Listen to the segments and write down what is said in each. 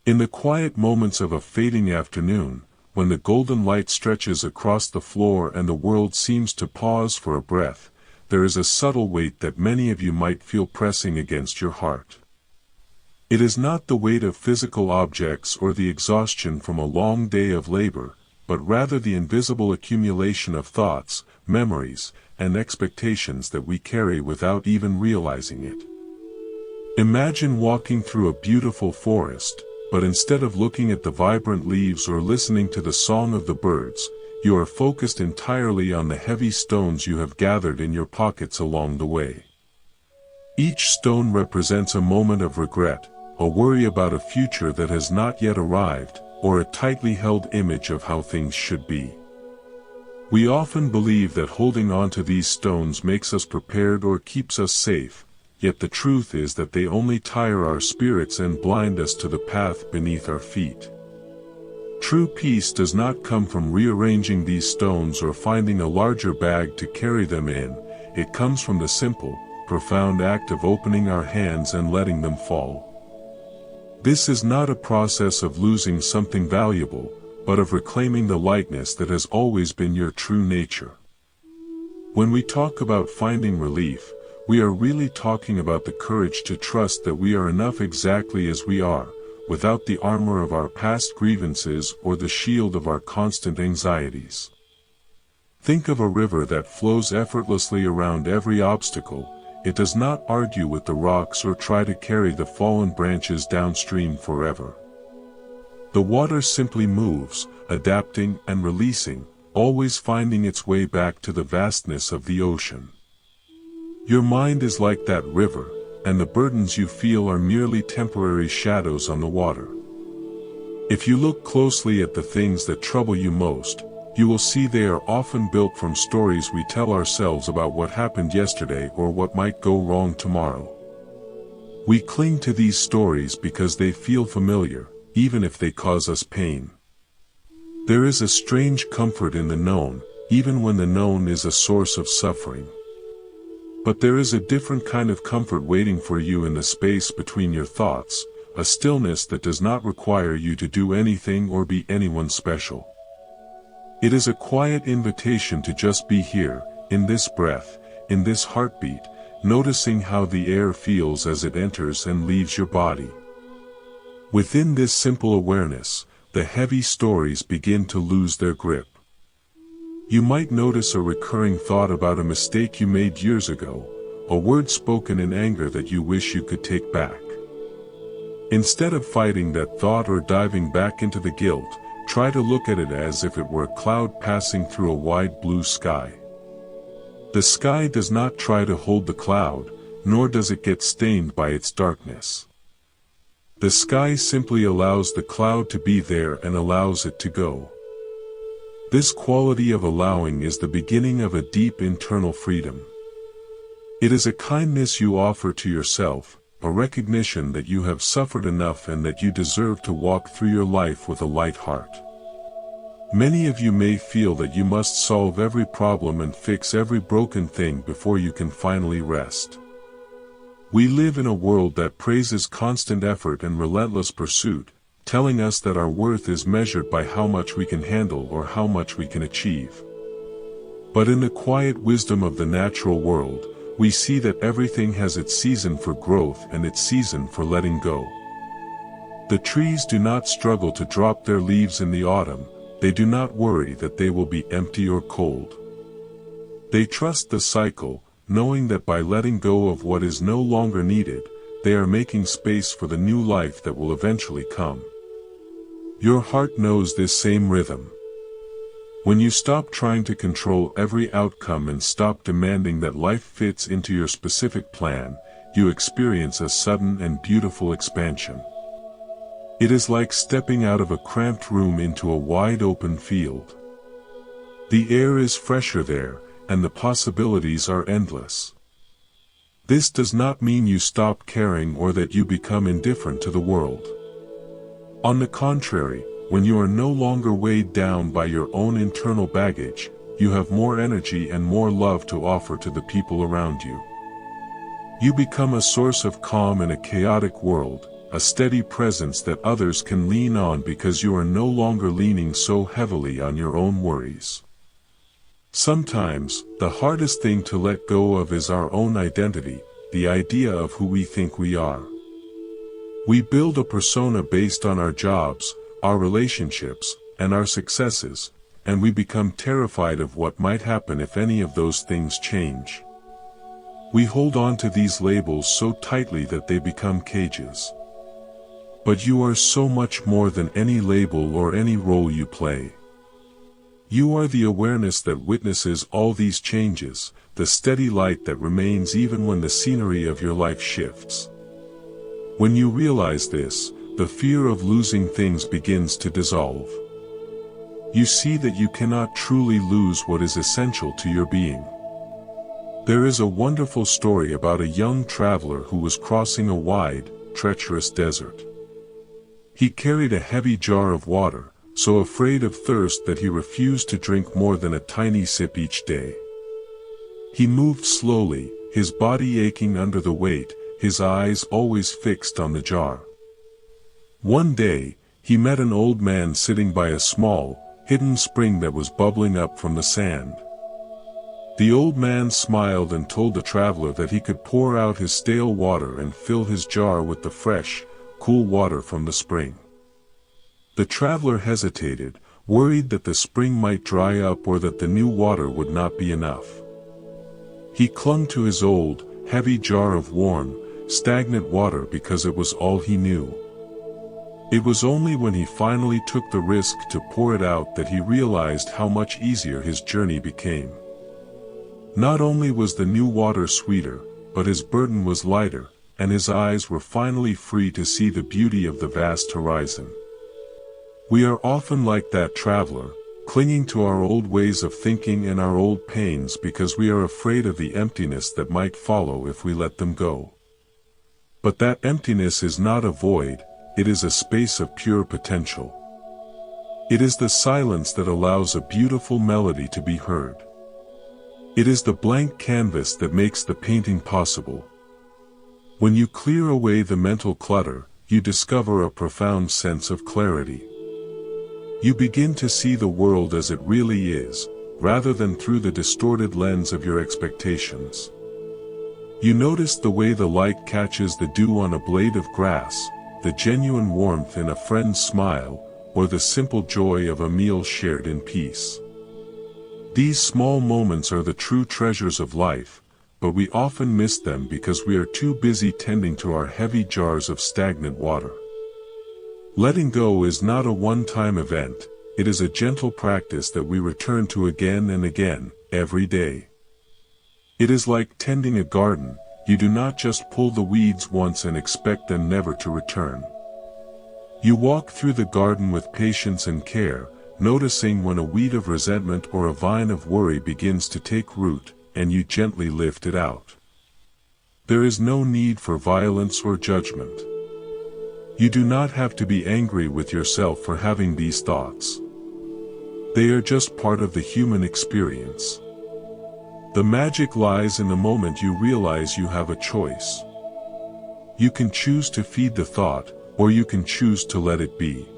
In the quiet moments of a fading afternoon, when the golden light stretches across the floor and the world seems to pause for a breath, there is a subtle weight that many of you might feel pressing against your heart. It is not the weight of physical objects or the exhaustion from a long day of labor, but rather the invisible accumulation of thoughts, memories, and expectations that we carry without even realizing it. Imagine walking through a beautiful forest, but instead of looking at the vibrant leaves or listening to the song of the birds, you are focused entirely on the heavy stones you have gathered in your pockets along the way. Each stone represents a moment of regret, a worry about a future that has not yet arrived, or a tightly held image of how things should be. We often believe that holding on to these stones makes us prepared or keeps us safe, yet the truth is that they only tire our spirits and blind us to the path beneath our feet. True peace does not come from rearranging these stones or finding a larger bag to carry them in. It comes from the simple, profound act of opening our hands and letting them fall. This is not a process of losing something valuable, but of reclaiming the lightness that has always been your true nature. When we talk about finding relief, we are really talking about the courage to trust that we are enough exactly as we are, without the armor of our past grievances or the shield of our constant anxieties. Think of a river that flows effortlessly around every obstacle. It does not argue with the rocks or try to carry the fallen branches downstream forever. The water simply moves, adapting and releasing, always finding its way back to the vastness of the ocean. Your mind is like that river, and the burdens you feel are merely temporary shadows on the water. If you look closely at the things that trouble you most, you will see they are often built from stories we tell ourselves about what happened yesterday or what might go wrong tomorrow. We cling to these stories because they feel familiar, even if they cause us pain. There is a strange comfort in the known, even when the known is a source of suffering. But there is a different kind of comfort waiting for you in the space between your thoughts, a stillness that does not require you to do anything or be anyone special. It is a quiet invitation to just be here, in this breath, in this heartbeat, noticing how the air feels as it enters and leaves your body. Within this simple awareness, the heavy stories begin to lose their grip. You might notice a recurring thought about a mistake you made years ago, a word spoken in anger that you wish you could take back. Instead of fighting that thought or diving back into the guilt, try to look at it as if it were a cloud passing through a wide blue sky. The sky does not try to hold the cloud, nor does it get stained by its darkness. The sky simply allows the cloud to be there and allows it to go. This quality of allowing is the beginning of a deep internal freedom. It is a kindness you offer to yourself, a recognition that you have suffered enough and that you deserve to walk through your life with a light heart. Many of you may feel that you must solve every problem and fix every broken thing before you can finally rest. We live in a world that praises constant effort and relentless pursuit, telling us that our worth is measured by how much we can handle or how much we can achieve. But in the quiet wisdom of the natural world, we see that everything has its season for growth and its season for letting go. The trees do not struggle to drop their leaves in the autumn, they do not worry that they will be empty or cold. They trust the cycle, knowing that by letting go of what is no longer needed, they are making space for the new life that will eventually come. Your heart knows this same rhythm. When you stop trying to control every outcome and stop demanding that life fits into your specific plan, you experience a sudden and beautiful expansion. It is like stepping out of a cramped room into a wide open field. The air is fresher there, and the possibilities are endless. This does not mean you stop caring or that you become indifferent to the world. On the contrary, when you are no longer weighed down by your own internal baggage, you have more energy and more love to offer to the people around you. You become a source of calm in a chaotic world, a steady presence that others can lean on because you are no longer leaning so heavily on your own worries. Sometimes, the hardest thing to let go of is our own identity, the idea of who we think we are. We build a persona based on our jobs, our relationships, and our successes, and we become terrified of what might happen if any of those things change. We hold on to these labels so tightly that they become cages. But you are so much more than any label or any role you play. You are the awareness that witnesses all these changes, the steady light that remains even when the scenery of your life shifts. When you realize this, the fear of losing things begins to dissolve. You see that you cannot truly lose what is essential to your being. There is a wonderful story about a young traveler who was crossing a wide, treacherous desert. He carried a heavy jar of water, so afraid of thirst that he refused to drink more than a tiny sip each day. He moved slowly, his body aching under the weight, his eyes always fixed on the jar. One day, he met an old man sitting by a small, hidden spring that was bubbling up from the sand. The old man smiled and told the traveler that he could pour out his stale water and fill his jar with the fresh, cool water from the spring. The traveler hesitated, worried that the spring might dry up or that the new water would not be enough. He clung to his old, heavy jar of warm, stagnant water because it was all he knew. It was only when he finally took the risk to pour it out that he realized how much easier his journey became. Not only was the new water sweeter, but his burden was lighter, and his eyes were finally free to see the beauty of the vast horizon. We are often like that traveler, clinging to our old ways of thinking and our old pains because we are afraid of the emptiness that might follow if we let them go. But that emptiness is not a void, it is a space of pure potential. It is the silence that allows a beautiful melody to be heard. It is the blank canvas that makes the painting possible. When you clear away the mental clutter, you discover a profound sense of clarity. You begin to see the world as it really is, rather than through the distorted lens of your expectations. You notice the way the light catches the dew on a blade of grass, the genuine warmth in a friend's smile, or the simple joy of a meal shared in peace. These small moments are the true treasures of life, but we often miss them because we are too busy tending to our heavy jars of stagnant water. Letting go is not a one-time event, it is a gentle practice that we return to again and again, every day. It is like tending a garden, you do not just pull the weeds once and expect them never to return. You walk through the garden with patience and care, noticing when a weed of resentment or a vine of worry begins to take root, and you gently lift it out. There is no need for violence or judgment. You do not have to be angry with yourself for having these thoughts. They are just part of the human experience. The magic lies in the moment you realize you have a choice. You can choose to feed the thought, or you can choose to let it be.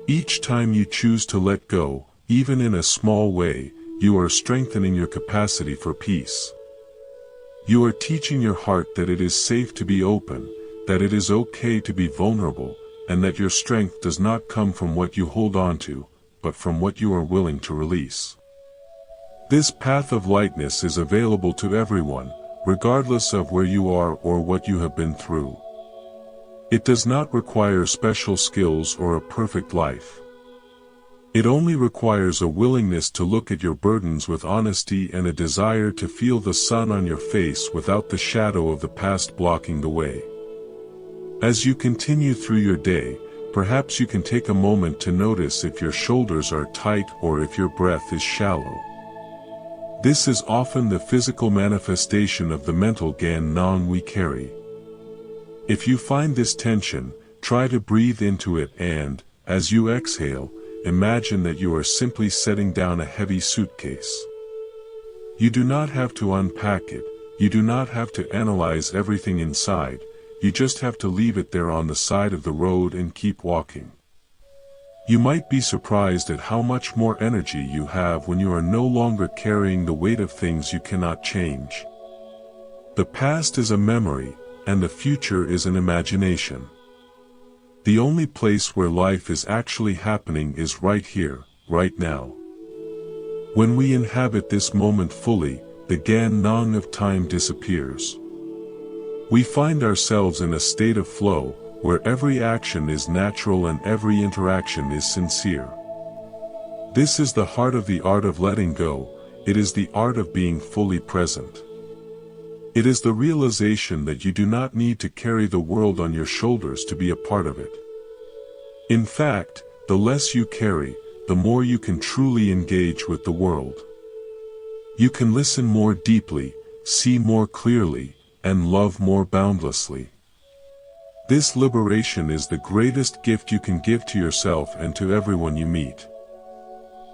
Each time you choose to let go, even in a small way, you are strengthening your capacity for peace. You are teaching your heart that it is safe to be open, that it is okay to be vulnerable, and that your strength does not come from what you hold on to, but from what you are willing to release. This path of lightness is available to everyone, regardless of where you are or what you have been through. It does not require special skills or a perfect life. It only requires a willingness to look at your burdens with honesty and a desire to feel the sun on your face without the shadow of the past blocking the way. As you continue through your day, perhaps you can take a moment to notice if your shoulders are tight or if your breath is shallow. This is often the physical manifestation of the mental Gan we carry. If you find this tension, try to breathe into it and, as you exhale, imagine that you are simply setting down a heavy suitcase. You do not have to unpack it, you do not have to analyze everything inside, you just have to leave it there on the side of the road and keep walking. You might be surprised at how much more energy you have when you are no longer carrying the weight of things you cannot change. The past is a memory, and the future is an imagination. The only place where life is actually happening is right here, right now. When we inhabit this moment fully, the Gan-nong of time disappears. We find ourselves in a state of flow, where every action is natural and every interaction is sincere. This is the heart of the art of letting go, it is the art of being fully present. It is the realization that you do not need to carry the world on your shoulders to be a part of it. In fact, the less you carry, the more you can truly engage with the world. You can listen more deeply, see more clearly, and love more boundlessly. This liberation is the greatest gift you can give to yourself and to everyone you meet.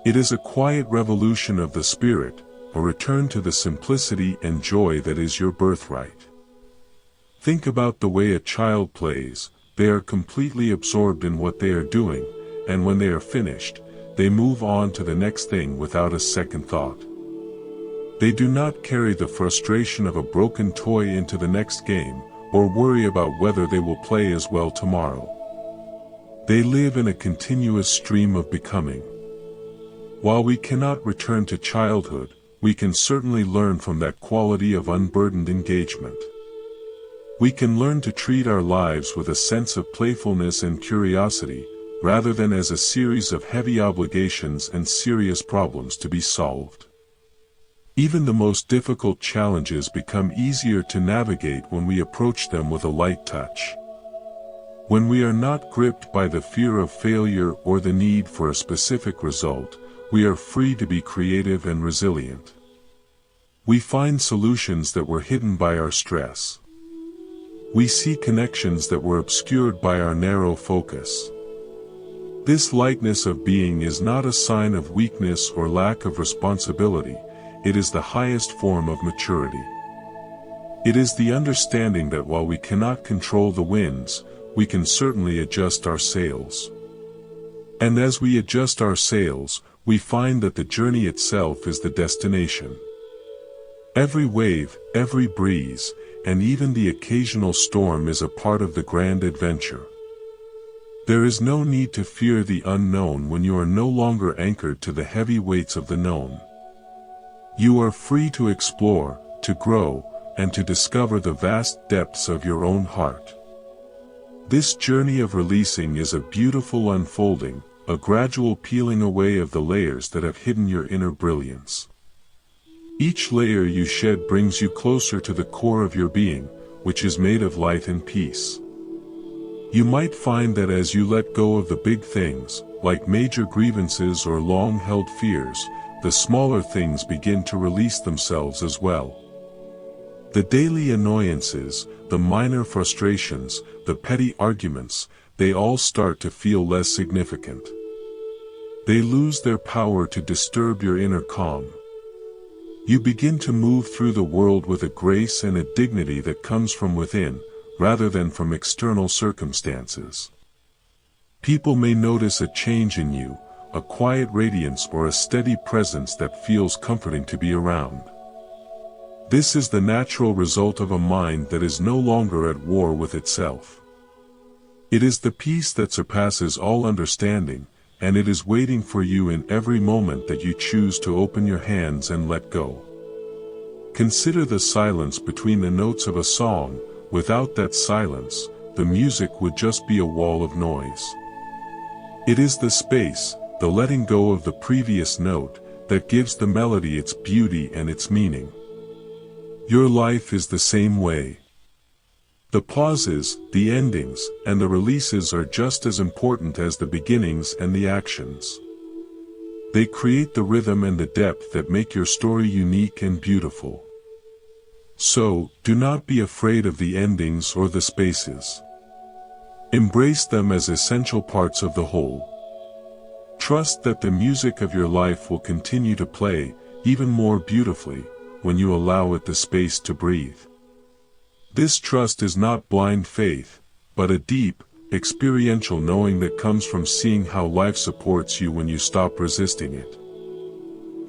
It is a quiet revolution of the spirit, a return to the simplicity and joy that is your birthright. Think about the way a child plays. They are completely absorbed in what they are doing, and when they are finished, they move on to the next thing without a second thought. They do not carry the frustration of a broken toy into the next game, or worry about whether they will play as well tomorrow. They live in a continuous stream of becoming. While we cannot return to childhood, we can certainly learn from that quality of unburdened engagement. We can learn to treat our lives with a sense of playfulness and curiosity, rather than as a series of heavy obligations and serious problems to be solved. Even the most difficult challenges become easier to navigate when we approach them with a light touch. When we are not gripped by the fear of failure or the need for a specific result, we are free to be creative and resilient. We find solutions that were hidden by our stress. We see connections that were obscured by our narrow focus. This lightness of being is not a sign of weakness or lack of responsibility, it is the highest form of maturity. It is the understanding that while we cannot control the winds, we can certainly adjust our sails. And as we adjust our sails, we find that the journey itself is the destination. Every wave, every breeze, and even the occasional storm is a part of the grand adventure. There is no need to fear the unknown when you are no longer anchored to the heavy weights of the known. You are free to explore, to grow, and to discover the vast depths of your own heart. This journey of releasing is a beautiful unfolding, a gradual peeling away of the layers that have hidden your inner brilliance. Each layer you shed brings you closer to the core of your being, which is made of light and peace. You might find that as you let go of the big things, like major grievances or long-held fears, the smaller things begin to release themselves as well. The daily annoyances, the minor frustrations, the petty arguments, they all start to feel less significant. They lose their power to disturb your inner calm. You begin to move through the world with a grace and a dignity that comes from within, rather than from external circumstances. People may notice a change in you, a quiet radiance or a steady presence that feels comforting to be around. This is the natural result of a mind that is no longer at war with itself. It is the peace that surpasses all understanding, and it is waiting for you in every moment that you choose to open your hands and let go. Consider the silence between the notes of a song. Without that silence, the music would just be a wall of noise. It is the space, the letting go of the previous note, that gives the melody its beauty and its meaning. Your life is the same way. The pauses, the endings, and the releases are just as important as the beginnings and the actions. They create the rhythm and the depth that make your story unique and beautiful. So, do not be afraid of the endings or the spaces. Embrace them as essential parts of the whole. Trust that the music of your life will continue to play, even more beautifully, when you allow it the space to breathe. This trust is not blind faith, but a deep, experiential knowing that comes from seeing how life supports you when you stop resisting it.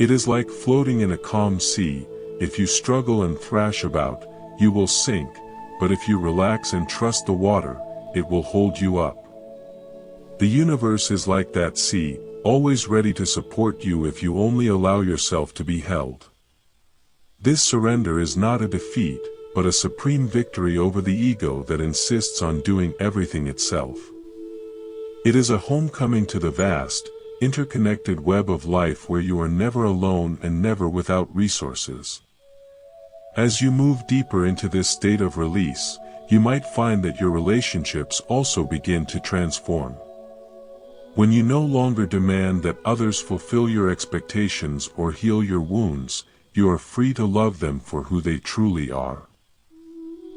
It is like floating in a calm sea. If you struggle and thrash about, you will sink, but if you relax and trust the water, it will hold you up. The universe is like that sea, always ready to support you if you only allow yourself to be held. This surrender is not a defeat, but a supreme victory over the ego that insists on doing everything itself. It is a homecoming to the vast, interconnected web of life where you are never alone and never without resources. As you move deeper into this state of release, you might find that your relationships also begin to transform. When you no longer demand that others fulfill your expectations or heal your wounds, you are free to love them for who they truly are.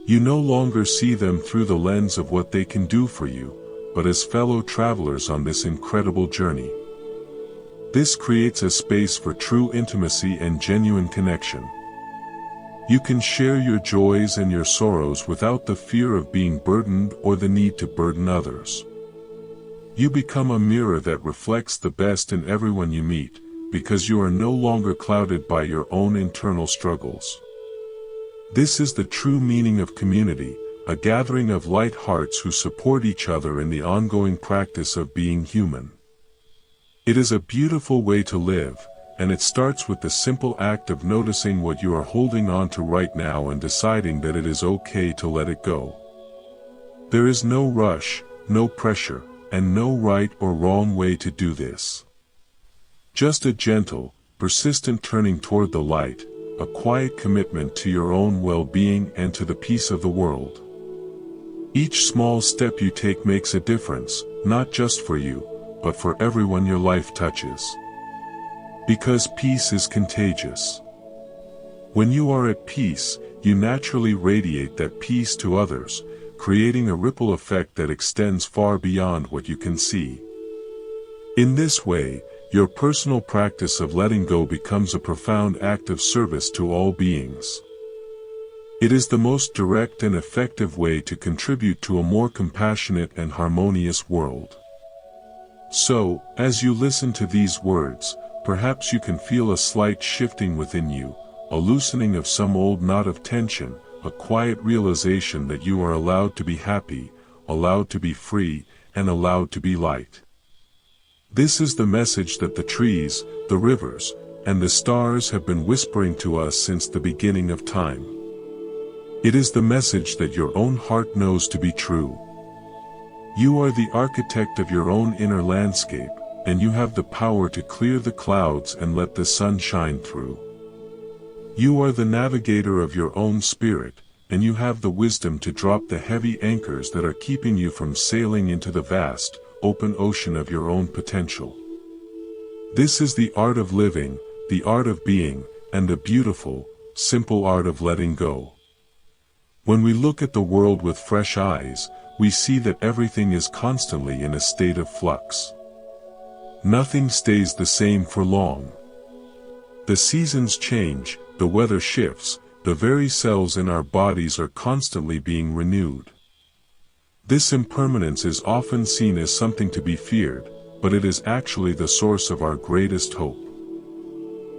You no longer see them through the lens of what they can do for you, but as fellow travelers on this incredible journey. This creates a space for true intimacy and genuine connection. You can share your joys and your sorrows without the fear of being burdened or the need to burden others. You become a mirror that reflects the best in everyone you meet, because you are no longer clouded by your own internal struggles. This is the true meaning of community, a gathering of light hearts who support each other in the ongoing practice of being human. It is a beautiful way to live, and it starts with the simple act of noticing what you are holding on to right now and deciding that it is okay to let it go. There is no rush, no pressure, and no right or wrong way to do this. Just a gentle, persistent turning toward the light, a quiet commitment to your own well-being and to the peace of the world. Each small step you take makes a difference, not just for you, but for everyone your life touches. Because peace is contagious. When you are at peace, you naturally radiate that peace to others, creating a ripple effect that extends far beyond what you can see. In this way, your personal practice of letting go becomes a profound act of service to all beings. It is the most direct and effective way to contribute to a more compassionate and harmonious world. So, as you listen to these words, perhaps you can feel a slight shifting within you, a loosening of some old knot of tension, a quiet realization that you are allowed to be happy, allowed to be free, and allowed to be light. This is the message that the trees, the rivers, and the stars have been whispering to us since the beginning of time. It is the message that your own heart knows to be true. You are the architect of your own inner landscape, and you have the power to clear the clouds and let the sun shine through. You are the navigator of your own spirit, and you have the wisdom to drop the heavy anchors that are keeping you from sailing into the vast, open ocean of your own potential. This is the art of living, the art of being, and the beautiful, simple art of letting go. When we look at the world with fresh eyes, we see that everything is constantly in a state of flux. Nothing stays the same for long. The seasons change, the weather shifts, the very cells in our bodies are constantly being renewed. This impermanence is often seen as something to be feared, but it is actually the source of our greatest hope.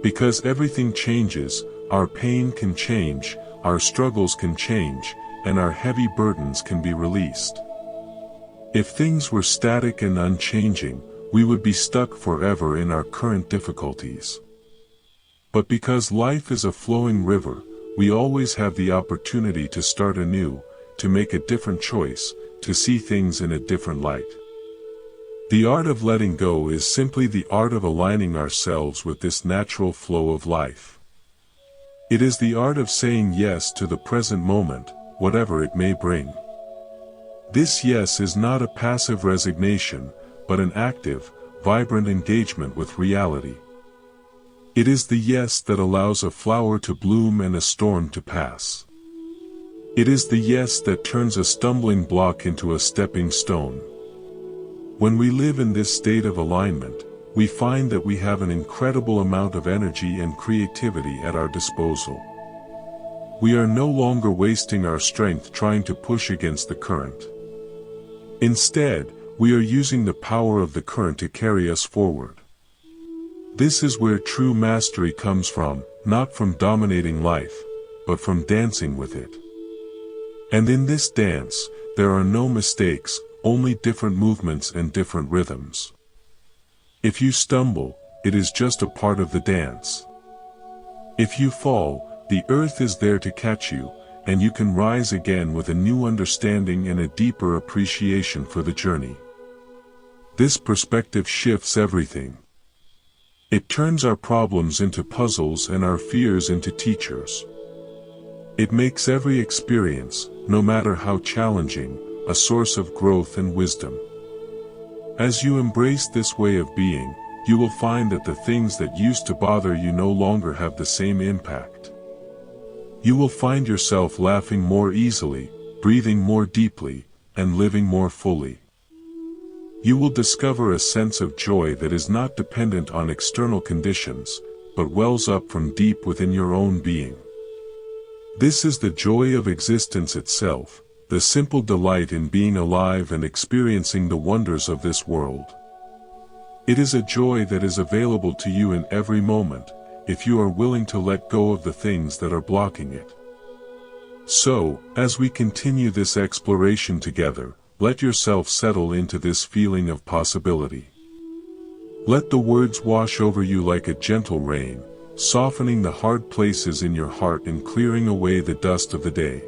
Because everything changes, our pain can change, our struggles can change, and our heavy burdens can be released. If things were static and unchanging, we would be stuck forever in our current difficulties. But because life is a flowing river, we always have the opportunity to start anew, to make a different choice, to see things in a different light. The art of letting go is simply the art of aligning ourselves with this natural flow of life. It is the art of saying yes to the present moment, whatever it may bring. This yes is not a passive resignation, but an active, vibrant engagement with reality. It is the yes that allows a flower to bloom and a storm to pass. It is the yes that turns a stumbling block into a stepping stone. When we live in this state of alignment, we find that we have an incredible amount of energy and creativity at our disposal. We are no longer wasting our strength trying to push against the current. Instead, we are using the power of the current to carry us forward. This is where true mastery comes from, not from dominating life, but from dancing with it. And in this dance, there are no mistakes, only different movements and different rhythms. If you stumble, it is just a part of the dance. If you fall, the earth is there to catch you, and you can rise again with a new understanding and a deeper appreciation for the journey. This perspective shifts everything. It turns our problems into puzzles and our fears into teachers. It makes every experience, no matter how challenging, a source of growth and wisdom. As you embrace this way of being, you will find that the things that used to bother you no longer have the same impact. You will find yourself laughing more easily, breathing more deeply, and living more fully. You will discover a sense of joy that is not dependent on external conditions, but wells up from deep within your own being. This is the joy of existence itself, the simple delight in being alive and experiencing the wonders of this world. It is a joy that is available to you in every moment, if you are willing to let go of the things that are blocking it. So, as we continue this exploration together, let yourself settle into this feeling of possibility. Let the words wash over you like a gentle rain, softening the hard places in your heart and clearing away the dust of the day.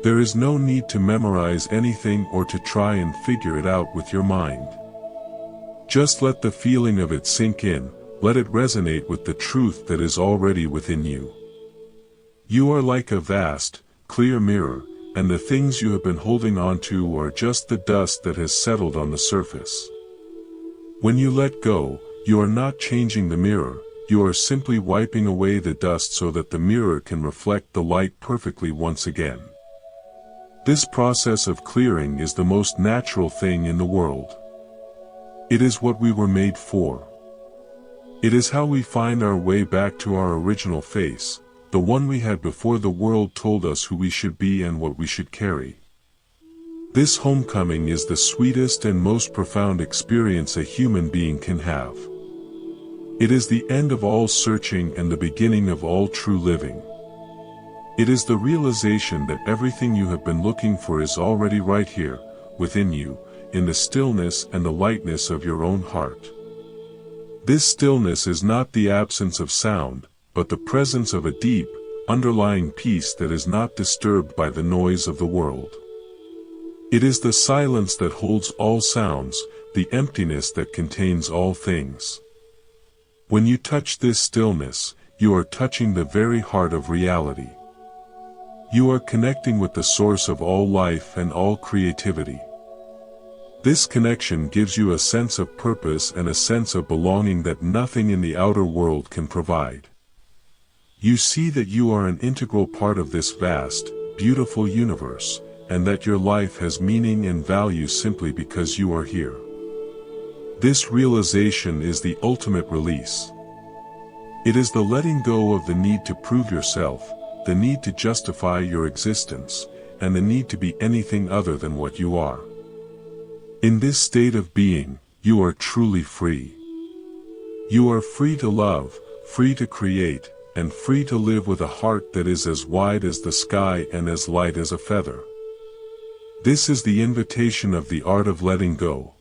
There is no need to memorize anything or to try and figure it out with your mind. Just let the feeling of it sink in, let it resonate with the truth that is already within you. You are like a vast, clear mirror, and the things you have been holding on to are just the dust that has settled on the surface. When you let go, you are not changing the mirror, you are simply wiping away the dust so that the mirror can reflect the light perfectly once again. This process of clearing is the most natural thing in the world. It is what we were made for. It is how we find our way back to our original face, the one we had before the world told us who we should be and what we should carry. This homecoming is the sweetest and most profound experience a human being can have. It is the end of all searching and the beginning of all true living. It is the realization that everything you have been looking for is already right here, within you, in the stillness and the lightness of your own heart. This stillness is not the absence of sound, but the presence of a deep, underlying peace that is not disturbed by the noise of the world. It is the silence that holds all sounds, the emptiness that contains all things. When you touch this stillness, you are touching the very heart of reality. You are connecting with the source of all life and all creativity. This connection gives you a sense of purpose and a sense of belonging that nothing in the outer world can provide. You see that you are an integral part of this vast, beautiful universe, and that your life has meaning and value simply because you are here. This realization is the ultimate release. It is the letting go of the need to prove yourself, the need to justify your existence, and the need to be anything other than what you are. In this state of being, you are truly free. You are free to love, free to create, and free to live with a heart that is as wide as the sky and as light as a feather. This is the invitation of the art of letting go.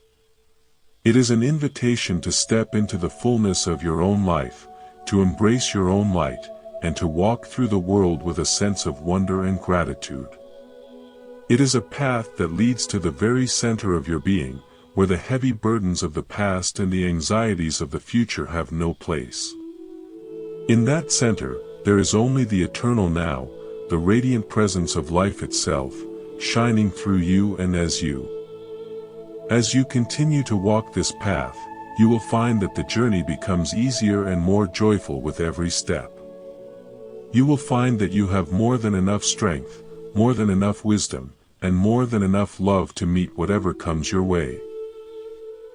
It is an invitation to step into the fullness of your own life, to embrace your own light, and to walk through the world with a sense of wonder and gratitude. It is a path that leads to the very center of your being, where the heavy burdens of the past and the anxieties of the future have no place. In that center, there is only the eternal now, the radiant presence of life itself, shining through you and as you. As you continue to walk this path, you will find that the journey becomes easier and more joyful with every step. You will find that you have more than enough strength, more than enough wisdom, and more than enough love to meet whatever comes your way.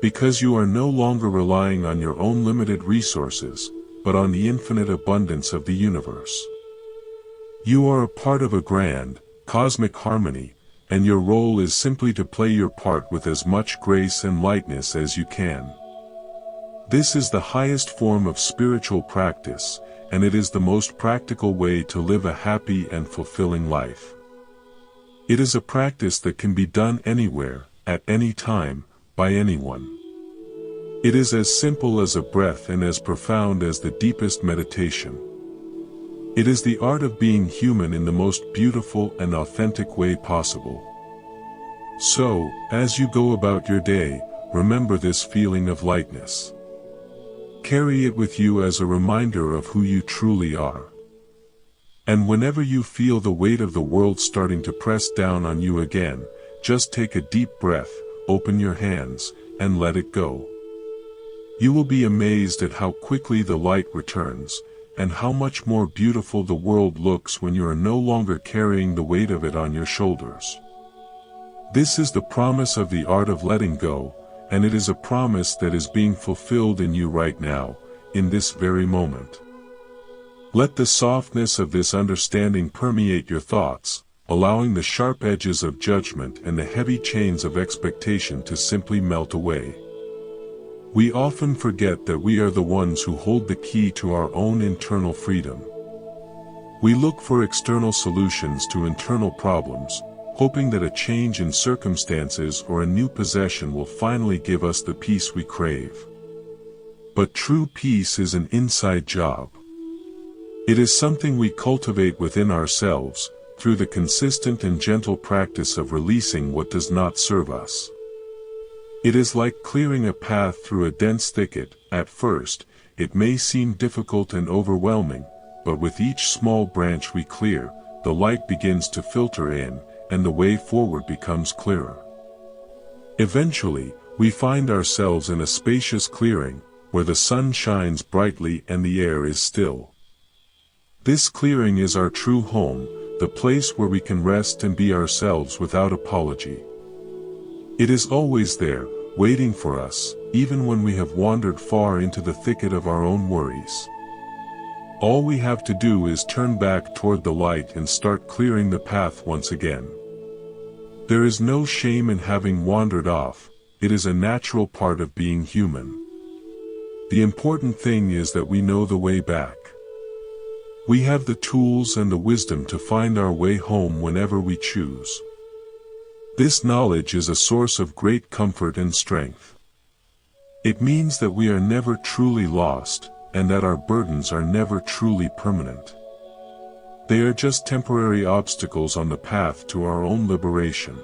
Because you are no longer relying on your own limited resources, but on the infinite abundance of the universe. You are a part of a grand, cosmic harmony, and your role is simply to play your part with as much grace and lightness as you can. This is the highest form of spiritual practice, and it is the most practical way to live a happy and fulfilling life. It is a practice that can be done anywhere, at any time, by anyone. It is as simple as a breath and as profound as the deepest meditation. It is the art of being human in the most beautiful and authentic way possible. So, as you go about your day, remember this feeling of lightness. Carry it with you as a reminder of who you truly are. And whenever you feel the weight of the world starting to press down on you again, just take a deep breath, open your hands, and let it go. You will be amazed at how quickly the light returns, and how much more beautiful the world looks when you are no longer carrying the weight of it on your shoulders. This is the promise of the art of letting go, and it is a promise that is being fulfilled in you right now, in this very moment. Let the softness of this understanding permeate your thoughts, allowing the sharp edges of judgment and the heavy chains of expectation to simply melt away. We often forget that we are the ones who hold the key to our own internal freedom. We look for external solutions to internal problems, hoping that a change in circumstances or a new possession will finally give us the peace we crave. But true peace is an inside job. It is something we cultivate within ourselves, through the consistent and gentle practice of releasing what does not serve us. It is like clearing a path through a dense thicket. At first, it may seem difficult and overwhelming, but with each small branch we clear, the light begins to filter in, and the way forward becomes clearer. Eventually, we find ourselves in a spacious clearing, where the sun shines brightly and the air is still. This clearing is our true home, the place where we can rest and be ourselves without apology. It is always there, waiting for us, even when we have wandered far into the thicket of our own worries. All we have to do is turn back toward the light and start clearing the path once again. There is no shame in having wandered off, it is a natural part of being human. The important thing is that we know the way back. We have the tools and the wisdom to find our way home whenever we choose. This knowledge is a source of great comfort and strength. It means that we are never truly lost, and that our burdens are never truly permanent. They are just temporary obstacles on the path to our own liberation.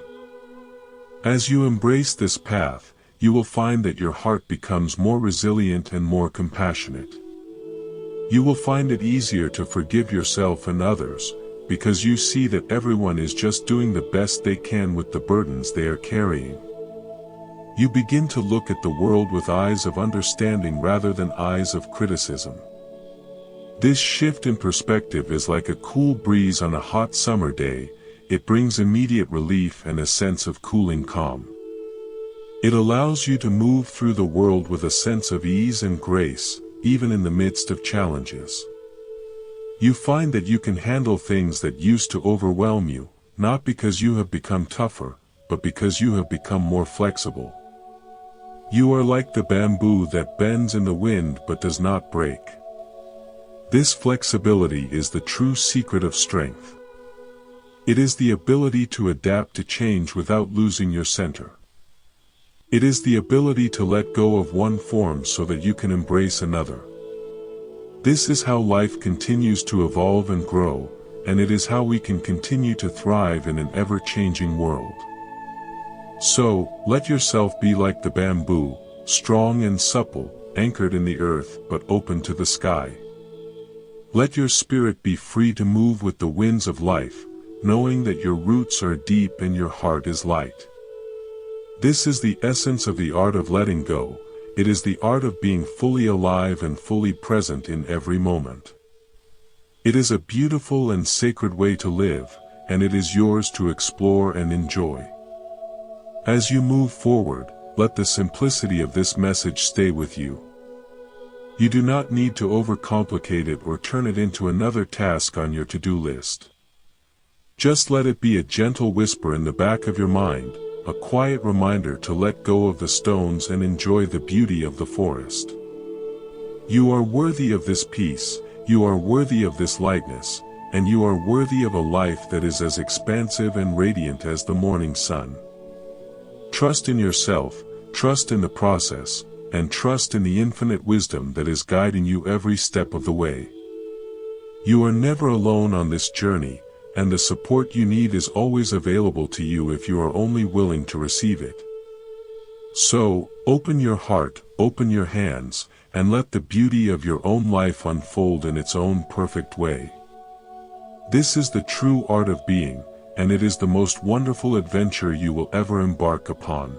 As you embrace this path, you will find that your heart becomes more resilient and more compassionate. You will find it easier to forgive yourself and others, because you see that everyone is just doing the best they can with the burdens they are carrying. You begin to look at the world with eyes of understanding rather than eyes of criticism. This shift in perspective is like a cool breeze on a hot summer day. It brings immediate relief and a sense of cooling calm. It allows you to move through the world with a sense of ease and grace, even in the midst of challenges. You find that you can handle things that used to overwhelm you, not because you have become tougher, but because you have become more flexible. You are like the bamboo that bends in the wind but does not break. This flexibility is the true secret of strength. It is the ability to adapt to change without losing your center. It is the ability to let go of one form so that you can embrace another. This is how life continues to evolve and grow, and it is how we can continue to thrive in an ever-changing world. So, let yourself be like the bamboo, strong and supple, anchored in the earth but open to the sky. Let your spirit be free to move with the winds of life, knowing that your roots are deep and your heart is light. This is the essence of the art of letting go. It is the art of being fully alive and fully present in every moment. It is a beautiful and sacred way to live, and it is yours to explore and enjoy. As you move forward, let the simplicity of this message stay with you. You do not need to overcomplicate it or turn it into another task on your to-do list. Just let it be a gentle whisper in the back of your mind, a quiet reminder to let go of the stones and enjoy the beauty of the forest. You are worthy of this peace, you are worthy of this lightness, and you are worthy of a life that is as expansive and radiant as the morning sun. Trust in yourself, trust in the process, and trust in the infinite wisdom that is guiding you every step of the way. You are never alone on this journey, and the support you need is always available to you if you are only willing to receive it. So, open your heart, open your hands, and let the beauty of your own life unfold in its own perfect way. This is the true art of being, and it is the most wonderful adventure you will ever embark upon.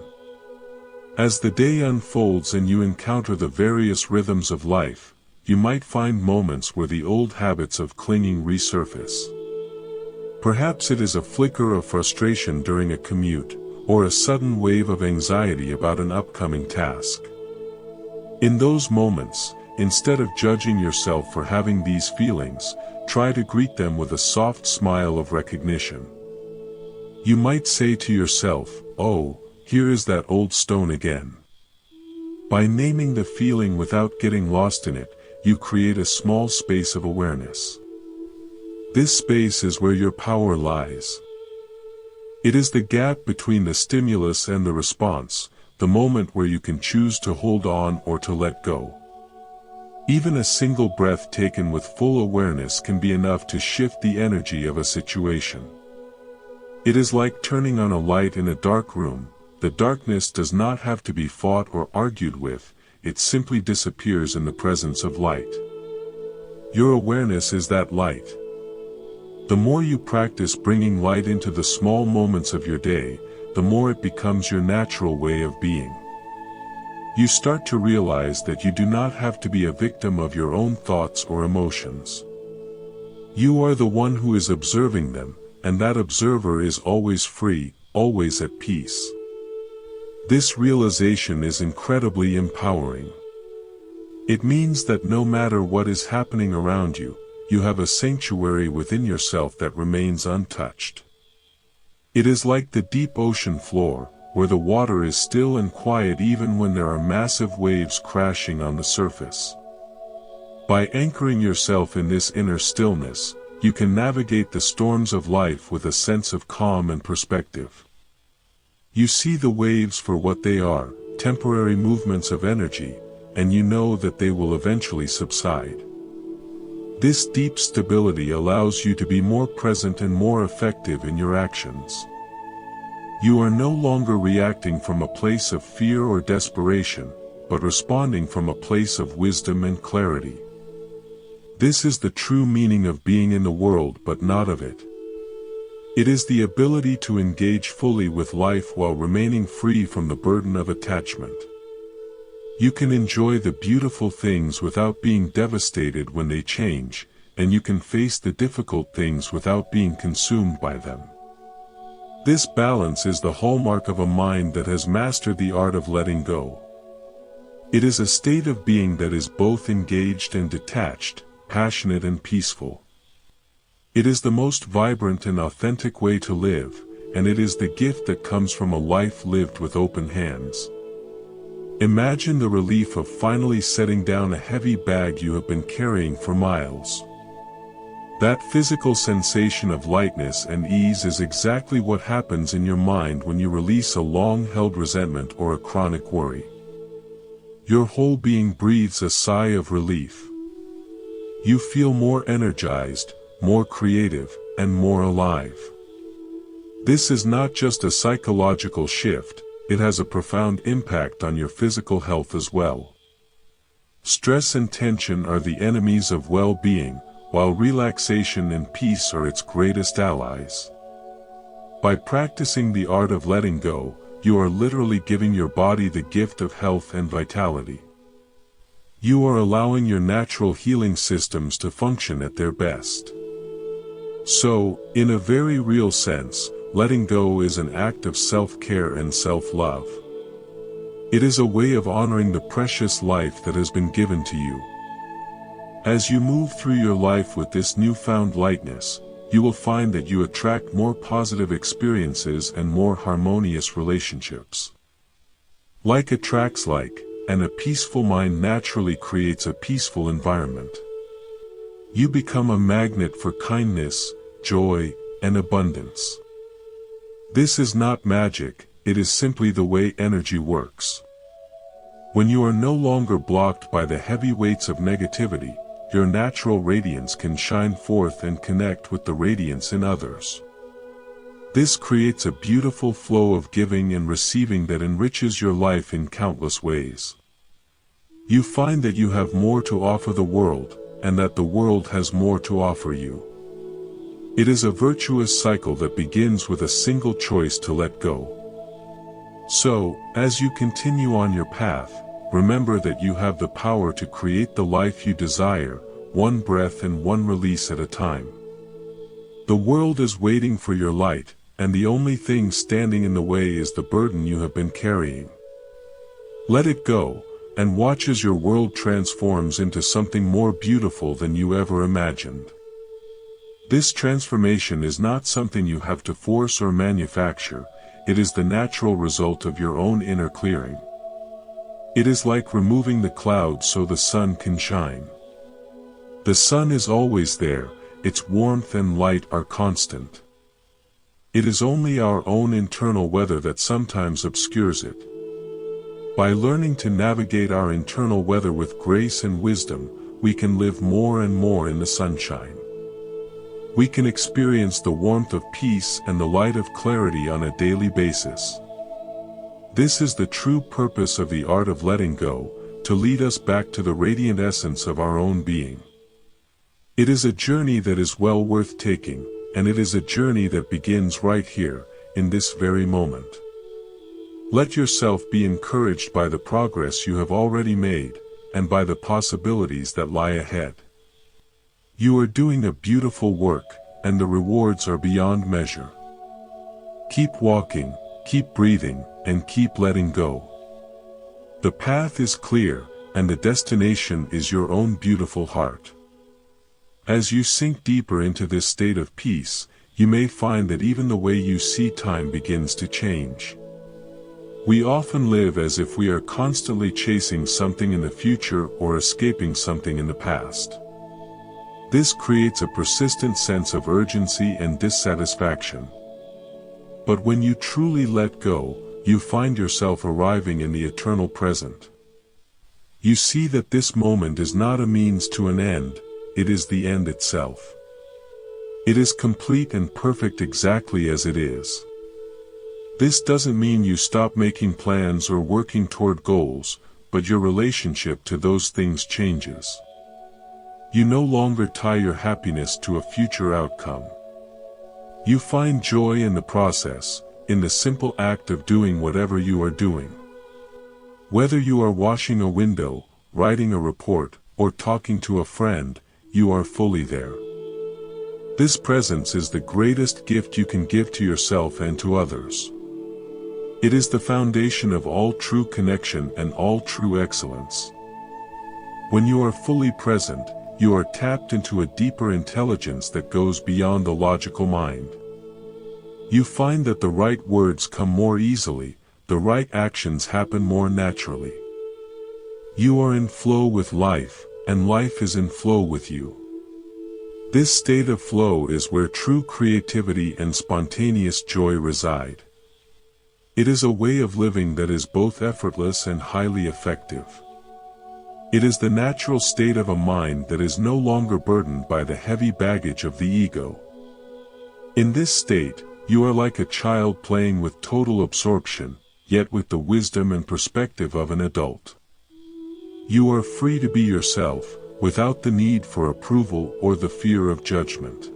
As the day unfolds and you encounter the various rhythms of life, you might find moments where the old habits of clinging resurface. Perhaps it is a flicker of frustration during a commute, or a sudden wave of anxiety about an upcoming task. In those moments, instead of judging yourself for having these feelings, try to greet them with a soft smile of recognition. You might say to yourself, "Oh, here is that old stone again." By naming the feeling without getting lost in it, you create a small space of awareness. This space is where your power lies. It is the gap between the stimulus and the response, the moment where you can choose to hold on or to let go. Even a single breath taken with full awareness can be enough to shift the energy of a situation. It is like turning on a light in a dark room. The darkness does not have to be fought or argued with, it simply disappears in the presence of light. Your awareness is that light. The more you practice bringing light into the small moments of your day, the more it becomes your natural way of being. You start to realize that you do not have to be a victim of your own thoughts or emotions. You are the one who is observing them, and that observer is always free, always at peace. This realization is incredibly empowering. It means that no matter what is happening around you, you have a sanctuary within yourself that remains untouched. It is like the deep ocean floor, where the water is still and quiet even when there are massive waves crashing on the surface. By anchoring yourself in this inner stillness, you can navigate the storms of life with a sense of calm and perspective. You see the waves for what they are, temporary movements of energy, and you know that they will eventually subside. This deep stability allows you to be more present and more effective in your actions. You are no longer reacting from a place of fear or desperation, but responding from a place of wisdom and clarity. This is the true meaning of being in the world but not of it. It is the ability to engage fully with life while remaining free from the burden of attachment. You can enjoy the beautiful things without being devastated when they change, and you can face the difficult things without being consumed by them. This balance is the hallmark of a mind that has mastered the art of letting go. It is a state of being that is both engaged and detached, passionate and peaceful. It is the most vibrant and authentic way to live, and it is the gift that comes from a life lived with open hands. Imagine the relief of finally setting down a heavy bag you have been carrying for miles. That physical sensation of lightness and ease is exactly what happens in your mind when you release a long-held resentment or a chronic worry. Your whole being breathes a sigh of relief. You feel more energized, more creative, and more alive. This is not just a psychological shift, it has a profound impact on your physical health as well. Stress and tension are the enemies of well-being, while relaxation and peace are its greatest allies. By practicing the art of letting go, you are literally giving your body the gift of health and vitality. You are allowing your natural healing systems to function at their best. So, in a very real sense, letting go is an act of self-care and self-love. It is a way of honoring the precious life that has been given to you. As you move through your life with this newfound lightness, you will find that you attract more positive experiences and more harmonious relationships. Like attracts like, and a peaceful mind naturally creates a peaceful environment. You become a magnet for kindness, joy, and abundance. This is not magic, it is simply the way energy works. When you are no longer blocked by the heavy weights of negativity, your natural radiance can shine forth and connect with the radiance in others. This creates a beautiful flow of giving and receiving that enriches your life in countless ways. You find that you have more to offer the world, and that the world has more to offer you. It is a virtuous cycle that begins with a single choice to let go. So, as you continue on your path, remember that you have the power to create the life you desire, one breath and one release at a time. The world is waiting for your light, and the only thing standing in the way is the burden you have been carrying. Let it go, and watch as your world transforms into something more beautiful than you ever imagined. This transformation is not something you have to force or manufacture, it is the natural result of your own inner clearing. It is like removing the clouds so the sun can shine. The sun is always there, its warmth and light are constant. It is only our own internal weather that sometimes obscures it. By learning to navigate our internal weather with grace and wisdom, we can live more and more in the sunshine. We can experience the warmth of peace and the light of clarity on a daily basis. This is the true purpose of the art of letting go, to lead us back to the radiant essence of our own being. It is a journey that is well worth taking, and it is a journey that begins right here, in this very moment. Let yourself be encouraged by the progress you have already made, and by the possibilities that lie ahead. You are doing a beautiful work, and the rewards are beyond measure. Keep walking, keep breathing, and keep letting go. The path is clear, and the destination is your own beautiful heart. As you sink deeper into this state of peace, you may find that even the way you see time begins to change. We often live as if we are constantly chasing something in the future or escaping something in the past. This creates a persistent sense of urgency and dissatisfaction. But when you truly let go, you find yourself arriving in the eternal present. You see that this moment is not a means to an end, it is the end itself. It is complete and perfect exactly as it is. This doesn't mean you stop making plans or working toward goals, but your relationship to those things changes. You no longer tie your happiness to a future outcome. You find joy in the process, in the simple act of doing whatever you are doing. Whether you are washing a window, writing a report, or talking to a friend, you are fully there. This presence is the greatest gift you can give to yourself and to others. It is the foundation of all true connection and all true excellence. When you are fully present, you are tapped into a deeper intelligence that goes beyond the logical mind. You find that the right words come more easily, the right actions happen more naturally. You are in flow with life, and life is in flow with you. This state of flow is where true creativity and spontaneous joy reside. It is a way of living that is both effortless and highly effective. It is the natural state of a mind that is no longer burdened by the heavy baggage of the ego. In this state, you are like a child playing with total absorption, yet with the wisdom and perspective of an adult. You are free to be yourself, without the need for approval or the fear of judgment.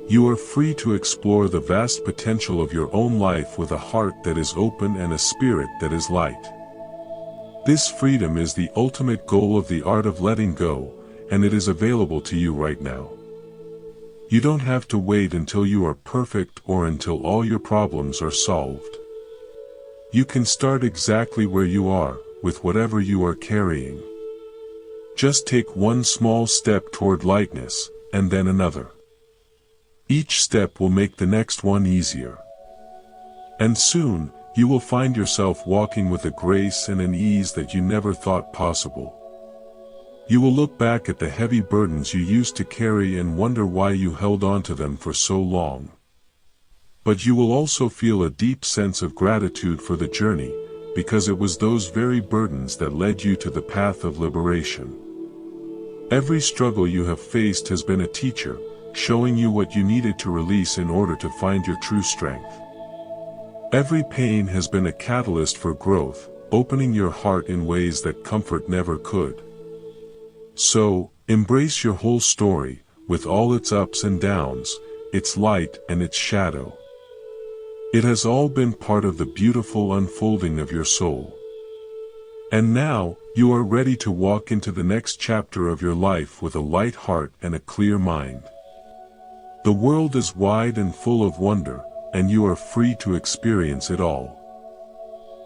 You are free to explore the vast potential of your own life with a heart that is open and a spirit that is light. This freedom is the ultimate goal of the art of letting go, and it is available to you right now. You don't have to wait until you are perfect or until all your problems are solved. You can start exactly where you are, with whatever you are carrying. Just take one small step toward lightness, and then another. Each step will make the next one easier. And soon, you will find yourself walking with a grace and an ease that you never thought possible. You will look back at the heavy burdens you used to carry and wonder why you held on to them for so long. But you will also feel a deep sense of gratitude for the journey, because it was those very burdens that led you to the path of liberation. Every struggle you have faced has been a teacher, showing you what you needed to release in order to find your true strength. Every pain has been a catalyst for growth, opening your heart in ways that comfort never could. So, embrace your whole story, with all its ups and downs, its light and its shadow. It has all been part of the beautiful unfolding of your soul. And now, you are ready to walk into the next chapter of your life with a light heart and a clear mind. The world is wide and full of wonder, and you are free to experience it all.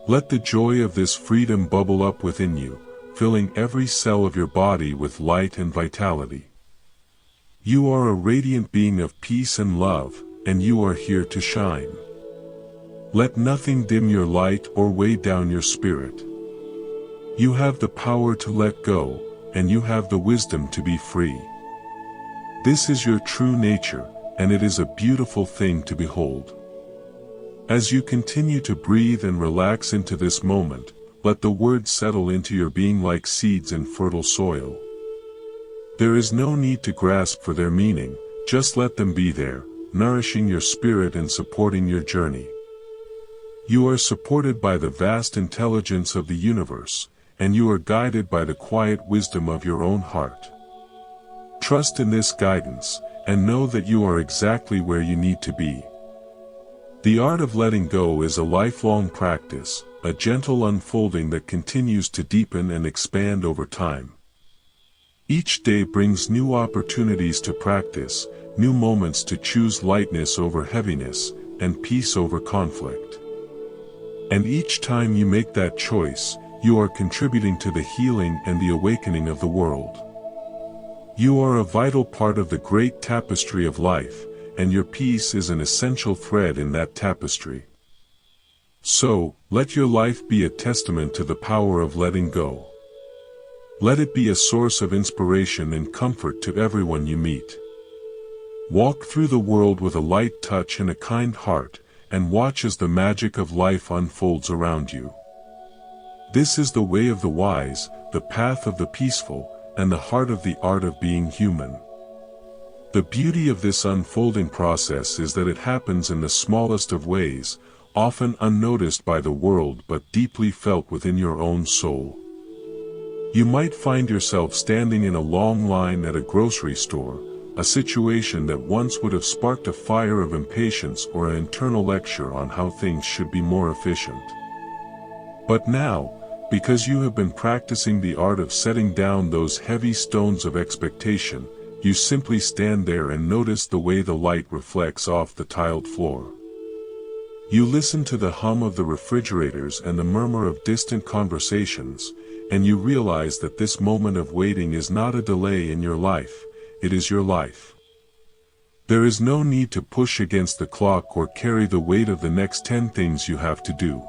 Let the joy of this freedom bubble up within you, filling every cell of your body with light and vitality. You are a radiant being of peace and love, and you are here to shine. Let nothing dim your light or weigh down your spirit. You have the power to let go, and you have the wisdom to be free. This is your true nature, and it is a beautiful thing to behold. As you continue to breathe and relax into this moment, let the words settle into your being like seeds in fertile soil. There is no need to grasp for their meaning, just let them be there, nourishing your spirit and supporting your journey. You are supported by the vast intelligence of the universe, and you are guided by the quiet wisdom of your own heart. Trust in this guidance, and know that you are exactly where you need to be. The art of letting go is a lifelong practice, a gentle unfolding that continues to deepen and expand over time. Each day brings new opportunities to practice, new moments to choose lightness over heaviness, and peace over conflict. And each time you make that choice, you are contributing to the healing and the awakening of the world. You are a vital part of the great tapestry of life, and your peace is an essential thread in that tapestry. So, let your life be a testament to the power of letting go. Let it be a source of inspiration and comfort to everyone you meet. Walk through the world with a light touch and a kind heart, and watch as the magic of life unfolds around you. This is the way of the wise, the path of the peaceful, and the heart of the art of being human. The beauty of this unfolding process is that it happens in the smallest of ways, often unnoticed by the world but deeply felt within your own soul. You might find yourself standing in a long line at a grocery store, a situation that once would have sparked a fire of impatience or an internal lecture on how things should be more efficient. But now, because you have been practicing the art of setting down those heavy stones of expectation, you simply stand there and notice the way the light reflects off the tiled floor. You listen to the hum of the refrigerators and the murmur of distant conversations, and you realize that this moment of waiting is not a delay in your life, it is your life. There is no need to push against the clock or carry the weight of the next 10 things you have to do.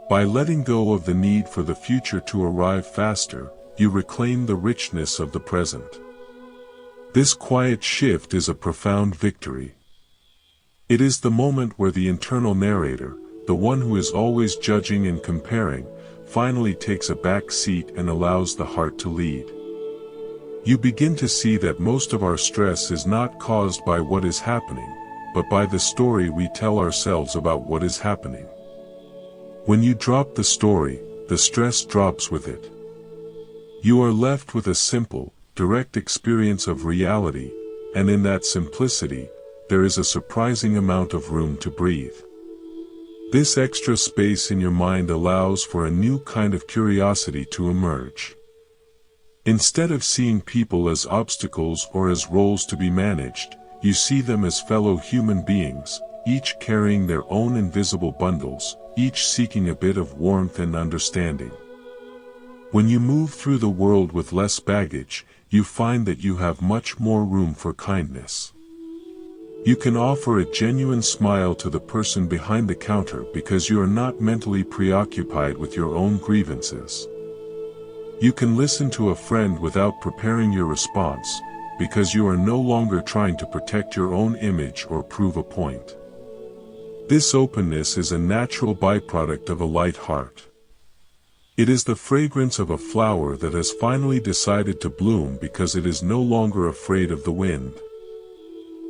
By letting go of the need for the future to arrive faster, you reclaim the richness of the present. This quiet shift is a profound victory. It is the moment where the internal narrator, the one who is always judging and comparing, finally takes a back seat and allows the heart to lead. You begin to see that most of our stress is not caused by what is happening, but by the story we tell ourselves about what is happening. When you drop the story, the stress drops with it. You are left with a simple, direct experience of reality, and in that simplicity, there is a surprising amount of room to breathe. This extra space in your mind allows for a new kind of curiosity to emerge. Instead of seeing people as obstacles or as roles to be managed, you see them as fellow human beings, each carrying their own invisible bundles, each seeking a bit of warmth and understanding. When you move through the world with less baggage, you find that you have much more room for kindness. You can offer a genuine smile to the person behind the counter because you are not mentally preoccupied with your own grievances. You can listen to a friend without preparing your response, because you are no longer trying to protect your own image or prove a point. This openness is a natural byproduct of a light heart. It is the fragrance of a flower that has finally decided to bloom because it is no longer afraid of the wind.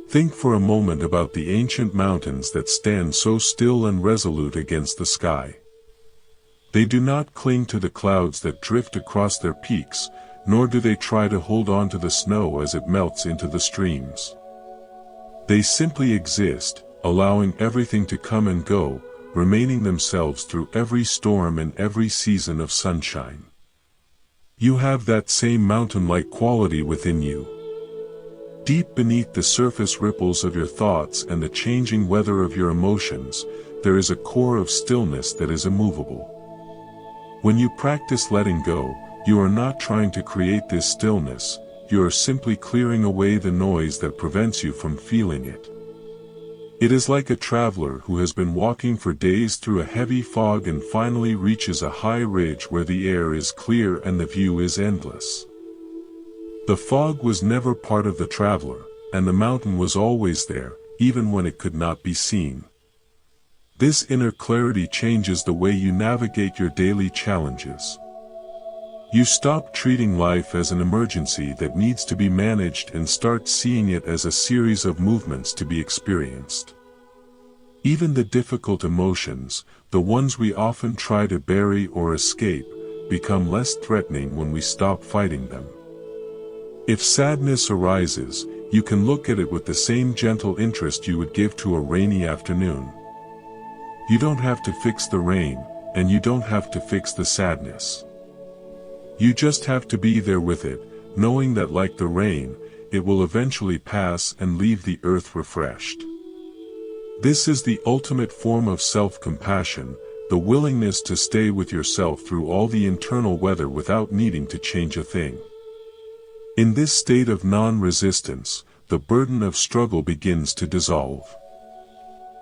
Think for a moment about the ancient mountains that stand so still and resolute against the sky. They do not cling to the clouds that drift across their peaks, nor do they try to hold on to the snow as it melts into the streams. They simply exist, allowing everything to come and go, remaining themselves through every storm and every season of sunshine. You have that same mountain-like quality within you. Deep beneath the surface ripples of your thoughts and the changing weather of your emotions, there is a core of stillness that is immovable. When you practice letting go, you are not trying to create this stillness, you are simply clearing away the noise that prevents you from feeling it. It is like a traveler who has been walking for days through a heavy fog and finally reaches a high ridge where the air is clear and the view is endless. The fog was never part of the traveler, and the mountain was always there, even when it could not be seen. This inner clarity changes the way you navigate your daily challenges. You stop treating life as an emergency that needs to be managed and start seeing it as a series of movements to be experienced. Even the difficult emotions, the ones we often try to bury or escape, become less threatening when we stop fighting them. If sadness arises, you can look at it with the same gentle interest you would give to a rainy afternoon. You don't have to fix the rain, and you don't have to fix the sadness. You just have to be there with it, knowing that like the rain, it will eventually pass and leave the earth refreshed. This is the ultimate form of self-compassion, the willingness to stay with yourself through all the internal weather without needing to change a thing. In this state of non-resistance, the burden of struggle begins to dissolve.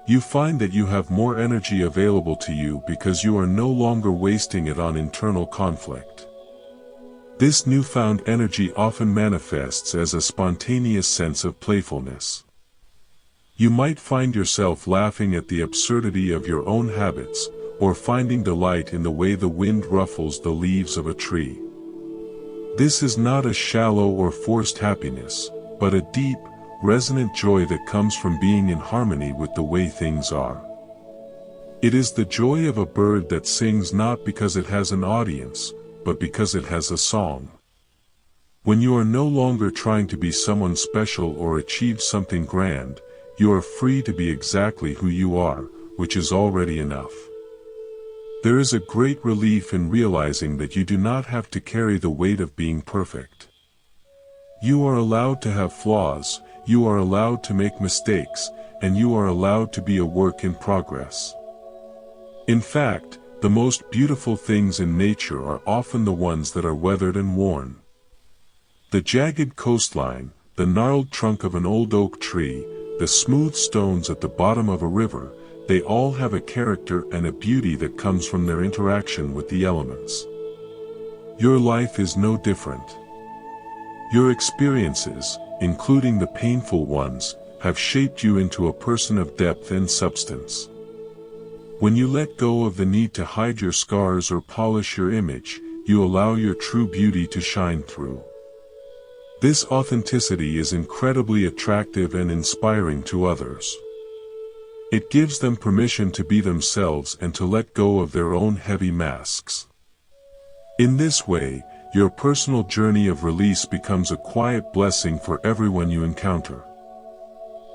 You find that you have more energy available to you because you are no longer wasting it on internal conflict. This newfound energy often manifests as a spontaneous sense of playfulness. You might find yourself laughing at the absurdity of your own habits, or finding delight in the way the wind ruffles the leaves of a tree. This is not a shallow or forced happiness, but a deep, resonant joy that comes from being in harmony with the way things are. It is the joy of a bird that sings not because it has an audience, but because it has a song. When you are no longer trying to be someone special or achieve something grand, you are free to be exactly who you are, which is already enough. There is a great relief in realizing that you do not have to carry the weight of being perfect. You are allowed to have flaws, you are allowed to make mistakes, and you are allowed to be a work in progress. In fact, the most beautiful things in nature are often the ones that are weathered and worn. The jagged coastline, the gnarled trunk of an old oak tree, the smooth stones at the bottom of a river, they all have a character and a beauty that comes from their interaction with the elements. Your life is no different. Your experiences, including the painful ones, have shaped you into a person of depth and substance. When you let go of the need to hide your scars or polish your image, you allow your true beauty to shine through. This authenticity is incredibly attractive and inspiring to others. It gives them permission to be themselves and to let go of their own heavy masks. In this way, your personal journey of release becomes a quiet blessing for everyone you encounter.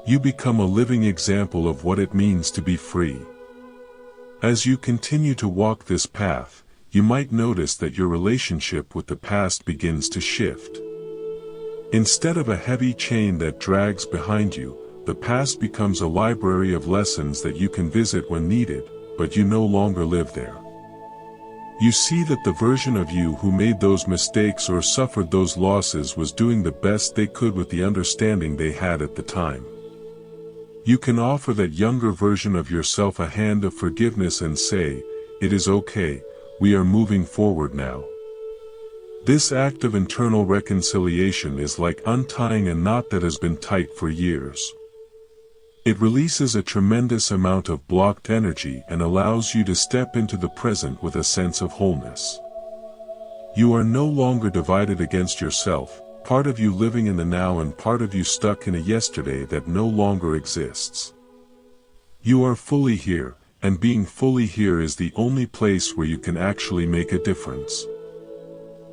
You become a living example of what it means to be free. As you continue to walk this path, you might notice that your relationship with the past begins to shift. Instead of a heavy chain that drags behind you, the past becomes a library of lessons that you can visit when needed, but you no longer live there. You see that the version of you who made those mistakes or suffered those losses was doing the best they could with the understanding they had at the time. You can offer that younger version of yourself a hand of forgiveness and say, "It is okay, we are moving forward now." This act of internal reconciliation is like untying a knot that has been tight for years. It releases a tremendous amount of blocked energy and allows you to step into the present with a sense of wholeness. You are no longer divided against yourself, part of you living in the now and part of you stuck in a yesterday that no longer exists. You are fully here, and being fully here is the only place where you can actually make a difference.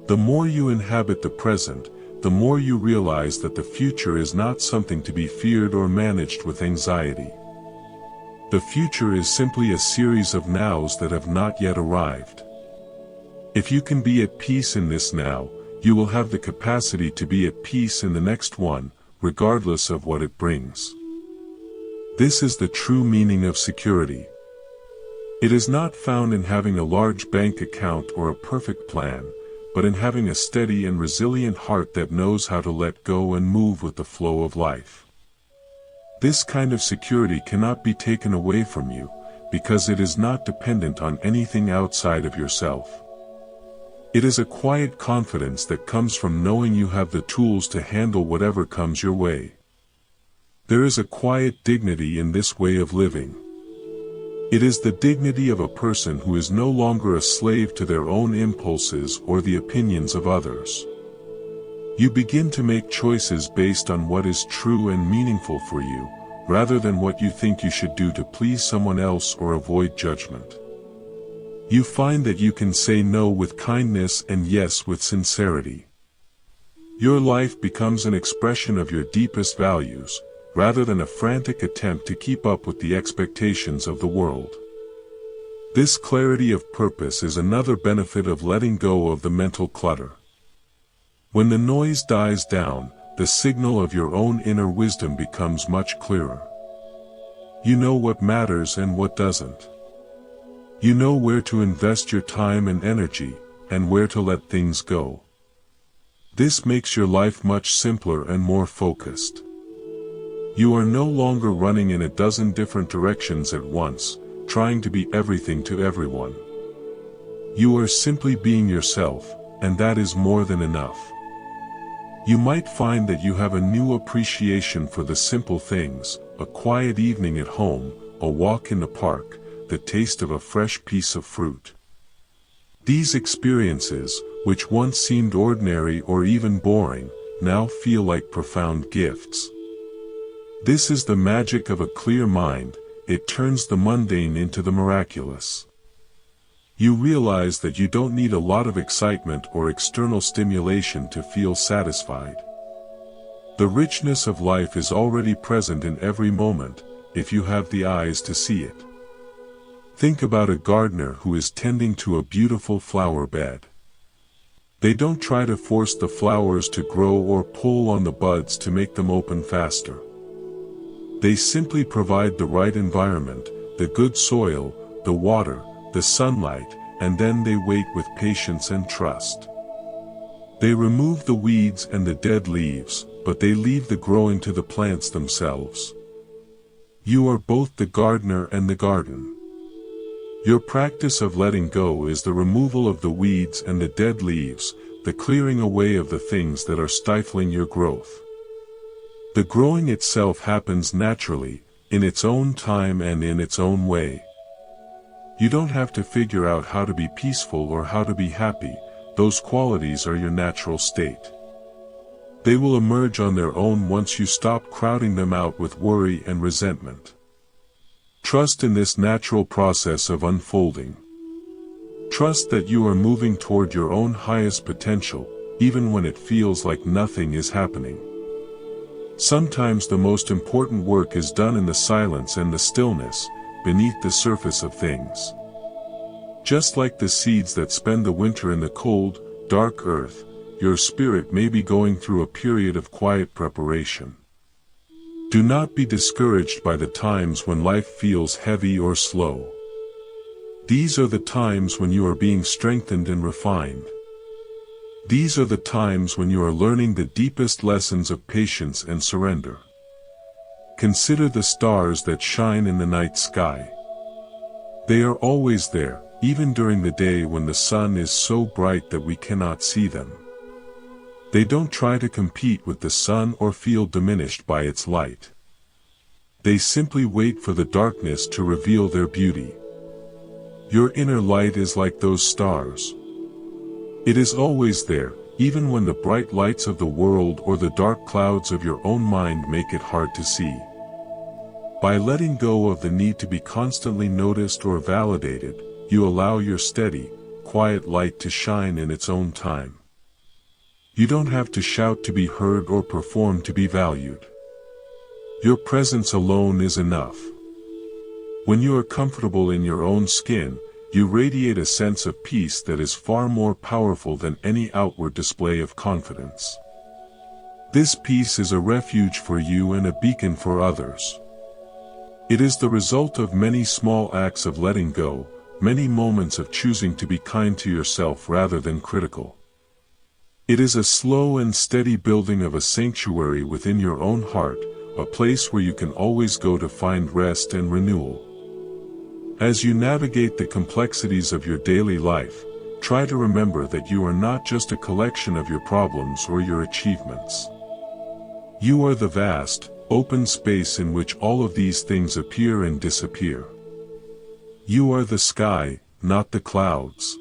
The more you inhabit the present, the more you realize that the future is not something to be feared or managed with anxiety. The future is simply a series of nows that have not yet arrived. If you can be at peace in this now, you will have the capacity to be at peace in the next one, regardless of what it brings. This is the true meaning of security. It is not found in having a large bank account or a perfect plan, but in having a steady and resilient heart that knows how to let go and move with the flow of life. This kind of security cannot be taken away from you, because it is not dependent on anything outside of yourself. It is a quiet confidence that comes from knowing you have the tools to handle whatever comes your way. There is a quiet dignity in this way of living. It is the dignity of a person who is no longer a slave to their own impulses or the opinions of others. You begin to make choices based on what is true and meaningful for you, rather than what you think you should do to please someone else or avoid judgment. You find that you can say no with kindness and yes with sincerity. Your life becomes an expression of your deepest values, rather than a frantic attempt to keep up with the expectations of the world. This clarity of purpose is another benefit of letting go of the mental clutter. When the noise dies down, the signal of your own inner wisdom becomes much clearer. You know what matters and what doesn't. You know where to invest your time and energy, and where to let things go. This makes your life much simpler and more focused. You are no longer running in a dozen different directions at once, trying to be everything to everyone. You are simply being yourself, and that is more than enough. You might find that you have a new appreciation for the simple things, a quiet evening at home, a walk in the park, the taste of a fresh piece of fruit. These experiences, which once seemed ordinary or even boring, now feel like profound gifts. This is the magic of a clear mind. It turns the mundane into the miraculous. You realize that you don't need a lot of excitement or external stimulation to feel satisfied. The richness of life is already present in every moment, if you have the eyes to see it. Think about a gardener who is tending to a beautiful flower bed. They don't try to force the flowers to grow or pull on the buds to make them open faster. They simply provide the right environment, the good soil, the water, the sunlight, and then they wait with patience and trust. They remove the weeds and the dead leaves, but they leave the growing to the plants themselves. You are both the gardener and the garden. Your practice of letting go is the removal of the weeds and the dead leaves, the clearing away of the things that are stifling your growth. The growing itself happens naturally, in its own time and in its own way. You don't have to figure out how to be peaceful or how to be happy. Those qualities are your natural state. They will emerge on their own once you stop crowding them out with worry and resentment. Trust in this natural process of unfolding. Trust that you are moving toward your own highest potential, even when it feels like nothing is happening. Sometimes the most important work is done in the silence and the stillness, beneath the surface of things. Just like the seeds that spend the winter in the cold, dark earth, your spirit may be going through a period of quiet preparation. Do not be discouraged by the times when life feels heavy or slow. These are the times when you are being strengthened and refined. These are the times when you are learning the deepest lessons of patience and surrender. Consider the stars that shine in the night sky. They are always there, even during the day when the sun is so bright that we cannot see them. They don't try to compete with the sun or feel diminished by its light. They simply wait for the darkness to reveal their beauty. Your inner light is like those stars. It is always there, even when the bright lights of the world or the dark clouds of your own mind make it hard to see. By letting go of the need to be constantly noticed or validated, you allow your steady, quiet light to shine in its own time. You don't have to shout to be heard or perform to be valued. Your presence alone is enough. When you are comfortable in your own skin, you radiate a sense of peace that is far more powerful than any outward display of confidence. This peace is a refuge for you and a beacon for others. It is the result of many small acts of letting go, many moments of choosing to be kind to yourself rather than critical. It is a slow and steady building of a sanctuary within your own heart, a place where you can always go to find rest and renewal. As you navigate the complexities of your daily life, try to remember that you are not just a collection of your problems or your achievements. You are the vast, open space in which all of these things appear and disappear. You are the sky, not the clouds.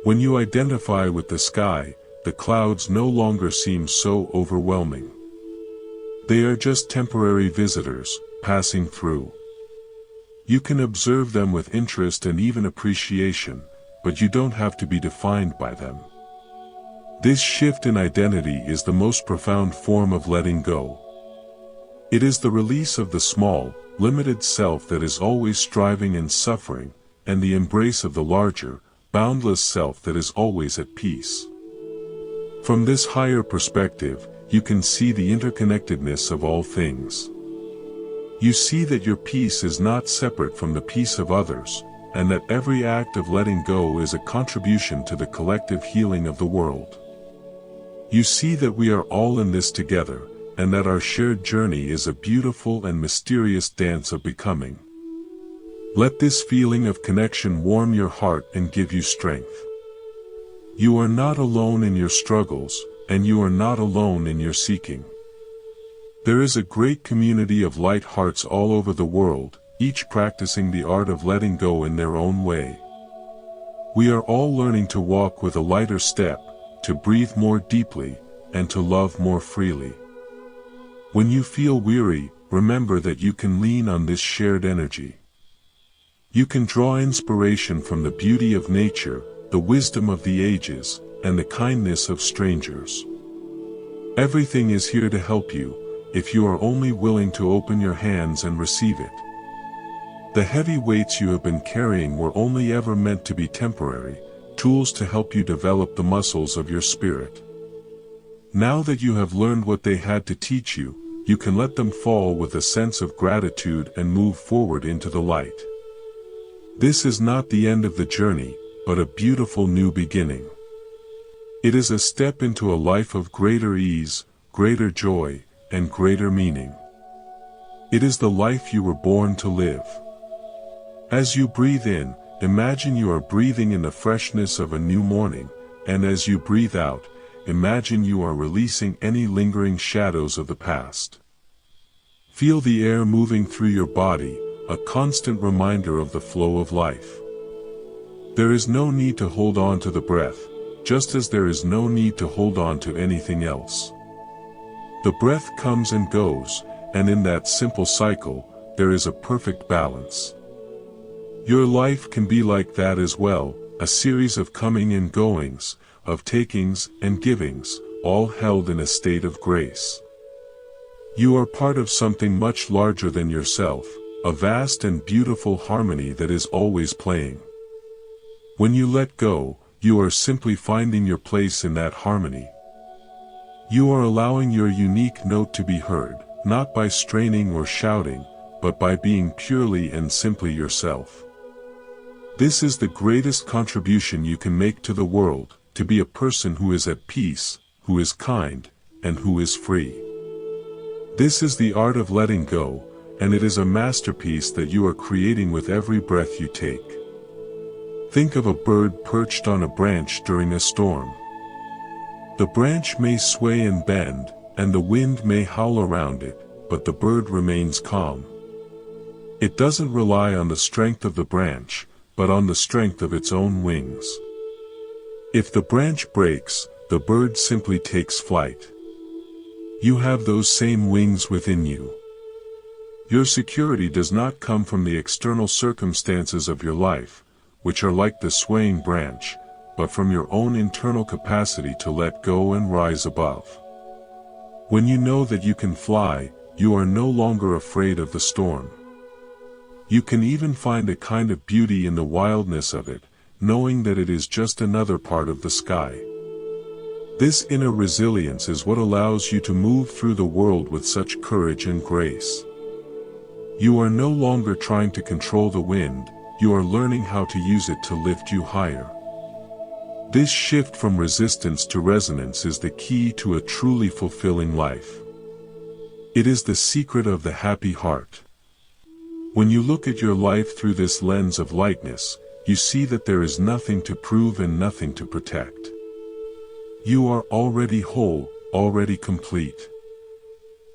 When you identify with the sky, the clouds no longer seem so overwhelming. They are just temporary visitors, passing through. You can observe them with interest and even appreciation, but you don't have to be defined by them. This shift in identity is the most profound form of letting go. It is the release of the small, limited self that is always striving and suffering, and the embrace of the larger, boundless self that is always at peace. From this higher perspective, you can see the interconnectedness of all things. You see that your peace is not separate from the peace of others, and that every act of letting go is a contribution to the collective healing of the world. You see that we are all in this together, and that our shared journey is a beautiful and mysterious dance of becoming. Let this feeling of connection warm your heart and give you strength. You are not alone in your struggles, and you are not alone in your seeking. There is a great community of light hearts all over the world, each practicing the art of letting go in their own way. We are all learning to walk with a lighter step, to breathe more deeply, and to love more freely. When you feel weary, remember that you can lean on this shared energy. You can draw inspiration from the beauty of nature, the wisdom of the ages, and the kindness of strangers. Everything is here to help you, if you are only willing to open your hands and receive it. The heavy weights you have been carrying were only ever meant to be temporary, tools to help you develop the muscles of your spirit. Now that you have learned what they had to teach you, you can let them fall with a sense of gratitude and move forward into the light. This is not the end of the journey, but a beautiful new beginning. It is a step into a life of greater ease, greater joy, and greater meaning. It is the life you were born to live. As you breathe in, imagine you are breathing in the freshness of a new morning, and as you breathe out, imagine you are releasing any lingering shadows of the past. Feel the air moving through your body, a constant reminder of the flow of life. There is no need to hold on to the breath, just as there is no need to hold on to anything else. The breath comes and goes, and in that simple cycle, there is a perfect balance. Your life can be like that as well, a series of coming and goings, of takings and givings, all held in a state of grace. You are part of something much larger than yourself, a vast and beautiful harmony that is always playing. When you let go, you are simply finding your place in that harmony. You are allowing your unique note to be heard, not by straining or shouting, but by being purely and simply yourself. This is the greatest contribution you can make to the world, to be a person who is at peace, who is kind, and who is free. This is the art of letting go, and it is a masterpiece that you are creating with every breath you take. Think of a bird perched on a branch during a storm. The branch may sway and bend, and the wind may howl around it, but the bird remains calm. It doesn't rely on the strength of the branch, but on the strength of its own wings. If the branch breaks, the bird simply takes flight. You have those same wings within you. Your security does not come from the external circumstances of your life, which are like the swaying branch, but from your own internal capacity to let go and rise above. When you know that you can fly, you are no longer afraid of the storm. You can even find a kind of beauty in the wildness of it, knowing that it is just another part of the sky. This inner resilience is what allows you to move through the world with such courage and grace. You are no longer trying to control the wind, you are learning how to use it to lift you higher. This shift from resistance to resonance is the key to a truly fulfilling life. It is the secret of the happy heart. When you look at your life through this lens of lightness, you see that there is nothing to prove and nothing to protect. You are already whole, already complete.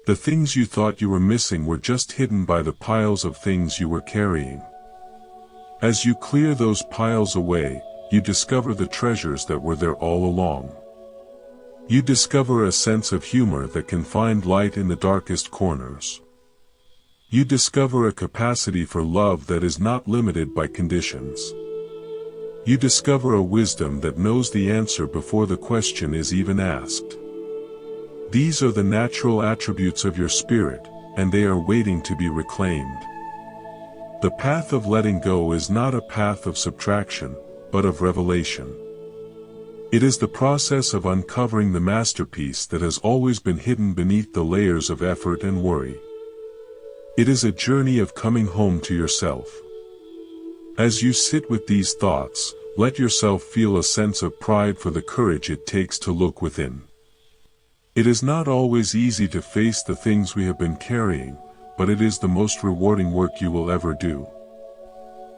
The things you thought you were missing were just hidden by the piles of things you were carrying. As you clear those piles away, you discover the treasures that were there all along. You discover a sense of humor that can find light in the darkest corners. You discover a capacity for love that is not limited by conditions. You discover a wisdom that knows the answer before the question is even asked. These are the natural attributes of your spirit, and they are waiting to be reclaimed. The path of letting go is not a path of subtraction, but of revelation. It is the process of uncovering the masterpiece that has always been hidden beneath the layers of effort and worry. It is a journey of coming home to yourself. As you sit with these thoughts, let yourself feel a sense of pride for the courage it takes to look within. It is not always easy to face the things we have been carrying, but it is the most rewarding work you will ever do.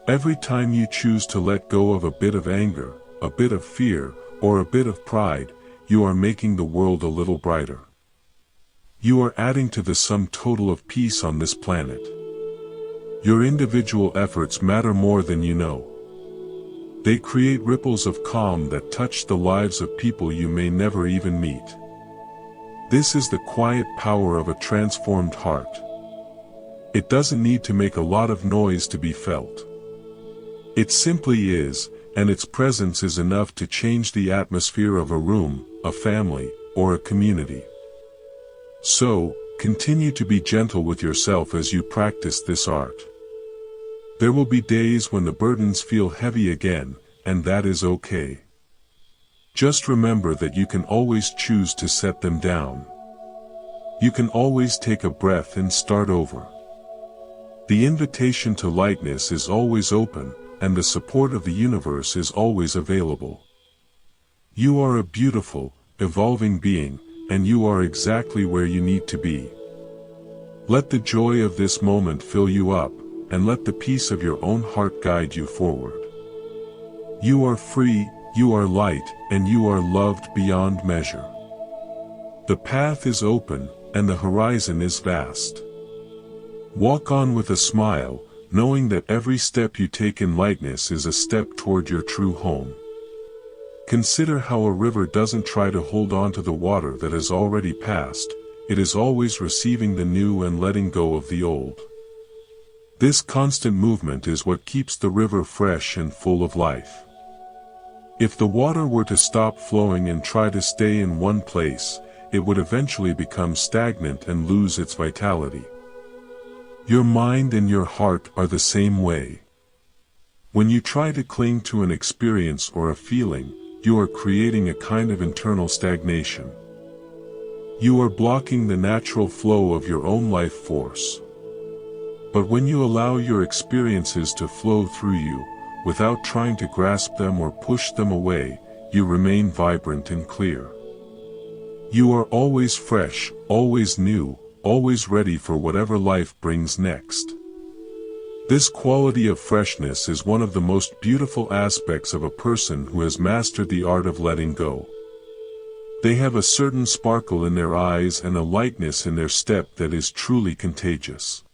Every time you choose to let go of a bit of anger, a bit of fear, or a bit of pride, you are making the world a little brighter. You are adding to the sum total of peace on this planet. Your individual efforts matter more than you know. They create ripples of calm that touch the lives of people you may never even meet. This is the quiet power of a transformed heart. It doesn't need to make a lot of noise to be felt. It simply is, and its presence is enough to change the atmosphere of a room, a family, or a community. So, continue to be gentle with yourself as you practice this art. There will be days when the burdens feel heavy again, and that is okay. Just remember that you can always choose to set them down. You can always take a breath and start over. The invitation to lightness is always open, and the support of the universe is always available. You are a beautiful, evolving being, and you are exactly where you need to be. Let the joy of this moment fill you up, and let the peace of your own heart guide you forward. You are free, you are light, and you are loved beyond measure. The path is open, and the horizon is vast. Walk on with a smile, knowing that every step you take in lightness is a step toward your true home. Consider how a river doesn't try to hold on to the water that has already passed, it is always receiving the new and letting go of the old. This constant movement is what keeps the river fresh and full of life. If the water were to stop flowing and try to stay in one place, it would eventually become stagnant and lose its vitality. Your mind and your heart are the same way. When you try to cling to an experience or a feeling, you are creating a kind of internal stagnation. You are blocking the natural flow of your own life force. But when you allow your experiences to flow through you, without trying to grasp them or push them away, you remain vibrant and clear. You are always fresh, always new, always ready for whatever life brings next. This quality of freshness is one of the most beautiful aspects of a person who has mastered the art of letting go. They have a certain sparkle in their eyes and a lightness in their step that is truly contagious.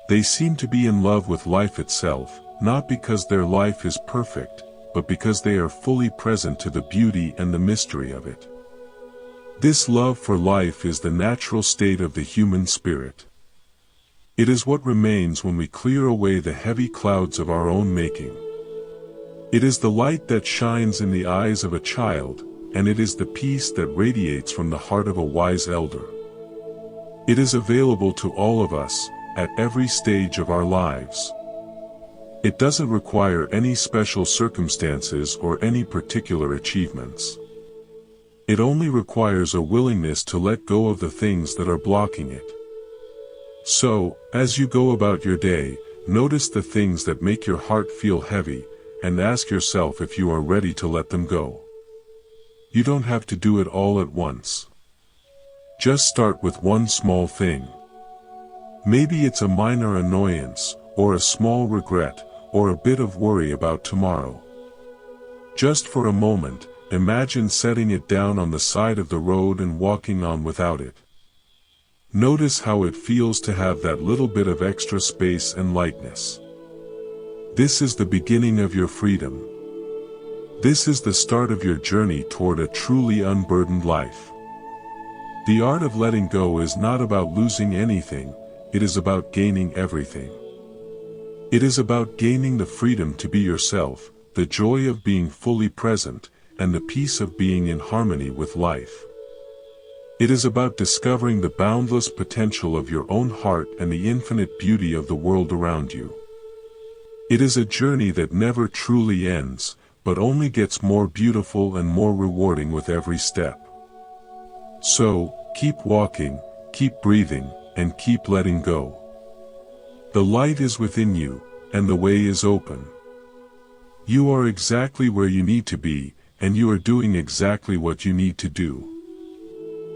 They seem to be in love with life itself, not because their life is perfect, but because they are fully present to the beauty and the mystery of it. This love for life is the natural state of the human spirit. It is what remains when we clear away the heavy clouds of our own making. It is the light that shines in the eyes of a child, and it is the peace that radiates from the heart of a wise elder. It is available to all of us, at every stage of our lives. It doesn't require any special circumstances or any particular achievements. It only requires a willingness to let go of the things that are blocking it. So, as you go about your day, notice the things that make your heart feel heavy, and ask yourself if you are ready to let them go. You don't have to do it all at once. Just start with one small thing. Maybe it's a minor annoyance, or a small regret, or a bit of worry about tomorrow. Just for a moment, imagine setting it down on the side of the road and walking on without it. Notice how it feels to have that little bit of extra space and lightness. This is the beginning of your freedom. This is the start of your journey toward a truly unburdened life. The art of letting go is not about losing anything, it is about gaining everything. It is about gaining the freedom to be yourself, the joy of being fully present, and the peace of being in harmony with life. It is about discovering the boundless potential of your own heart and the infinite beauty of the world around you. It is a journey that never truly ends, but only gets more beautiful and more rewarding with every step. So, keep walking, keep breathing, and keep letting go. The light is within you, and the way is open. You are exactly where you need to be, and you are doing exactly what you need to do.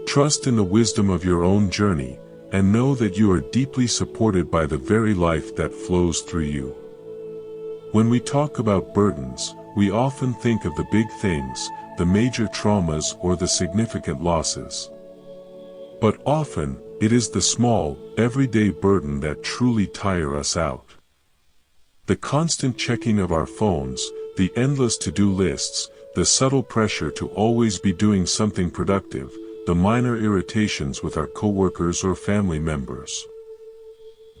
Trust in the wisdom of your own journey, and know that you are deeply supported by the very life that flows through you. When we talk about burdens, we often think of the big things, the major traumas or the significant losses. But often, it is the small, everyday burden that truly tire us out. The constant checking of our phones, the endless to-do lists, the subtle pressure to always be doing something productive, the minor irritations with our coworkers or family members.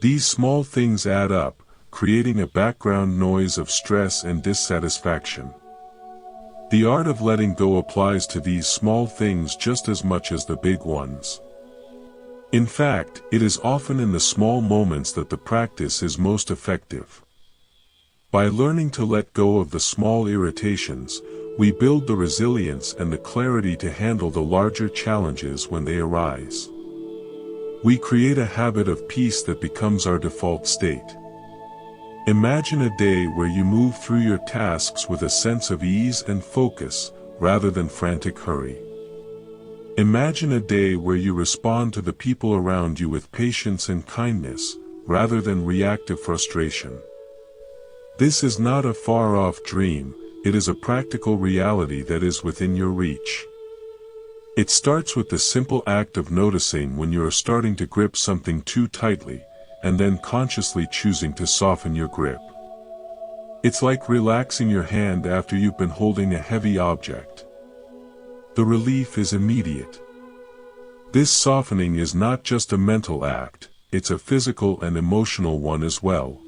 These small things add up, creating a background noise of stress and dissatisfaction. The art of letting go applies to these small things just as much as the big ones. In fact, it is often in the small moments that the practice is most effective. By learning to let go of the small irritations, we build the resilience and the clarity to handle the larger challenges when they arise. We create a habit of peace that becomes our default state. Imagine a day where you move through your tasks with a sense of ease and focus, rather than frantic hurry. Imagine a day where you respond to the people around you with patience and kindness, rather than reactive frustration. This is not a far-off dream, it is a practical reality that is within your reach. It starts with the simple act of noticing when you are starting to grip something too tightly, and then consciously choosing to soften your grip. It's like relaxing your hand after you've been holding a heavy object. The relief is immediate. This softening is not just a mental act, it's a physical and emotional one as well.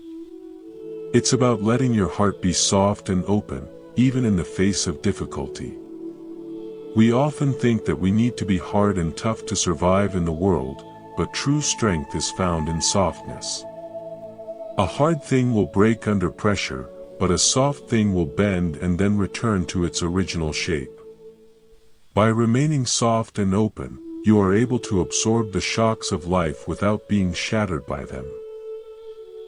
It's about letting your heart be soft and open, even in the face of difficulty. We often think that we need to be hard and tough to survive in the world, but true strength is found in softness. A hard thing will break under pressure, but a soft thing will bend and then return to its original shape. By remaining soft and open, you are able to absorb the shocks of life without being shattered by them.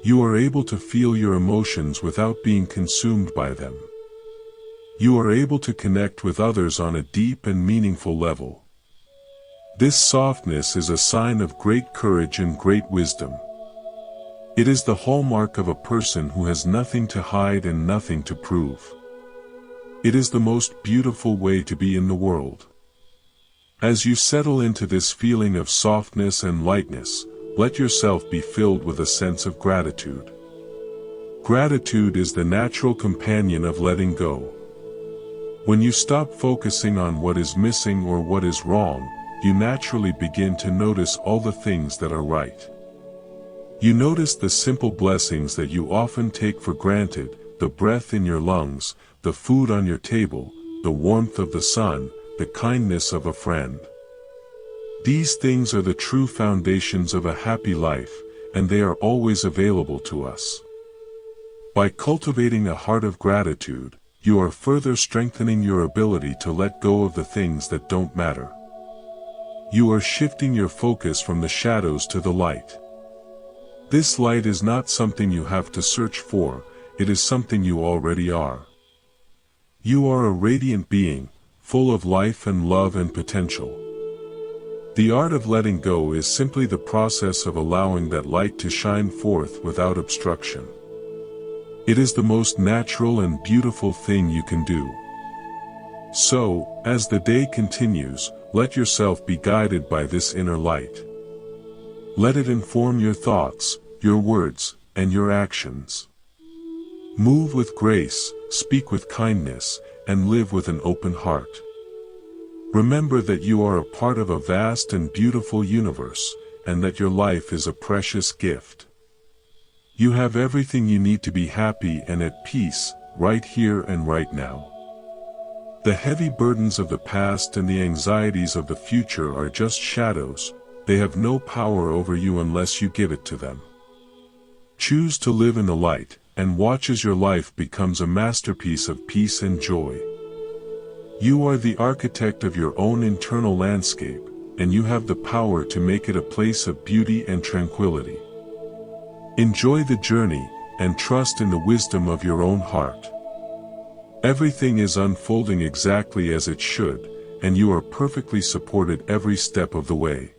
You are able to feel your emotions without being consumed by them. You are able to connect with others on a deep and meaningful level. This softness is a sign of great courage and great wisdom. It is the hallmark of a person who has nothing to hide and nothing to prove. It is the most beautiful way to be in the world. As you settle into this feeling of softness and lightness, let yourself be filled with a sense of gratitude. Gratitude is the natural companion of letting go. When you stop focusing on what is missing or what is wrong, you naturally begin to notice all the things that are right. You notice the simple blessings that you often take for granted, the breath in your lungs, the food on your table, the warmth of the sun, the kindness of a friend. These things are the true foundations of a happy life, and they are always available to us. By cultivating a heart of gratitude, you are further strengthening your ability to let go of the things that don't matter. You are shifting your focus from the shadows to the light. This light is not something you have to search for, it is something you already are. You are a radiant being, full of life and love and potential. The art of letting go is simply the process of allowing that light to shine forth without obstruction. It is the most natural and beautiful thing you can do. So, as the day continues, let yourself be guided by this inner light. Let it inform your thoughts, your words, and your actions. Move with grace, speak with kindness, and live with an open heart. Remember that you are a part of a vast and beautiful universe, and that your life is a precious gift. You have everything you need to be happy and at peace, right here and right now. The heavy burdens of the past and the anxieties of the future are just shadows, they have no power over you unless you give it to them. Choose to live in the light, and watch as your life becomes a masterpiece of peace and joy. You are the architect of your own internal landscape, and you have the power to make it a place of beauty and tranquility. Enjoy the journey, and trust in the wisdom of your own heart. Everything is unfolding exactly as it should, and you are perfectly supported every step of the way.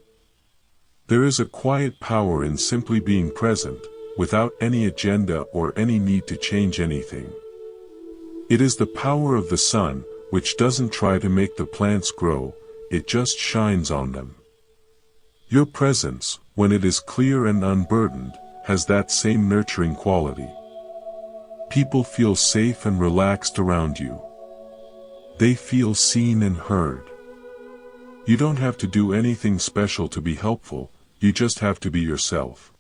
There is a quiet power in simply being present, without any agenda or any need to change anything. It is the power of the sun, which doesn't try to make the plants grow, it just shines on them. Your presence, when it is clear and unburdened, has that same nurturing quality. People feel safe and relaxed around you. They feel seen and heard. You don't have to do anything special to be helpful, you just have to be yourself.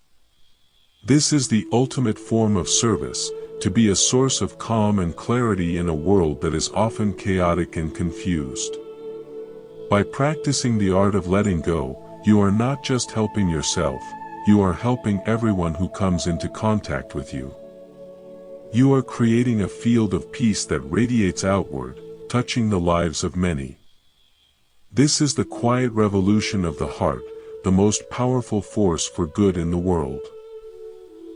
This is the ultimate form of service, to be a source of calm and clarity in a world that is often chaotic and confused. By practicing the art of letting go, you are not just helping yourself, you are helping everyone who comes into contact with you. You are creating a field of peace that radiates outward, touching the lives of many. This is the quiet revolution of the heart, the most powerful force for good in the world.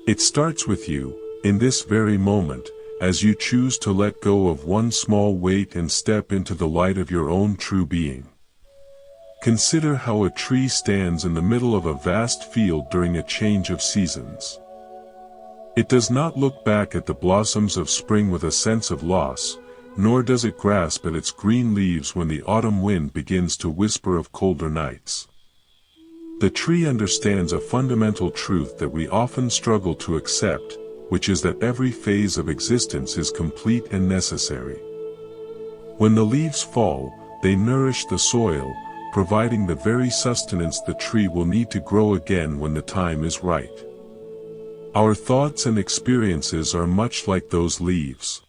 It starts with you, in this very moment, as you choose to let go of one small weight and step into the light of your own true being. Consider how a tree stands in the middle of a vast field during a change of seasons. It does not look back at the blossoms of spring with a sense of loss, nor does it grasp at its green leaves when the autumn wind begins to whisper of colder nights. The tree understands a fundamental truth that we often struggle to accept, which is that every phase of existence is complete and necessary. When the leaves fall, they nourish the soil, providing the very sustenance the tree will need to grow again when the time is right. Our thoughts and experiences are much like those leaves.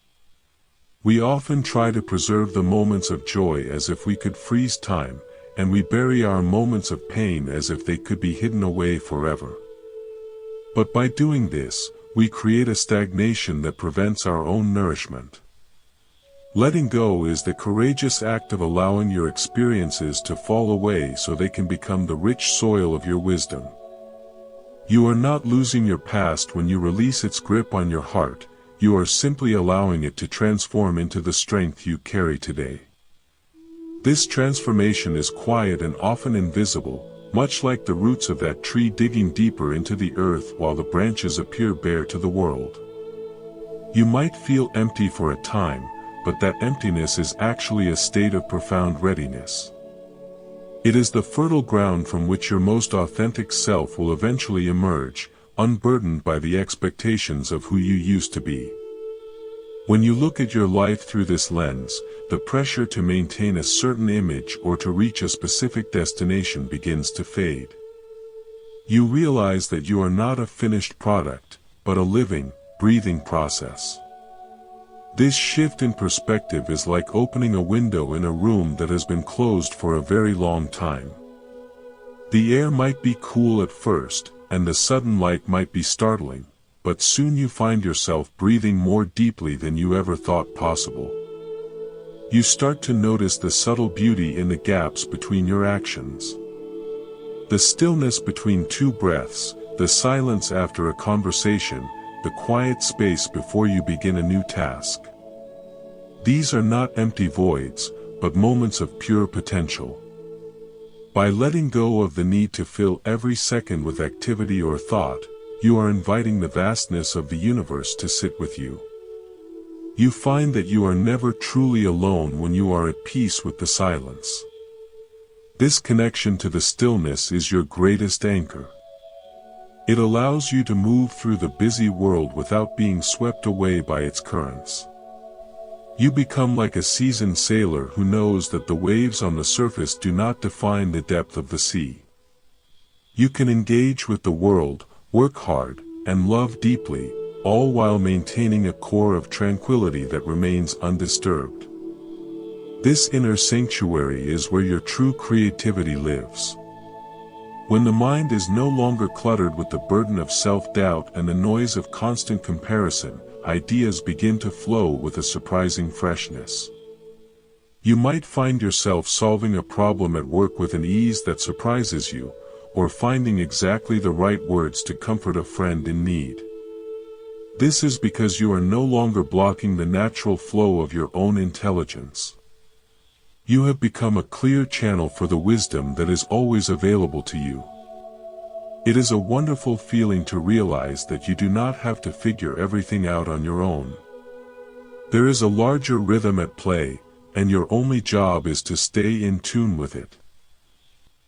We often try to preserve the moments of joy as if we could freeze time, and we bury our moments of pain as if they could be hidden away forever. But by doing this, we create a stagnation that prevents our own nourishment. Letting go is the courageous act of allowing your experiences to fall away so they can become the rich soil of your wisdom. You are not losing your past when you release its grip on your heart, you are simply allowing it to transform into the strength you carry today. This transformation is quiet and often invisible, much like the roots of that tree digging deeper into the earth while the branches appear bare to the world. You might feel empty for a time, but that emptiness is actually a state of profound readiness. It is the fertile ground from which your most authentic self will eventually emerge, unburdened by the expectations of who you used to be. When you look at your life through this lens, the pressure to maintain a certain image or to reach a specific destination begins to fade. You realize that you are not a finished product, but a living, breathing process. This shift in perspective is like opening a window in a room that has been closed for a very long time. The air might be cool at first, and the sudden light might be startling, but soon you find yourself breathing more deeply than you ever thought possible. You start to notice the subtle beauty in the gaps between your actions. The stillness between two breaths, the silence after a conversation, the quiet space before you begin a new task. These are not empty voids, but moments of pure potential. By letting go of the need to fill every second with activity or thought, you are inviting the vastness of the universe to sit with you. You find that you are never truly alone when you are at peace with the silence. This connection to the stillness is your greatest anchor. It allows you to move through the busy world without being swept away by its currents. You become like a seasoned sailor who knows that the waves on the surface do not define the depth of the sea. You can engage with the world, work hard, and love deeply, all while maintaining a core of tranquility that remains undisturbed. This inner sanctuary is where your true creativity lives. When the mind is no longer cluttered with the burden of self-doubt and the noise of constant comparison, ideas begin to flow with a surprising freshness. You might find yourself solving a problem at work with an ease that surprises you, or finding exactly the right words to comfort a friend in need. This is because you are no longer blocking the natural flow of your own intelligence. You have become a clear channel for the wisdom that is always available to you. It is a wonderful feeling to realize that you do not have to figure everything out on your own. There is a larger rhythm at play, and your only job is to stay in tune with it.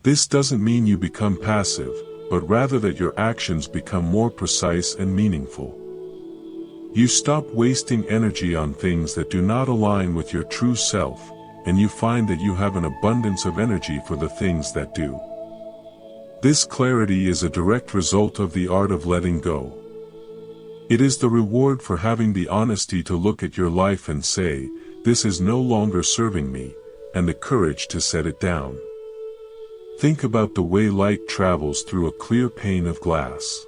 This doesn't mean you become passive, but rather that your actions become more precise and meaningful. You stop wasting energy on things that do not align with your true self, and you find that you have an abundance of energy for the things that do. This clarity is a direct result of the art of letting go. It is the reward for having the honesty to look at your life and say, "This is no longer serving me," and the courage to set it down. Think about the way light travels through a clear pane of glass.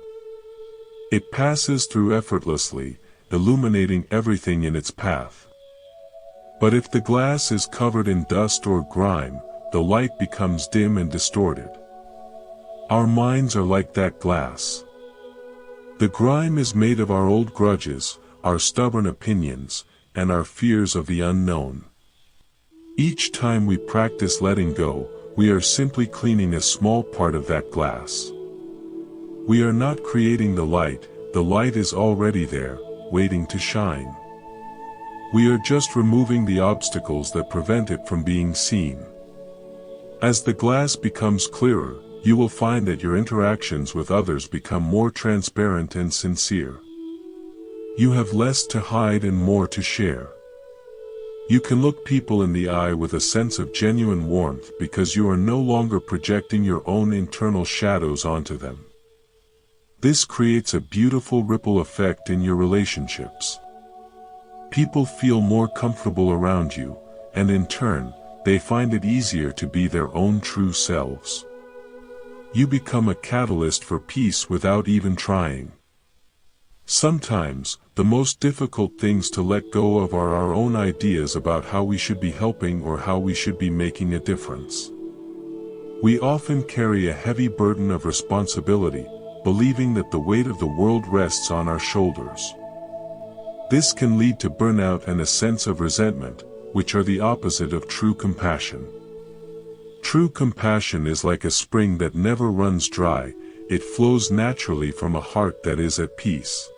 It passes through effortlessly, illuminating everything in its path. But if the glass is covered in dust or grime, the light becomes dim and distorted. Our minds are like that glass. The grime is made of our old grudges, our stubborn opinions, and our fears of the unknown. Each time we practice letting go, we are simply cleaning a small part of that glass. We are not creating the light is already there, waiting to shine. We are just removing the obstacles that prevent it from being seen. As the glass becomes clearer, you will find that your interactions with others become more transparent and sincere. You have less to hide and more to share. You can look people in the eye with a sense of genuine warmth because you are no longer projecting your own internal shadows onto them. This creates a beautiful ripple effect in your relationships. People feel more comfortable around you, and in turn, they find it easier to be their own true selves. You become a catalyst for peace without even trying. Sometimes, the most difficult things to let go of are our own ideas about how we should be helping or how we should be making a difference. We often carry a heavy burden of responsibility, believing that the weight of the world rests on our shoulders. This can lead to burnout and a sense of resentment, which are the opposite of true compassion. True compassion is like a spring that never runs dry, it flows naturally from a heart that is at peace.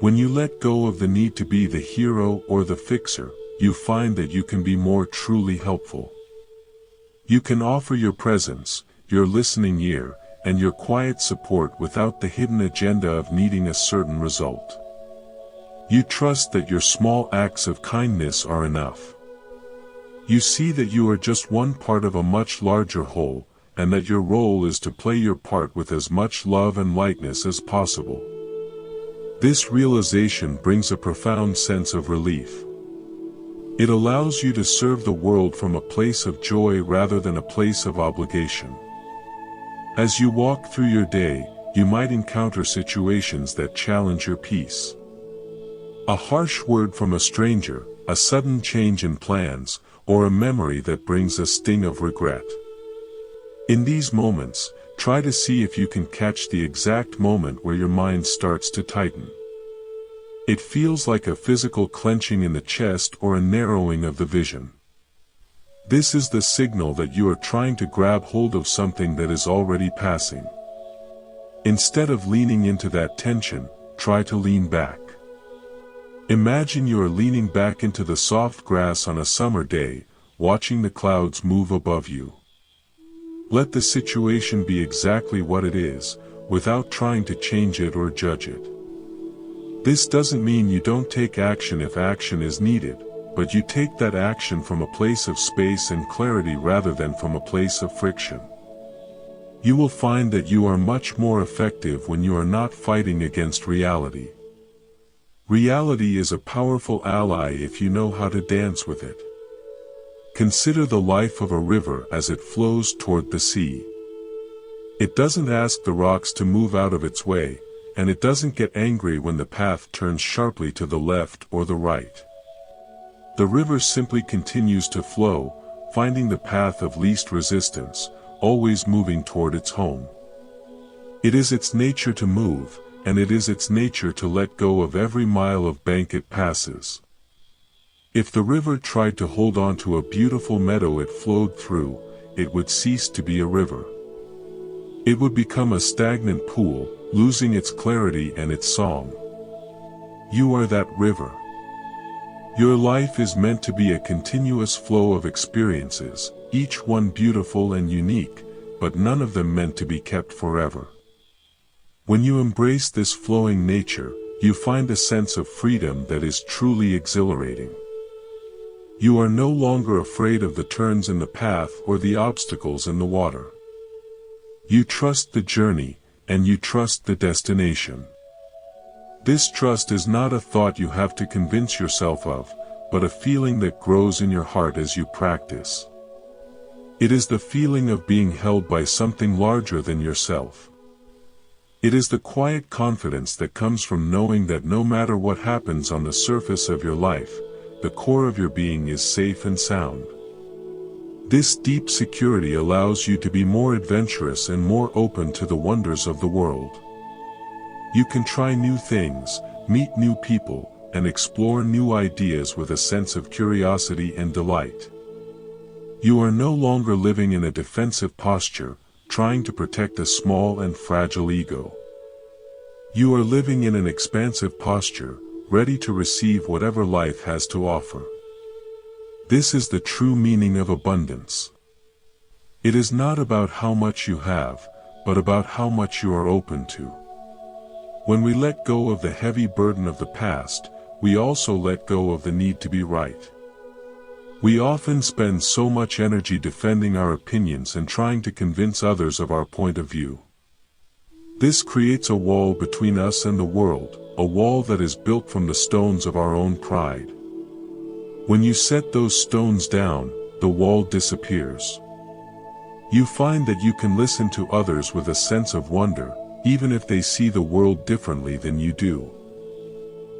When you let go of the need to be the hero or the fixer, you find that you can be more truly helpful. You can offer your presence, your listening ear, and your quiet support without the hidden agenda of needing a certain result. You trust that your small acts of kindness are enough. You see that you are just one part of a much larger whole, and that your role is to play your part with as much love and lightness as possible. This realization brings a profound sense of relief. It allows you to serve the world from a place of joy rather than a place of obligation. As you walk through your day, you might encounter situations that challenge your peace. A harsh word from a stranger, a sudden change in plans, or a memory that brings a sting of regret. In these moments, try to see if you can catch the exact moment where your mind starts to tighten. It feels like a physical clenching in the chest or a narrowing of the vision. This is the signal that you are trying to grab hold of something that is already passing. Instead of leaning into that tension, try to lean back. Imagine you are leaning back into the soft grass on a summer day, watching the clouds move above you. Let the situation be exactly what it is, without trying to change it or judge it. This doesn't mean you don't take action if action is needed, but you take that action from a place of space and clarity rather than from a place of friction. You will find that you are much more effective when you are not fighting against reality. Reality is a powerful ally if you know how to dance with it. Consider the life of a river as it flows toward the sea. It doesn't ask the rocks to move out of its way, and it doesn't get angry when the path turns sharply to the left or the right. The river simply continues to flow, finding the path of least resistance, always moving toward its home. It is its nature to move, and it is its nature to let go of every mile of bank it passes. If the river tried to hold on to a beautiful meadow it flowed through, it would cease to be a river. It would become a stagnant pool, losing its clarity and its song. You are that river. Your life is meant to be a continuous flow of experiences, each one beautiful and unique, but none of them meant to be kept forever. When you embrace this flowing nature, you find a sense of freedom that is truly exhilarating. You are no longer afraid of the turns in the path or the obstacles in the water. You trust the journey, and you trust the destination. This trust is not a thought you have to convince yourself of, but a feeling that grows in your heart as you practice. It is the feeling of being held by something larger than yourself. It is the quiet confidence that comes from knowing that no matter what happens on the surface of your life, the core of your being is safe and sound. This deep security allows you to be more adventurous and more open to the wonders of the world. You can try new things, meet new people, and explore new ideas with a sense of curiosity and delight. You are no longer living in a defensive posture, trying to protect a small and fragile ego. You are living in an expansive posture, ready to receive whatever life has to offer. This is the true meaning of abundance. It is not about how much you have, but about how much you are open to. When we let go of the heavy burden of the past, we also let go of the need to be right. We often spend so much energy defending our opinions and trying to convince others of our point of view. This creates a wall between us and the world, a wall that is built from the stones of our own pride. When you set those stones down, the wall disappears. You find that you can listen to others with a sense of wonder, even if they see the world differently than you do.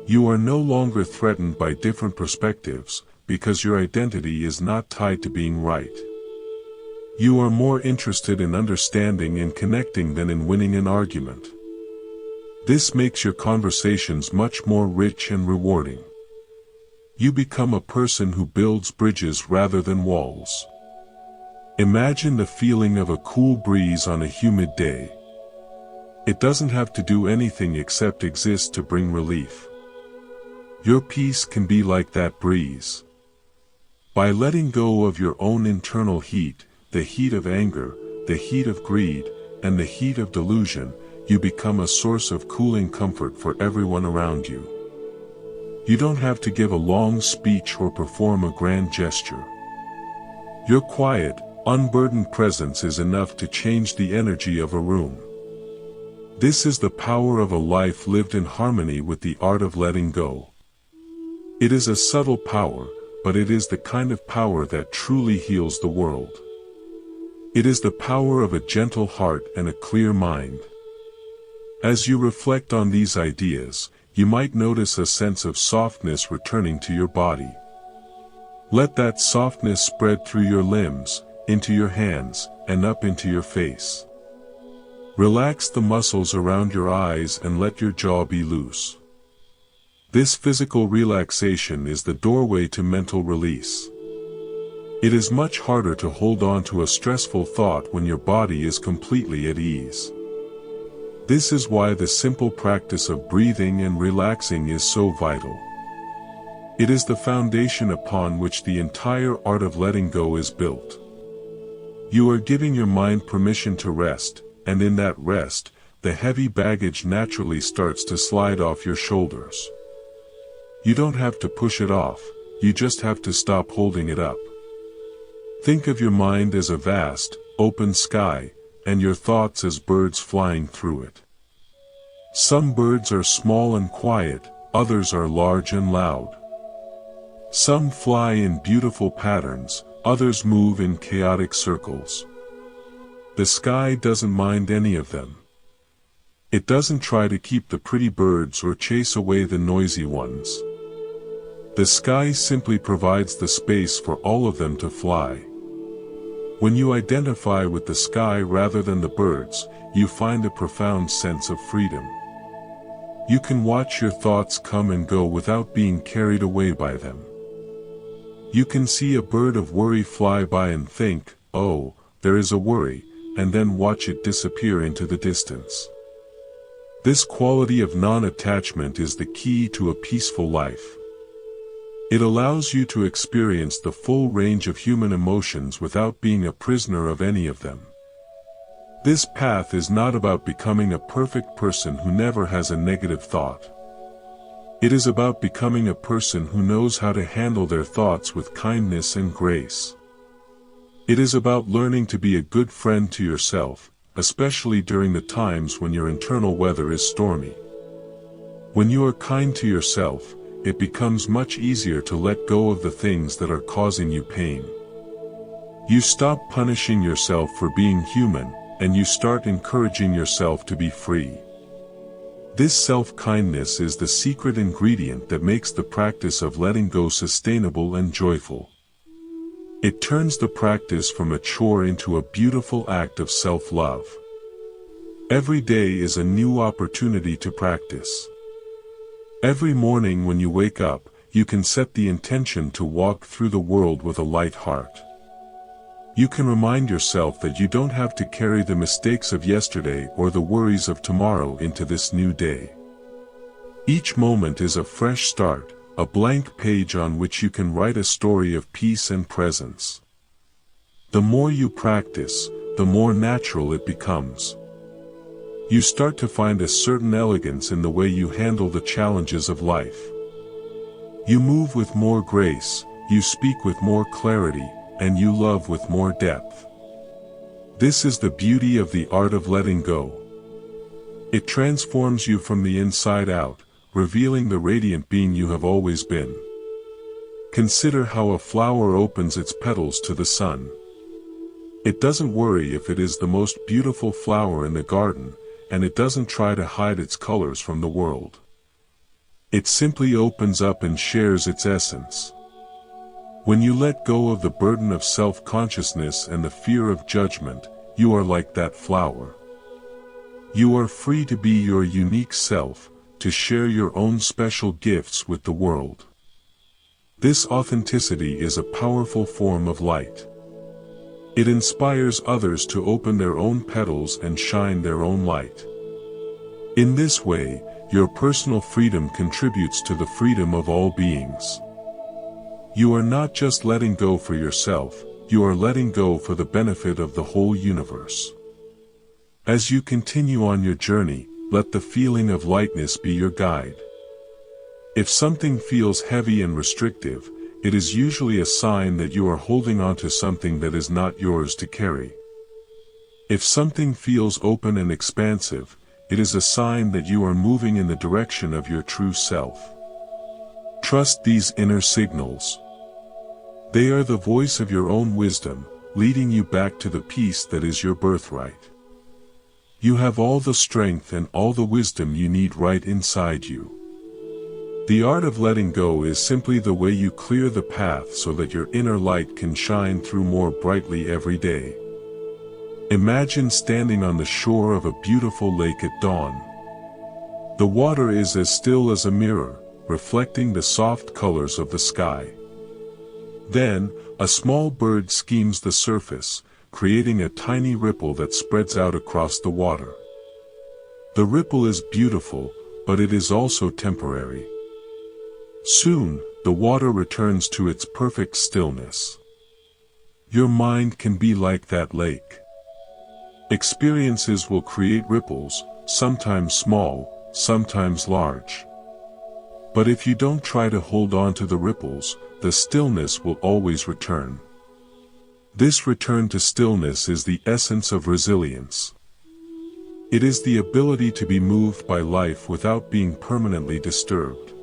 You are no longer threatened by different perspectives, because your identity is not tied to being right. You are more interested in understanding and connecting than in winning an argument. This makes your conversations much more rich and rewarding. You become a person who builds bridges rather than walls. Imagine the feeling of a cool breeze on a humid day. It doesn't have to do anything except exist to bring relief. Your peace can be like that breeze. By letting go of your own internal heat, the heat of anger, the heat of greed, and the heat of delusion, you become a source of cooling comfort for everyone around you. You don't have to give a long speech or perform a grand gesture. Your quiet, unburdened presence is enough to change the energy of a room. This is the power of a life lived in harmony with the art of letting go. It is a subtle power, but it is the kind of power that truly heals the world. It is the power of a gentle heart and a clear mind. As you reflect on these ideas, you might notice a sense of softness returning to your body. Let that softness spread through your limbs, into your hands, and up into your face. Relax the muscles around your eyes and let your jaw be loose. This physical relaxation is the doorway to mental release. It is much harder to hold on to a stressful thought when your body is completely at ease. This is why the simple practice of breathing and relaxing is so vital. It is the foundation upon which the entire art of letting go is built. You are giving your mind permission to rest, and in that rest, the heavy baggage naturally starts to slide off your shoulders. You don't have to push it off, you just have to stop holding it up. Think of your mind as a vast, open sky, and your thoughts as birds flying through it. Some birds are small and quiet, others are large and loud. Some fly in beautiful patterns, others move in chaotic circles. The sky doesn't mind any of them. It doesn't try to keep the pretty birds or chase away the noisy ones. The sky simply provides the space for all of them to fly. When you identify with the sky rather than the birds, you find a profound sense of freedom. You can watch your thoughts come and go without being carried away by them. You can see a bird of worry fly by and think, "Oh, there is a worry," and then watch it disappear into the distance. This quality of non-attachment is the key to a peaceful life. It allows you to experience the full range of human emotions without being a prisoner of any of them. This path is not about becoming a perfect person who never has a negative thought. It is about becoming a person who knows how to handle their thoughts with kindness and grace. It is about learning to be a good friend to yourself, especially during the times when your internal weather is stormy. When you are kind to yourself, it becomes much easier to let go of the things that are causing you pain. You stop punishing yourself for being human, and you start encouraging yourself to be free. This self-kindness is the secret ingredient that makes the practice of letting go sustainable and joyful. It turns the practice from a chore into a beautiful act of self-love. Every day is a new opportunity to practice. Every morning when you wake up, you can set the intention to walk through the world with a light heart. You can remind yourself that you don't have to carry the mistakes of yesterday or the worries of tomorrow into this new day. Each moment is a fresh start, a blank page on which you can write a story of peace and presence. The more you practice, the more natural it becomes. You start to find a certain elegance in the way you handle the challenges of life. You move with more grace, you speak with more clarity, and you love with more depth. This is the beauty of the art of letting go. It transforms you from the inside out, revealing the radiant being you have always been. Consider how a flower opens its petals to the sun. It doesn't worry if it is the most beautiful flower in the garden, and it doesn't try to hide its colors from the world. It simply opens up and shares its essence. When you let go of the burden of self-consciousness and the fear of judgment, you are like that flower. You are free to be your unique self, to share your own special gifts with the world. This authenticity is a powerful form of light. It inspires others to open their own petals and shine their own light. In this way, your personal freedom contributes to the freedom of all beings. You are not just letting go for yourself, you are letting go for the benefit of the whole universe. As you continue on your journey, let the feeling of lightness be your guide. If something feels heavy and restrictive, it is usually a sign that you are holding on to something that is not yours to carry. If something feels open and expansive, it is a sign that you are moving in the direction of your true self. Trust these inner signals. They are the voice of your own wisdom, leading you back to the peace that is your birthright. You have all the strength and all the wisdom you need right inside you. The art of letting go is simply the way you clear the path so that your inner light can shine through more brightly every day. Imagine standing on the shore of a beautiful lake at dawn. The water is as still as a mirror, reflecting the soft colors of the sky. Then, a small bird skims the surface, creating a tiny ripple that spreads out across the water. The ripple is beautiful, but it is also temporary. Soon, the water returns to its perfect stillness. Your mind can be like that lake. Experiences will create ripples, sometimes small, sometimes large. But if you don't try to hold on to the ripples, the stillness will always return. This return to stillness is the essence of resilience. It is the ability to be moved by life without being permanently disturbed.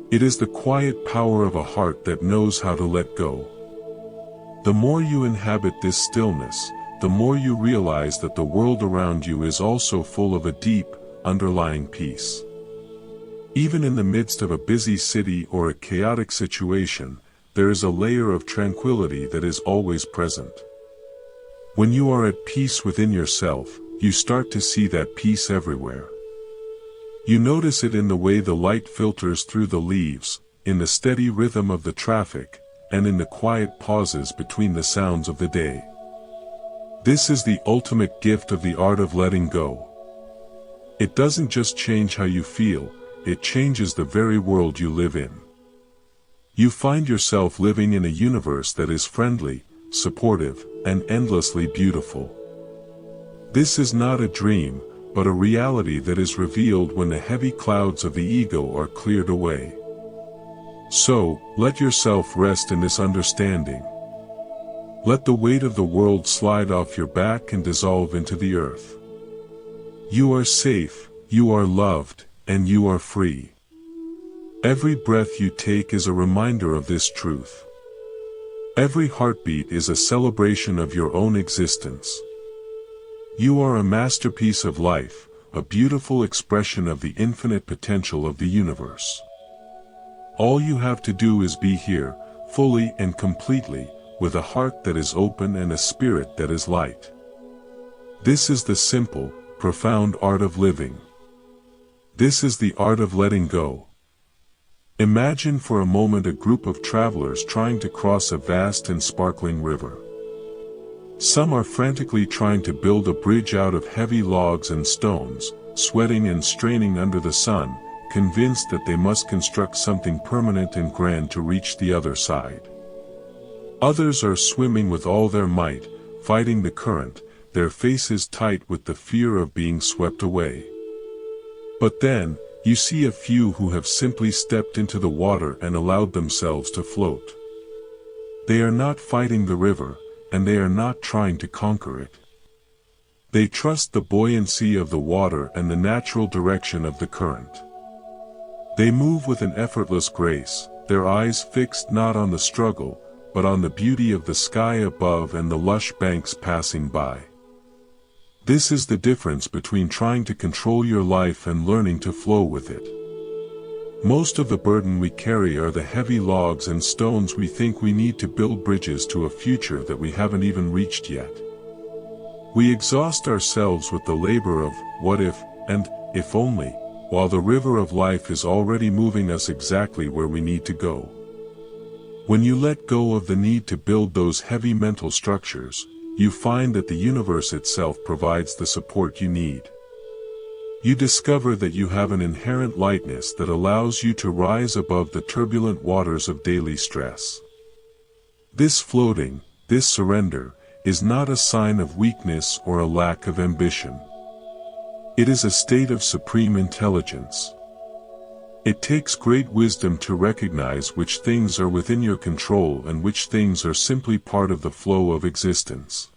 It is the quiet power of a heart that knows how to let go. The more you inhabit this stillness, the more you realize that the world around you is also full of a deep, underlying peace. Even in the midst of a busy city or a chaotic situation, there is a layer of tranquility that is always present. When you are at peace within yourself, you start to see that peace everywhere. You notice it in the way the light filters through the leaves, in the steady rhythm of the traffic, and in the quiet pauses between the sounds of the day. This is the ultimate gift of the art of letting go. It doesn't just change how you feel, it changes the very world you live in. You find yourself living in a universe that is friendly, supportive, and endlessly beautiful. This is not a dream, but a reality that is revealed when the heavy clouds of the ego are cleared away. So, let yourself rest in this understanding. Let the weight of the world slide off your back and dissolve into the earth. You are safe, you are loved, and you are free. Every breath you take is a reminder of this truth. Every heartbeat is a celebration of your own existence. You are a masterpiece of life, a beautiful expression of the infinite potential of the universe. All you have to do is be here, fully and completely, with a heart that is open and a spirit that is light. This is the simple, profound art of living. This is the art of letting go. Imagine for a moment a group of travelers trying to cross a vast and sparkling river. Some are frantically trying to build a bridge out of heavy logs and stones, sweating and straining under the sun, convinced that they must construct something permanent and grand to reach the other side. Others are swimming with all their might, fighting the current, their faces tight with the fear of being swept away. But then, you see a few who have simply stepped into the water and allowed themselves to float. They are not fighting the river, and they are not trying to conquer it. They trust the buoyancy of the water and the natural direction of the current. They move with an effortless grace, their eyes fixed not on the struggle, but on the beauty of the sky above and the lush banks passing by. This is the difference between trying to control your life and learning to flow with it. Most of the burden we carry are the heavy logs and stones we think we need to build bridges to a future that we haven't even reached yet. We exhaust ourselves with the labor of what if and if only, while the river of life is already moving us exactly where we need to go. When you let go of the need to build those heavy mental structures, you find that the universe itself provides the support you need. You discover that you have an inherent lightness that allows you to rise above the turbulent waters of daily stress. This floating, this surrender, is not a sign of weakness or a lack of ambition. It is a state of supreme intelligence. It takes great wisdom to recognize which things are within your control and which things are simply part of the flow of existence.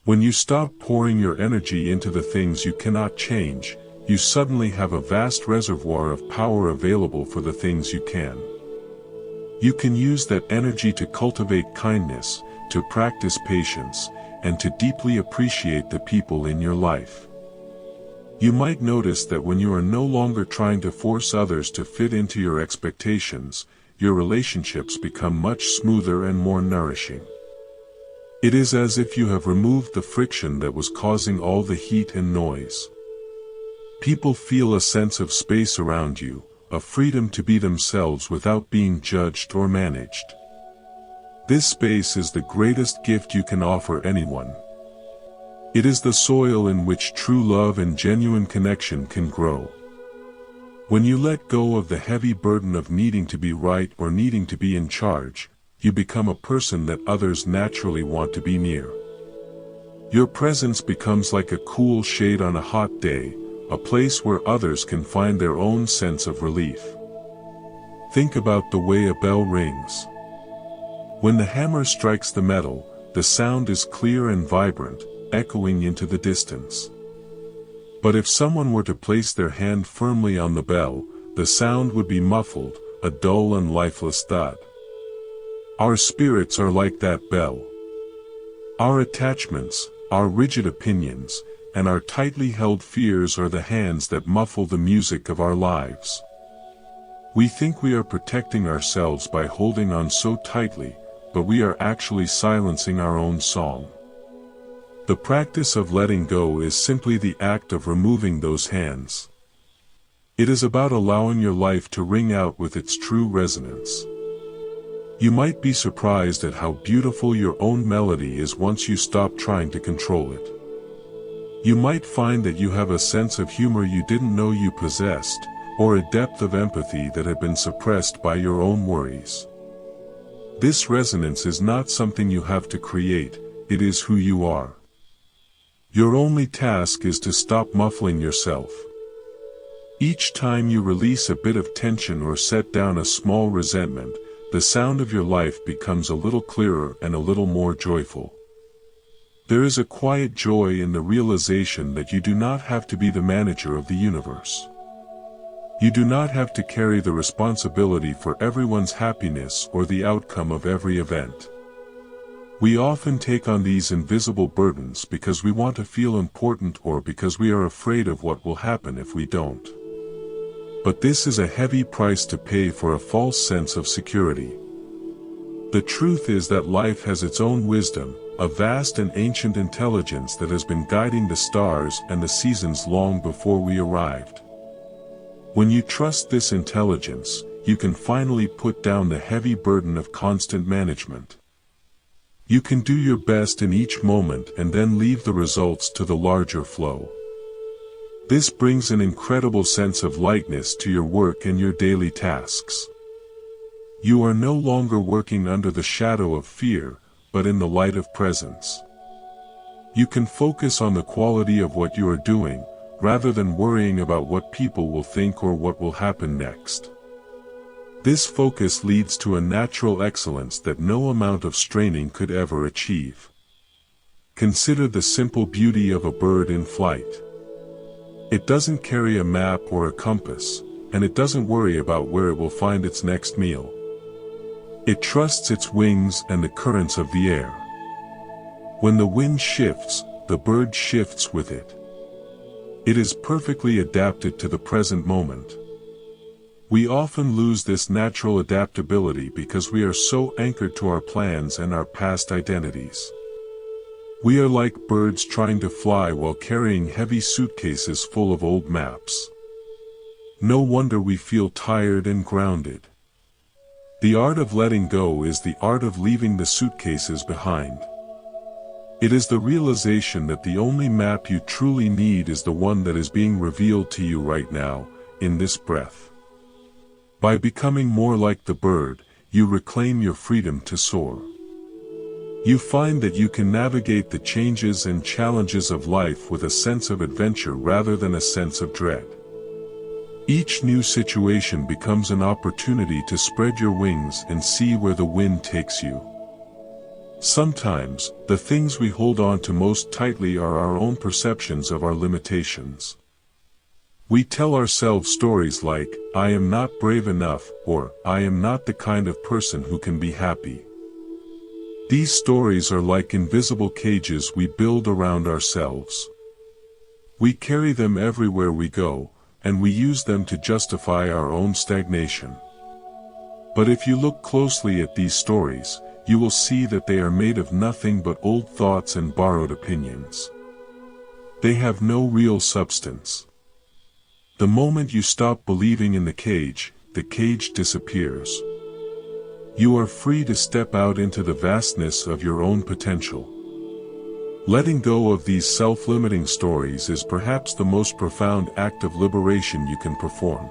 When you stop pouring your energy into the things you cannot change, you suddenly have a vast reservoir of power available for the things you can. You can use that energy to cultivate kindness, to practice patience, and to deeply appreciate the people in your life. You might notice that when you are no longer trying to force others to fit into your expectations, your relationships become much smoother and more nourishing. It is as if you have removed the friction that was causing all the heat and noise. People feel a sense of space around you, a freedom to be themselves without being judged or managed. This space is the greatest gift you can offer anyone. It is the soil in which true love and genuine connection can grow. When you let go of the heavy burden of needing to be right or needing to be in charge, you become a person that others naturally want to be near. Your presence becomes like a cool shade on a hot day, a place where others can find their own sense of relief. Think about the way a bell rings. When the hammer strikes the metal, the sound is clear and vibrant, echoing into the distance. But if someone were to place their hand firmly on the bell, the sound would be muffled, a dull and lifeless thud. Our spirits are like that bell. Our attachments, our rigid opinions, and our tightly held fears are the hands that muffle the music of our lives. We think we are protecting ourselves by holding on so tightly, but we are actually silencing our own song. The practice of letting go is simply the act of removing those hands. It is about allowing your life to ring out with its true resonance. You might be surprised at how beautiful your own melody is once you stop trying to control it. You might find that you have a sense of humor you didn't know you possessed, or a depth of empathy that had been suppressed by your own worries. This resonance is not something you have to create, it is who you are. Your only task is to stop muffling yourself. Each time you release a bit of tension or set down a small resentment, the sound of your life becomes a little clearer and a little more joyful. There is a quiet joy in the realization that you do not have to be the manager of the universe. You do not have to carry the responsibility for everyone's happiness or the outcome of every event. We often take on these invisible burdens because we want to feel important or because we are afraid of what will happen if we don't. But this is a heavy price to pay for a false sense of security. The truth is that life has its own wisdom, a vast and ancient intelligence that has been guiding the stars and the seasons long before we arrived. When you trust this intelligence, you can finally put down the heavy burden of constant management. You can do your best in each moment and then leave the results to the larger flow. This brings an incredible sense of lightness to your work and your daily tasks. You are no longer working under the shadow of fear, but in the light of presence. You can focus on the quality of what you are doing, rather than worrying about what people will think or what will happen next. This focus leads to a natural excellence that no amount of straining could ever achieve. Consider the simple beauty of a bird in flight. It doesn't carry a map or a compass, and it doesn't worry about where it will find its next meal. It trusts its wings and the currents of the air. When the wind shifts, the bird shifts with it. It is perfectly adapted to the present moment. We often lose this natural adaptability because we are so anchored to our plans and our past identities. We are like birds trying to fly while carrying heavy suitcases full of old maps. No wonder we feel tired and grounded. The art of letting go is the art of leaving the suitcases behind. It is the realization that the only map you truly need is the one that is being revealed to you right now, in this breath. By becoming more like the bird, you reclaim your freedom to soar. You find that you can navigate the changes and challenges of life with a sense of adventure rather than a sense of dread. Each new situation becomes an opportunity to spread your wings and see where the wind takes you. Sometimes, the things we hold on to most tightly are our own perceptions of our limitations. We tell ourselves stories like, "I am not brave enough," or "I am not the kind of person who can be happy." These stories are like invisible cages we build around ourselves. We carry them everywhere we go, and we use them to justify our own stagnation. But if you look closely at these stories, you will see that they are made of nothing but old thoughts and borrowed opinions. They have no real substance. The moment you stop believing in the cage disappears. You are free to step out into the vastness of your own potential. Letting go of these self-limiting stories is perhaps the most profound act of liberation you can perform.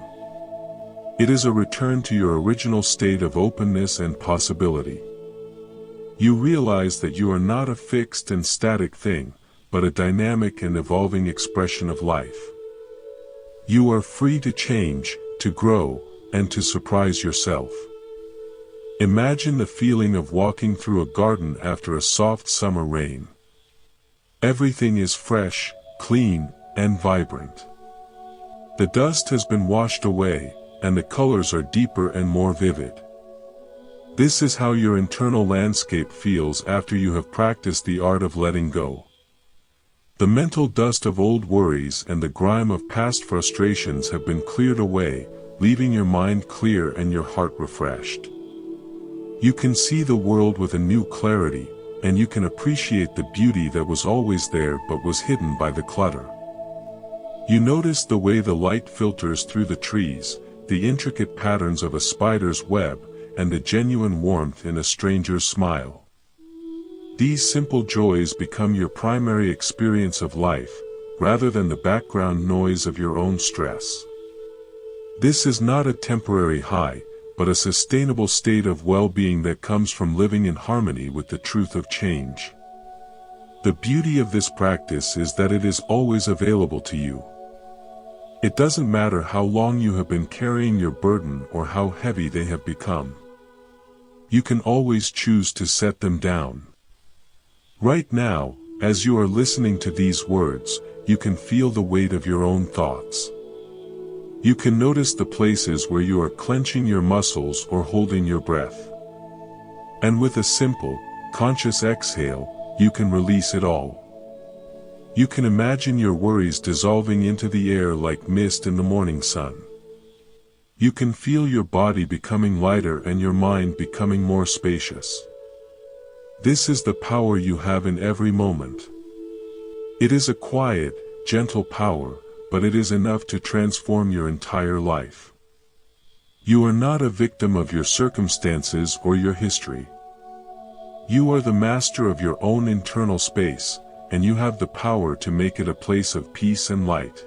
It is a return to your original state of openness and possibility. You realize that you are not a fixed and static thing, but a dynamic and evolving expression of life. You are free to change, to grow, and to surprise yourself. Imagine the feeling of walking through a garden after a soft summer rain. Everything is fresh, clean, and vibrant. The dust has been washed away, and the colors are deeper and more vivid. This is how your internal landscape feels after you have practiced the art of letting go. The mental dust of old worries and the grime of past frustrations have been cleared away, leaving your mind clear and your heart refreshed. You can see the world with a new clarity, and you can appreciate the beauty that was always there but was hidden by the clutter. You notice the way the light filters through the trees, the intricate patterns of a spider's web, and the genuine warmth in a stranger's smile. These simple joys become your primary experience of life, rather than the background noise of your own stress. This is not a temporary high, but a sustainable state of well-being that comes from living in harmony with the truth of change. The beauty of this practice is that it is always available to you. It doesn't matter how long you have been carrying your burden or how heavy they have become. You can always choose to set them down. Right now, as you are listening to these words, you can feel the weight of your own thoughts. You can notice the places where you are clenching your muscles or holding your breath. And with a simple, conscious exhale, you can release it all. You can imagine your worries dissolving into the air like mist in the morning sun. You can feel your body becoming lighter and your mind becoming more spacious. This is the power you have in every moment. It is a quiet, gentle power, but it is enough to transform your entire life. You are not a victim of your circumstances or your history. You are the master of your own internal space, and you have the power to make it a place of peace and light.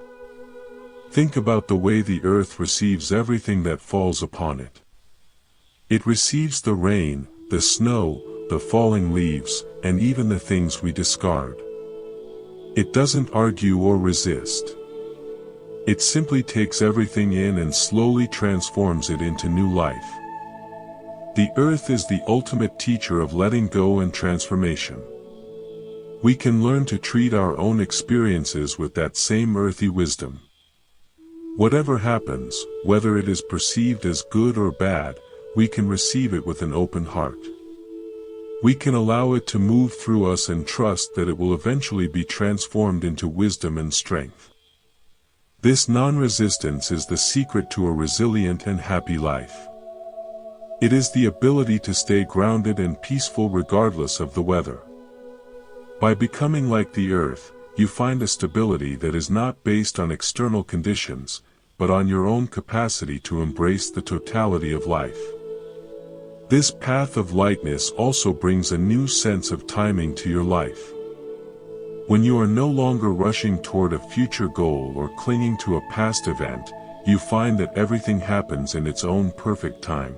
Think about the way the earth receives everything that falls upon it. It receives the rain, the snow, the falling leaves, and even the things we discard. It doesn't argue or resist. It simply takes everything in and slowly transforms it into new life. The earth is the ultimate teacher of letting go and transformation. We can learn to treat our own experiences with that same earthy wisdom. Whatever happens, whether it is perceived as good or bad, we can receive it with an open heart. We can allow it to move through us and trust that it will eventually be transformed into wisdom and strength. This non-resistance is the secret to a resilient and happy life. It is the ability to stay grounded and peaceful regardless of the weather. By becoming like the earth, you find a stability that is not based on external conditions, but on your own capacity to embrace the totality of life. This path of lightness also brings a new sense of timing to your life. When you are no longer rushing toward a future goal or clinging to a past event, you find that everything happens in its own perfect time.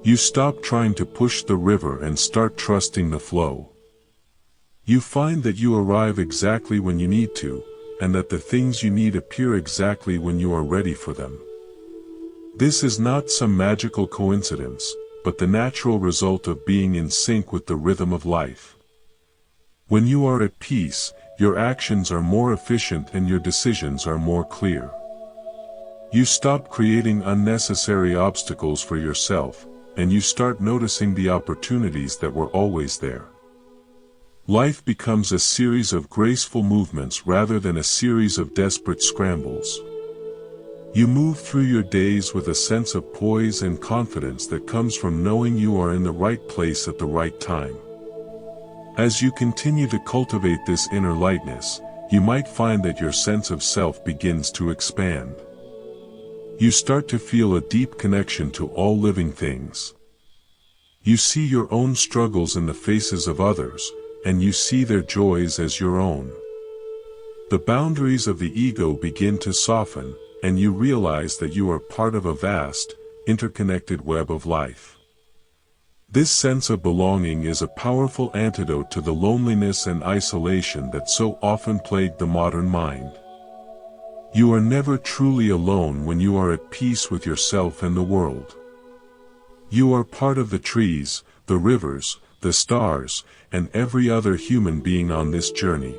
You stop trying to push the river and start trusting the flow. You find that you arrive exactly when you need to, and that the things you need appear exactly when you are ready for them. This is not some magical coincidence, but the natural result of being in sync with the rhythm of life. When you are at peace, your actions are more efficient and your decisions are more clear. You stop creating unnecessary obstacles for yourself, and you start noticing the opportunities that were always there. Life becomes a series of graceful movements rather than a series of desperate scrambles. You move through your days with a sense of poise and confidence that comes from knowing you are in the right place at the right time. As you continue to cultivate this inner lightness, you might find that your sense of self begins to expand. You start to feel a deep connection to all living things. You see your own struggles in the faces of others, and you see their joys as your own. The boundaries of the ego begin to soften, and you realize that you are part of a vast, interconnected web of life. This sense of belonging is a powerful antidote to the loneliness and isolation that so often plague the modern mind. You are never truly alone when you are at peace with yourself and the world. You are part of the trees, the rivers, the stars, and every other human being on this journey.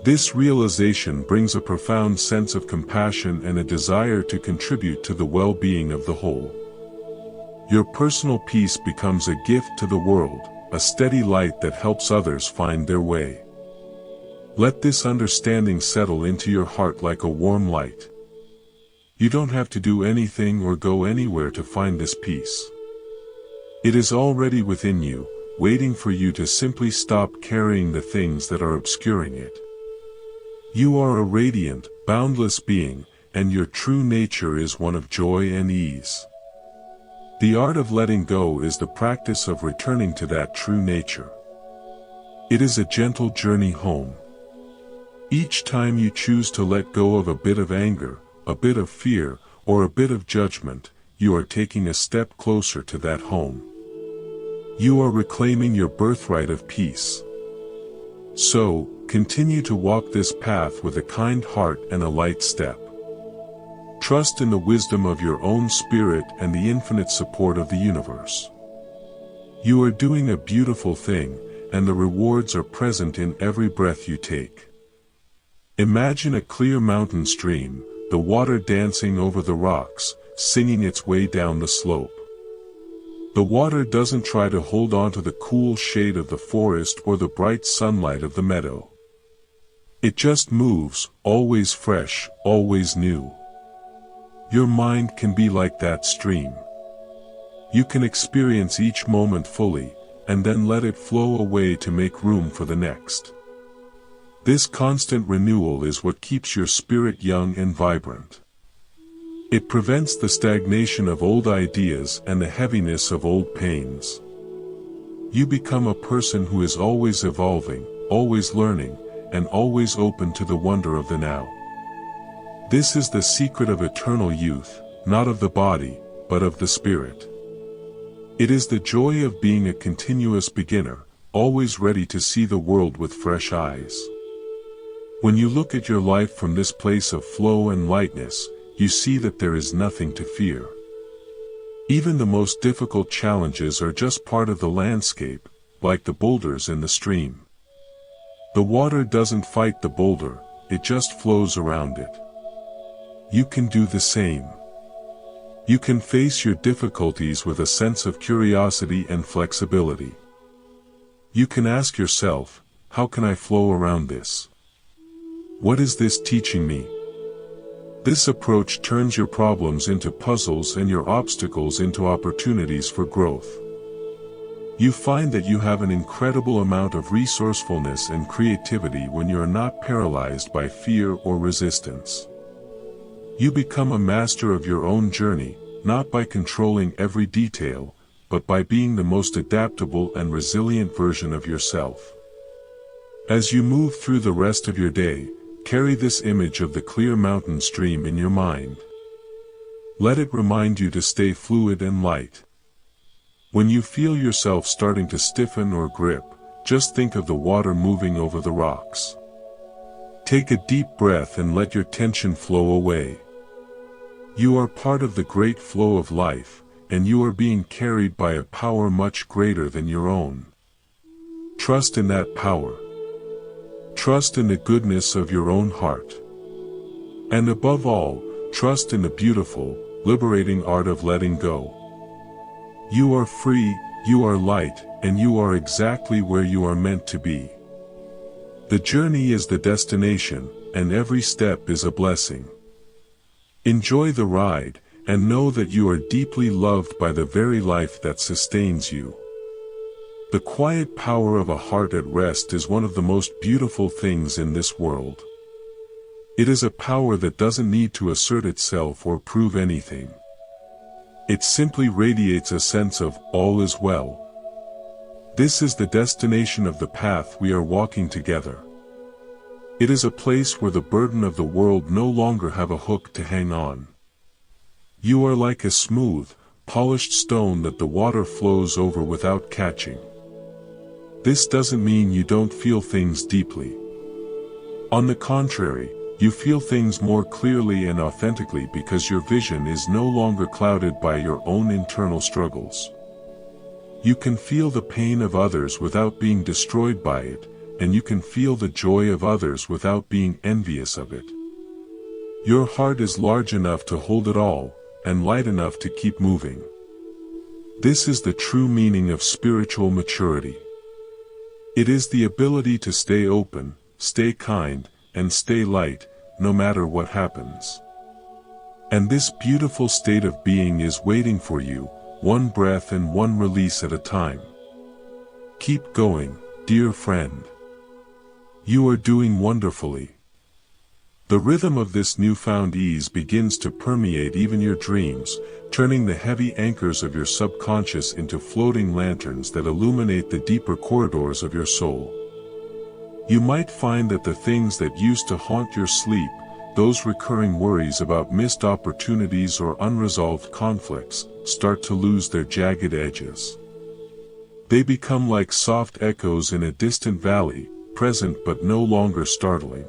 This realization brings a profound sense of compassion and a desire to contribute to the well-being of the whole. Your personal peace becomes a gift to the world, a steady light that helps others find their way. Let this understanding settle into your heart like a warm light. You don't have to do anything or go anywhere to find this peace. It is already within you, waiting for you to simply stop carrying the things that are obscuring it. You are a radiant, boundless being, and your true nature is one of joy and ease. The art of letting go is the practice of returning to that true nature. It is a gentle journey home. Each time you choose to let go of a bit of anger, a bit of fear, or a bit of judgment, you are taking a step closer to that home. You are reclaiming your birthright of peace. So, continue to walk this path with a kind heart and a light step. Trust in the wisdom of your own spirit and the infinite support of the universe. You are doing a beautiful thing, and the rewards are present in every breath you take. Imagine a clear mountain stream, the water dancing over the rocks, singing its way down the slope. The water doesn't try to hold on to the cool shade of the forest or the bright sunlight of the meadow. It just moves, always fresh, always new. Your mind can be like that stream. You can experience each moment fully, and then let it flow away to make room for the next. This constant renewal is what keeps your spirit young and vibrant. It prevents the stagnation of old ideas and the heaviness of old pains. You become a person who is always evolving, always learning, and always open to the wonder of the now. This is the secret of eternal youth, not of the body, but of the spirit. It is the joy of being a continuous beginner, always ready to see the world with fresh eyes. When you look at your life from this place of flow and lightness, you see that there is nothing to fear. Even the most difficult challenges are just part of the landscape, like the boulders in the stream. The water doesn't fight the boulder, it just flows around it. You can do the same. You can face your difficulties with a sense of curiosity and flexibility. You can ask yourself, how can I flow around this? What is this teaching me? This approach turns your problems into puzzles and your obstacles into opportunities for growth. You find that you have an incredible amount of resourcefulness and creativity when you are not paralyzed by fear or resistance. You become a master of your own journey, not by controlling every detail, but by being the most adaptable and resilient version of yourself. As you move through the rest of your day, carry this image of the clear mountain stream in your mind. Let it remind you to stay fluid and light. When you feel yourself starting to stiffen or grip, just think of the water moving over the rocks. Take a deep breath and let your tension flow away. You are part of the great flow of life, and you are being carried by a power much greater than your own. Trust in that power. Trust in the goodness of your own heart. And above all, trust in the beautiful, liberating art of letting go. You are free, you are light, and you are exactly where you are meant to be. The journey is the destination, and every step is a blessing. Enjoy the ride, and know that you are deeply loved by the very life that sustains you. The quiet power of a heart at rest is one of the most beautiful things in this world. It is a power that doesn't need to assert itself or prove anything. It simply radiates a sense of all is well. This is the destination of the path we are walking together. It is a place where the burden of the world no longer have a hook to hang on. You are like a smooth, polished stone that the water flows over without catching. This doesn't mean you don't feel things deeply. On the contrary, you feel things more clearly and authentically because your vision is no longer clouded by your own internal struggles. You can feel the pain of others without being destroyed by it, and you can feel the joy of others without being envious of it. Your heart is large enough to hold it all, and light enough to keep moving. This is the true meaning of spiritual maturity. It is the ability to stay open, stay kind, and stay light, no matter what happens. And this beautiful state of being is waiting for you, one breath and one release at a time. Keep going, dear friend. You are doing wonderfully. The rhythm of this newfound ease begins to permeate even your dreams, turning the heavy anchors of your subconscious into floating lanterns that illuminate the deeper corridors of your soul. You might find that the things that used to haunt your sleep, those recurring worries about missed opportunities or unresolved conflicts, start to lose their jagged edges. They become like soft echoes in a distant valley, present but no longer startling.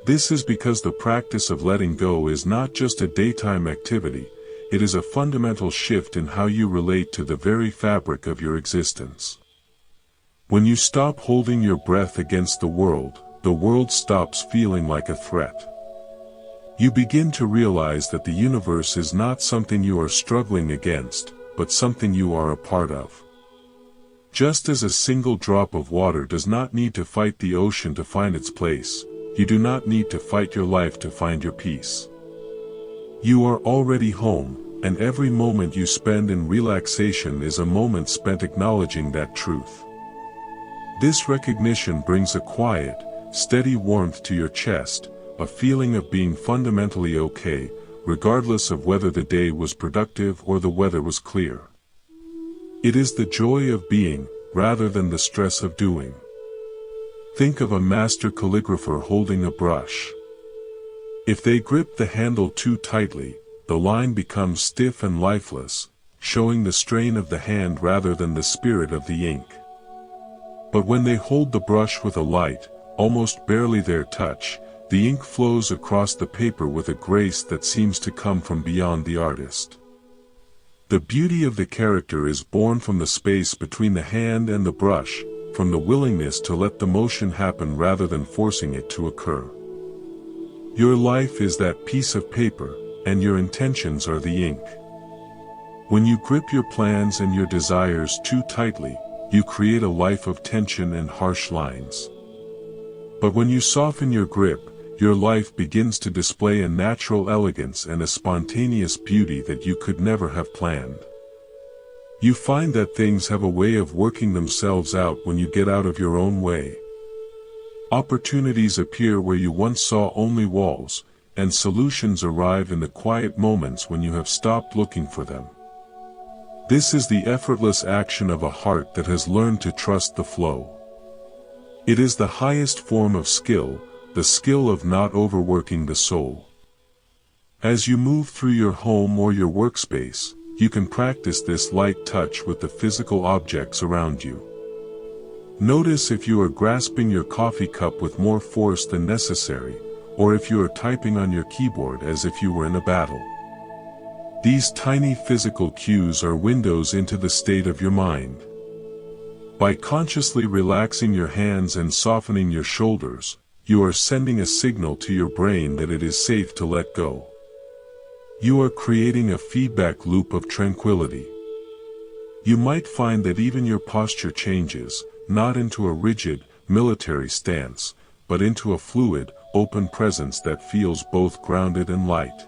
This is because the practice of letting go is not just a daytime activity, it is a fundamental shift in how you relate to the very fabric of your existence. When you stop holding your breath against the world stops feeling like a threat. You begin to realize that the universe is not something you are struggling against, but something you are a part of. Just as a single drop of water does not need to fight the ocean to find its place, you do not need to fight your life to find your peace. You are already home, and every moment you spend in relaxation is a moment spent acknowledging that truth. This recognition brings a quiet, steady warmth to your chest, a feeling of being fundamentally okay, regardless of whether the day was productive or the weather was clear. It is the joy of being, rather than the stress of doing. Think of a master calligrapher holding a brush. If they grip the handle too tightly, the line becomes stiff and lifeless, showing the strain of the hand rather than the spirit of the ink. But when they hold the brush with a light, almost barely their touch, the ink flows across the paper with a grace that seems to come from beyond the artist. The beauty of the character is born from the space between the hand and the brush, from the willingness to let the motion happen rather than forcing it to occur. Your life is that piece of paper, and your intentions are the ink. When you grip your plans and your desires too tightly, you create a life of tension and harsh lines. But when you soften your grip, your life begins to display a natural elegance and a spontaneous beauty that you could never have planned. You find that things have a way of working themselves out when you get out of your own way. Opportunities appear where you once saw only walls, and solutions arrive in the quiet moments when you have stopped looking for them. This is the effortless action of a heart that has learned to trust the flow. It is the highest form of skill, the skill of not overworking the soul. As you move through your home or your workspace, you can practice this light touch with the physical objects around you. Notice if you are grasping your coffee cup with more force than necessary, or if you are typing on your keyboard as if you were in a battle. These tiny physical cues are windows into the state of your mind. By consciously relaxing your hands and softening your shoulders, you are sending a signal to your brain that it is safe to let go. You are creating a feedback loop of tranquility. You might find that even your posture changes, not into a rigid, military stance, but into a fluid, open presence that feels both grounded and light.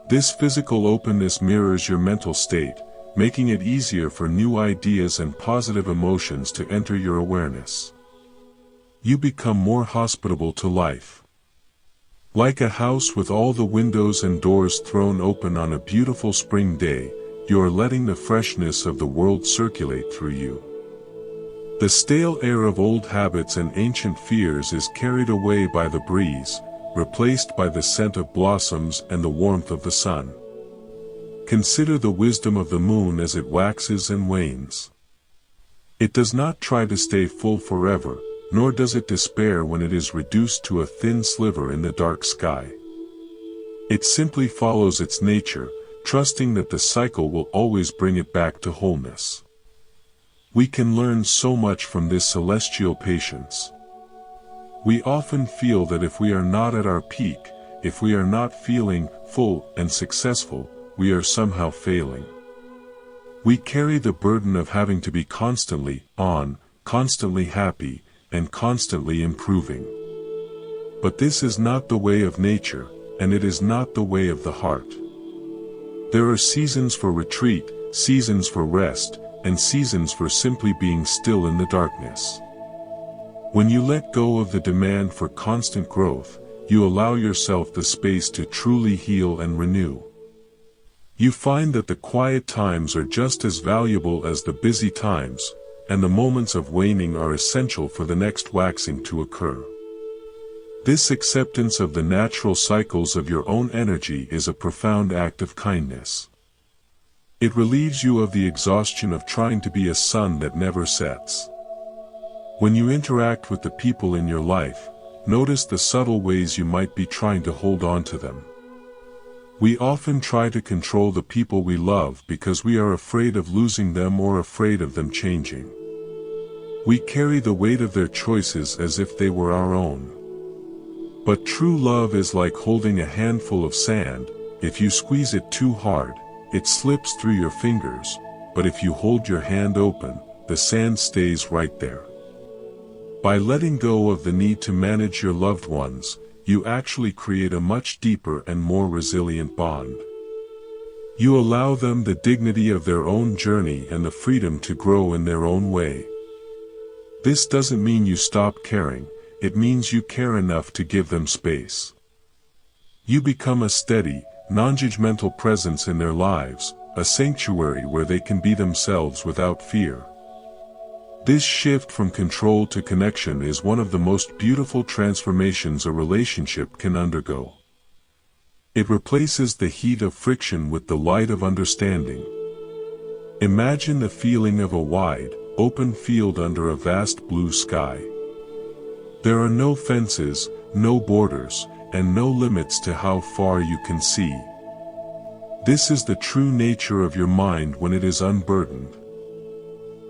This physical openness mirrors your mental state, making it easier for new ideas and positive emotions to enter your awareness. You become more hospitable to life. Like a house with all the windows and doors thrown open on a beautiful spring day, you are letting the freshness of the world circulate through you. The stale air of old habits and ancient fears is carried away by the breeze, replaced by the scent of blossoms and the warmth of the sun. Consider the wisdom of the moon as it waxes and wanes. It does not try to stay full forever, nor does it despair when it is reduced to a thin sliver in the dark sky. It simply follows its nature, trusting that the cycle will always bring it back to wholeness. We can learn so much from this celestial patience. We often feel that if we are not at our peak, if we are not feeling full and successful, we are somehow failing. We carry the burden of having to be constantly on, constantly happy, and constantly improving. But this is not the way of nature, and it is not the way of the heart. There are seasons for retreat, seasons for rest, and seasons for simply being still in the darkness. When you let go of the demand for constant growth, you allow yourself the space to truly heal and renew. You find that the quiet times are just as valuable as the busy times, and the moments of waning are essential for the next waxing to occur. This acceptance of the natural cycles of your own energy is a profound act of kindness. It relieves you of the exhaustion of trying to be a sun that never sets. When you interact with the people in your life, notice the subtle ways you might be trying to hold on to them. We often try to control the people we love because we are afraid of losing them or afraid of them changing. We carry the weight of their choices as if they were our own. But true love is like holding a handful of sand. If you squeeze it too hard, it slips through your fingers, but if you hold your hand open, the sand stays right there. By letting go of the need to manage your loved ones, you actually create a much deeper and more resilient bond. You allow them the dignity of their own journey and the freedom to grow in their own way. This doesn't mean you stop caring, it means you care enough to give them space. You become a steady, non-judgmental presence in their lives, a sanctuary where they can be themselves without fear. This shift from control to connection is one of the most beautiful transformations a relationship can undergo. It replaces the heat of friction with the light of understanding. Imagine the feeling of a wide, open field under a vast blue sky. There are no fences, no borders, and no limits to how far you can see. This is the true nature of your mind when it is unburdened.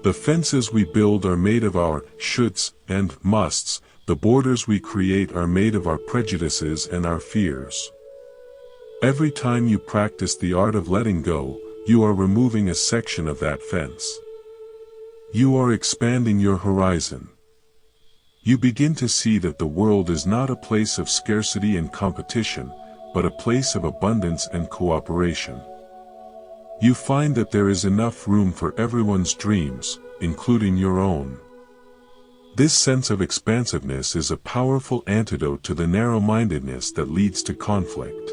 The fences we build are made of our shoulds and musts, the borders we create are made of our prejudices and our fears. Every time you practice the art of letting go, you are removing a section of that fence. You are expanding your horizon. You begin to see that the world is not a place of scarcity and competition, but a place of abundance and cooperation. You find that there is enough room for everyone's dreams, including your own. This sense of expansiveness is a powerful antidote to the narrow-mindedness that leads to conflict.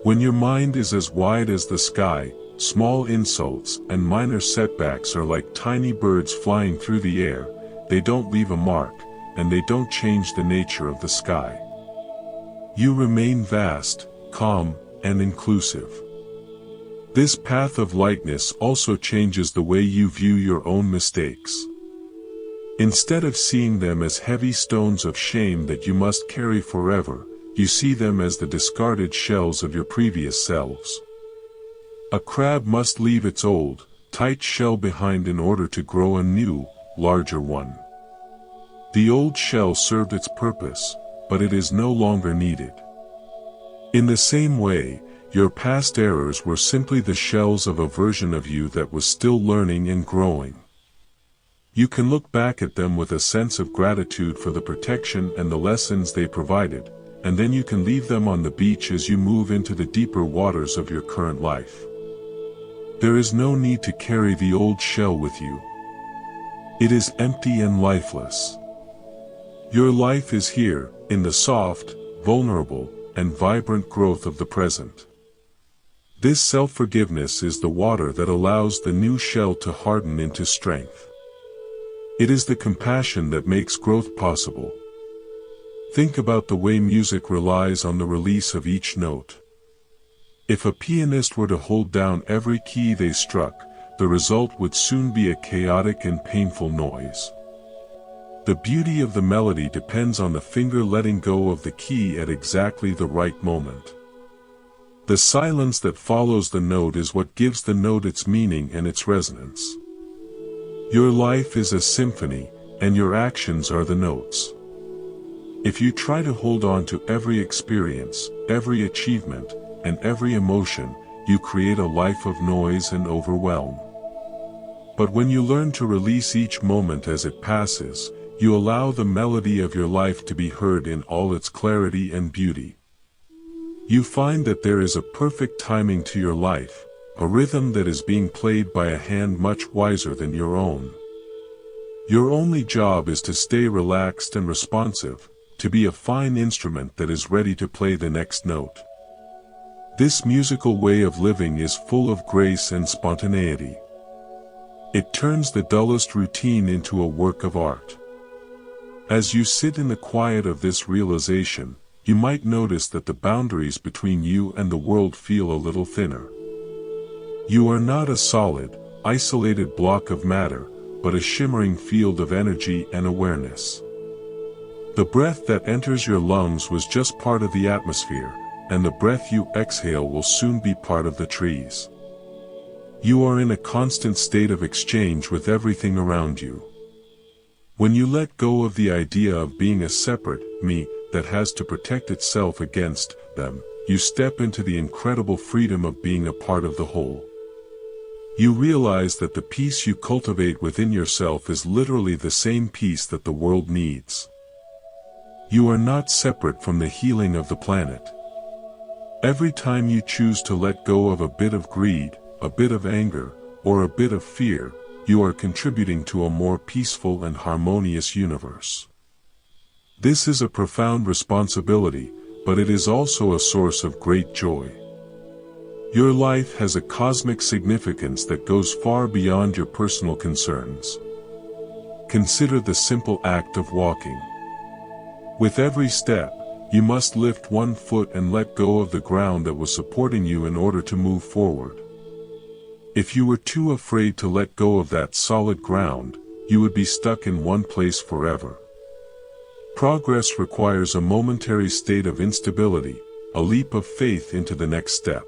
When your mind is as wide as the sky, small insults and minor setbacks are like tiny birds flying through the air. They don't leave a mark, and they don't change the nature of the sky. You remain vast, calm, and inclusive. This path of lightness also changes the way you view your own mistakes. Instead of seeing them as heavy stones of shame that you must carry forever, you see them as the discarded shells of your previous selves. A crab must leave its old, tight shell behind in order to grow a new, larger one. The old shell served its purpose, but it is no longer needed. In the same way, your past errors were simply the shells of a version of you that was still learning and growing. You can look back at them with a sense of gratitude for the protection and the lessons they provided, and then you can leave them on the beach as you move into the deeper waters of your current life. There is no need to carry the old shell with you. It is empty and lifeless. Your life is here, in the soft, vulnerable, and vibrant growth of the present. This self-forgiveness is the water that allows the new shell to harden into strength. It is the compassion that makes growth possible. Think about the way music relies on the release of each note. If a pianist were to hold down every key they struck, the result would soon be a chaotic and painful noise. The beauty of the melody depends on the finger letting go of the key at exactly the right moment. The silence that follows the note is what gives the note its meaning and its resonance. Your life is a symphony, and your actions are the notes. If you try to hold on to every experience, every achievement, and every emotion, you create a life of noise and overwhelm. But when you learn to release each moment as it passes, you allow the melody of your life to be heard in all its clarity and beauty. You find that there is a perfect timing to your life, a rhythm that is being played by a hand much wiser than your own. Your only job is to stay relaxed and responsive, to be a fine instrument that is ready to play the next note. This musical way of living is full of grace and spontaneity. It turns the dullest routine into a work of art. As you sit in the quiet of this realization, you might notice that the boundaries between you and the world feel a little thinner. You are not a solid, isolated block of matter, but a shimmering field of energy and awareness. The breath that enters your lungs was just part of the atmosphere, and the breath you exhale will soon be part of the trees. You are in a constant state of exchange with everything around you. When you let go of the idea of being a separate me that has to protect itself against them, you step into the incredible freedom of being a part of the whole. You realize that the peace you cultivate within yourself is literally the same peace that the world needs. You are not separate from the healing of the planet. Every time you choose to let go of a bit of greed, a bit of anger, or a bit of fear, you are contributing to a more peaceful and harmonious universe. This is a profound responsibility, but it is also a source of great joy. Your life has a cosmic significance that goes far beyond your personal concerns. Consider the simple act of walking. With every step, you must lift one foot and let go of the ground that was supporting you in order to move forward. If you were too afraid to let go of that solid ground, you would be stuck in one place forever. Progress requires a momentary state of instability, a leap of faith into the next step.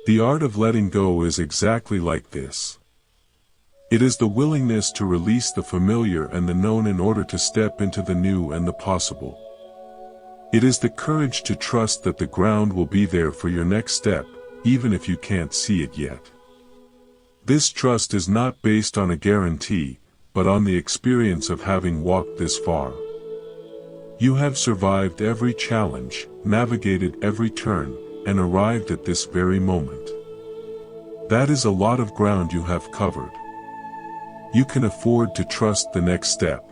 The art of letting go is exactly like this. It is the willingness to release the familiar and the known in order to step into the new and the possible. It is the courage to trust that the ground will be there for your next step, even if you can't see it yet. This trust is not based on a guarantee, but on the experience of having walked this far. You have survived every challenge, navigated every turn, and arrived at this very moment. That is a lot of ground you have covered. You can afford to trust the next step.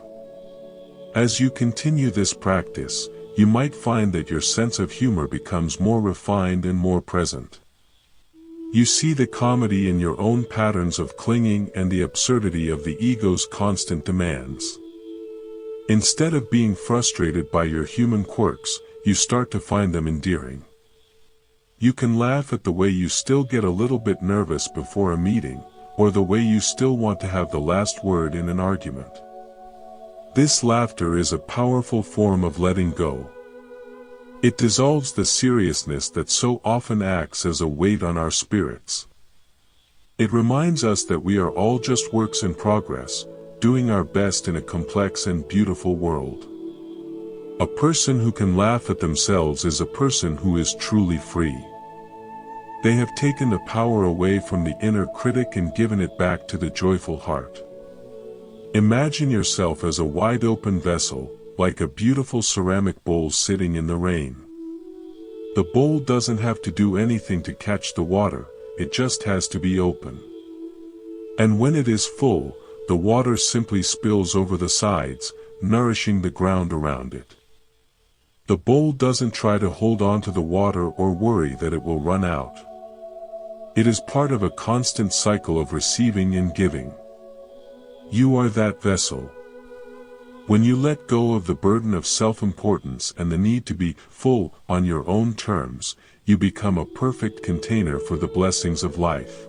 As you continue this practice, you might find that your sense of humor becomes more refined and more present. You see the comedy in your own patterns of clinging and the absurdity of the ego's constant demands. Instead of being frustrated by your human quirks, you start to find them endearing. You can laugh at the way you still get a little bit nervous before a meeting, or the way you still want to have the last word in an argument. This laughter is a powerful form of letting go. It dissolves the seriousness that so often acts as a weight on our spirits. It reminds us that we are all just works in progress, doing our best in a complex and beautiful world. A person who can laugh at themselves is a person who is truly free. They have taken the power away from the inner critic and given it back to the joyful heart. Imagine yourself as a wide-open vessel, like a beautiful ceramic bowl sitting in the rain. The bowl doesn't have to do anything to catch the water, it just has to be open. And when it is full, the water simply spills over the sides, nourishing the ground around it. The bowl doesn't try to hold on to the water or worry that it will run out. It is part of a constant cycle of receiving and giving. You are that vessel. When you let go of the burden of self-importance and the need to be full on your own terms, you become a perfect container for the blessings of life.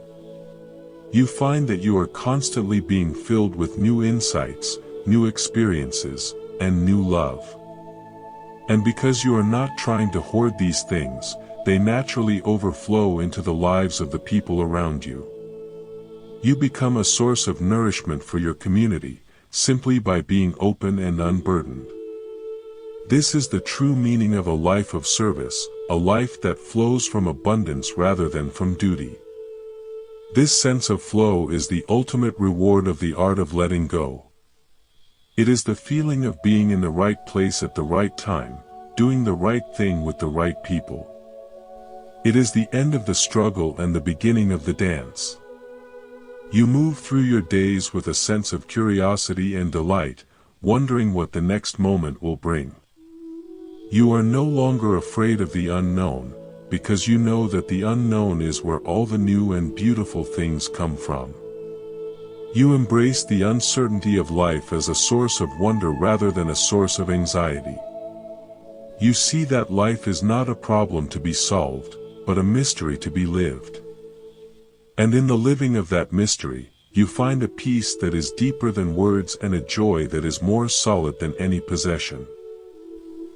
You find that you are constantly being filled with new insights, new experiences, and new love. And because you are not trying to hoard these things, they naturally overflow into the lives of the people around you. You become a source of nourishment for your community, simply by being open and unburdened. This is the true meaning of a life of service, a life that flows from abundance rather than from duty. This sense of flow is the ultimate reward of the art of letting go. It is the feeling of being in the right place at the right time, doing the right thing with the right people. It is the end of the struggle and the beginning of the dance. You move through your days with a sense of curiosity and delight, wondering what the next moment will bring. You are no longer afraid of the unknown, because you know that the unknown is where all the new and beautiful things come from. You embrace the uncertainty of life as a source of wonder rather than a source of anxiety. You see that life is not a problem to be solved, but a mystery to be lived. And in the living of that mystery, you find a peace that is deeper than words and a joy that is more solid than any possession.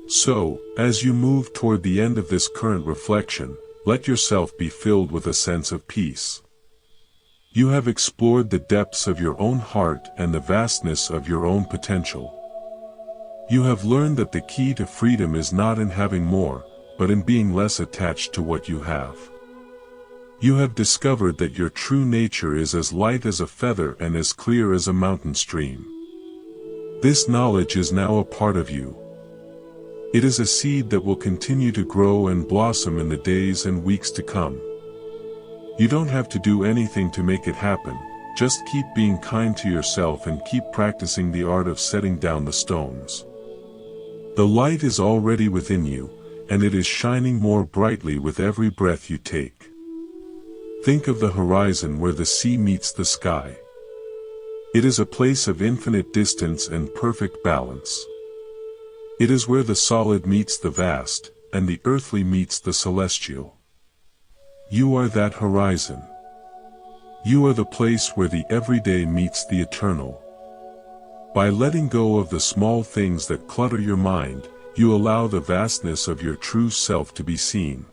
So, as you move toward the end of this current reflection, let yourself be filled with a sense of peace. You have explored the depths of your own heart and the vastness of your own potential. You have learned that the key to freedom is not in having more, but in being less attached to what you have. You have discovered that your true nature is as light as a feather and as clear as a mountain stream. This knowledge is now a part of you. It is a seed that will continue to grow and blossom in the days and weeks to come. You don't have to do anything to make it happen, just keep being kind to yourself and keep practicing the art of setting down the stones. The light is already within you, and it is shining more brightly with every breath you take. Think of the horizon where the sea meets the sky. It is a place of infinite distance and perfect balance. It is where the solid meets the vast, and the earthly meets the celestial. You are that horizon. You are the place where the everyday meets the eternal. By letting go of the small things that clutter your mind, you allow the vastness of your true self to be seen.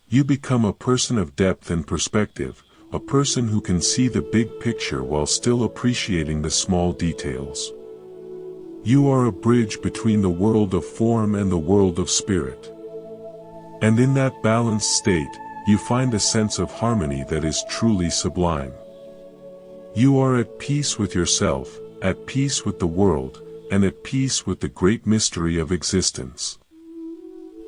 You become a person of depth and perspective, a person who can see the big picture while still appreciating the small details. You are a bridge between the world of form and the world of spirit. And in that balanced state, you find a sense of harmony that is truly sublime. You are at peace with yourself, at peace with the world, and at peace with the great mystery of existence.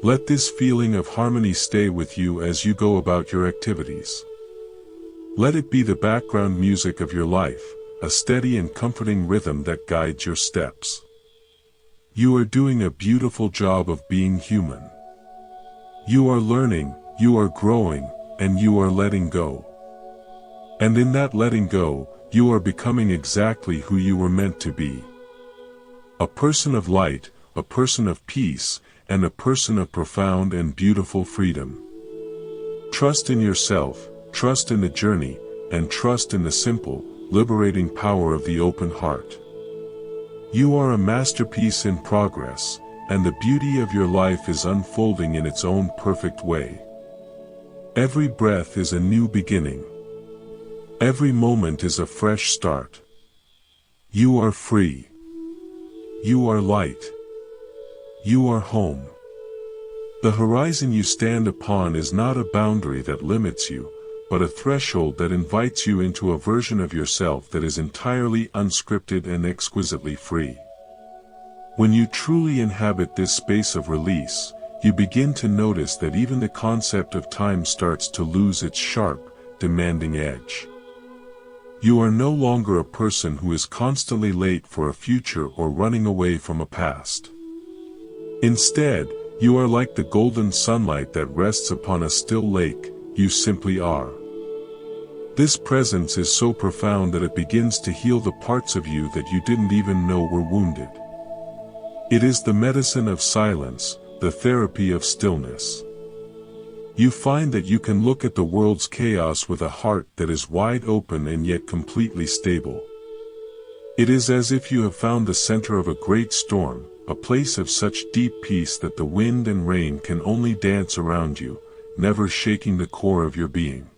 Let this feeling of harmony stay with you as you go about your activities. Let it be the background music of your life, a steady and comforting rhythm that guides your steps. You are doing a beautiful job of being human. You are learning, you are growing, and you are letting go. And in that letting go, you are becoming exactly who you were meant to be. A person of light, a person of peace, and a person of profound and beautiful freedom. Trust in yourself, trust in the journey, and trust in the simple, liberating power of the open heart. You are a masterpiece in progress, and the beauty of your life is unfolding in its own perfect way. Every breath is a new beginning. Every moment is a fresh start. You are free. You are light. You are home. The horizon you stand upon is not a boundary that limits you, but a threshold that invites you into a version of yourself that is entirely unscripted and exquisitely free. When you truly inhabit this space of release, you begin to notice that even the concept of time starts to lose its sharp, demanding edge. You are no longer a person who is constantly late for a future or running away from a past. Instead, you are like the golden sunlight that rests upon a still lake. You simply are. This presence is so profound that it begins to heal the parts of you that you didn't even know were wounded. It is the medicine of silence, the therapy of stillness. You find that you can look at the world's chaos with a heart that is wide open and yet completely stable. It is as if you have found the center of a great storm, a place of such deep peace that the wind and rain can only dance around you, never shaking the core of your being.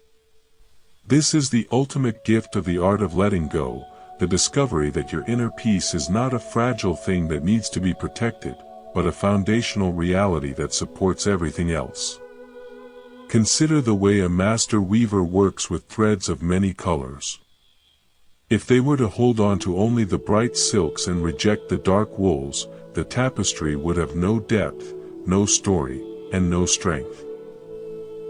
This is the ultimate gift of the art of letting go, the discovery that your inner peace is not a fragile thing that needs to be protected, but a foundational reality that supports everything else. Consider the way a master weaver works with threads of many colors. If they were to hold on to only the bright silks and reject the dark wools, the tapestry would have no depth, no story, and no strength.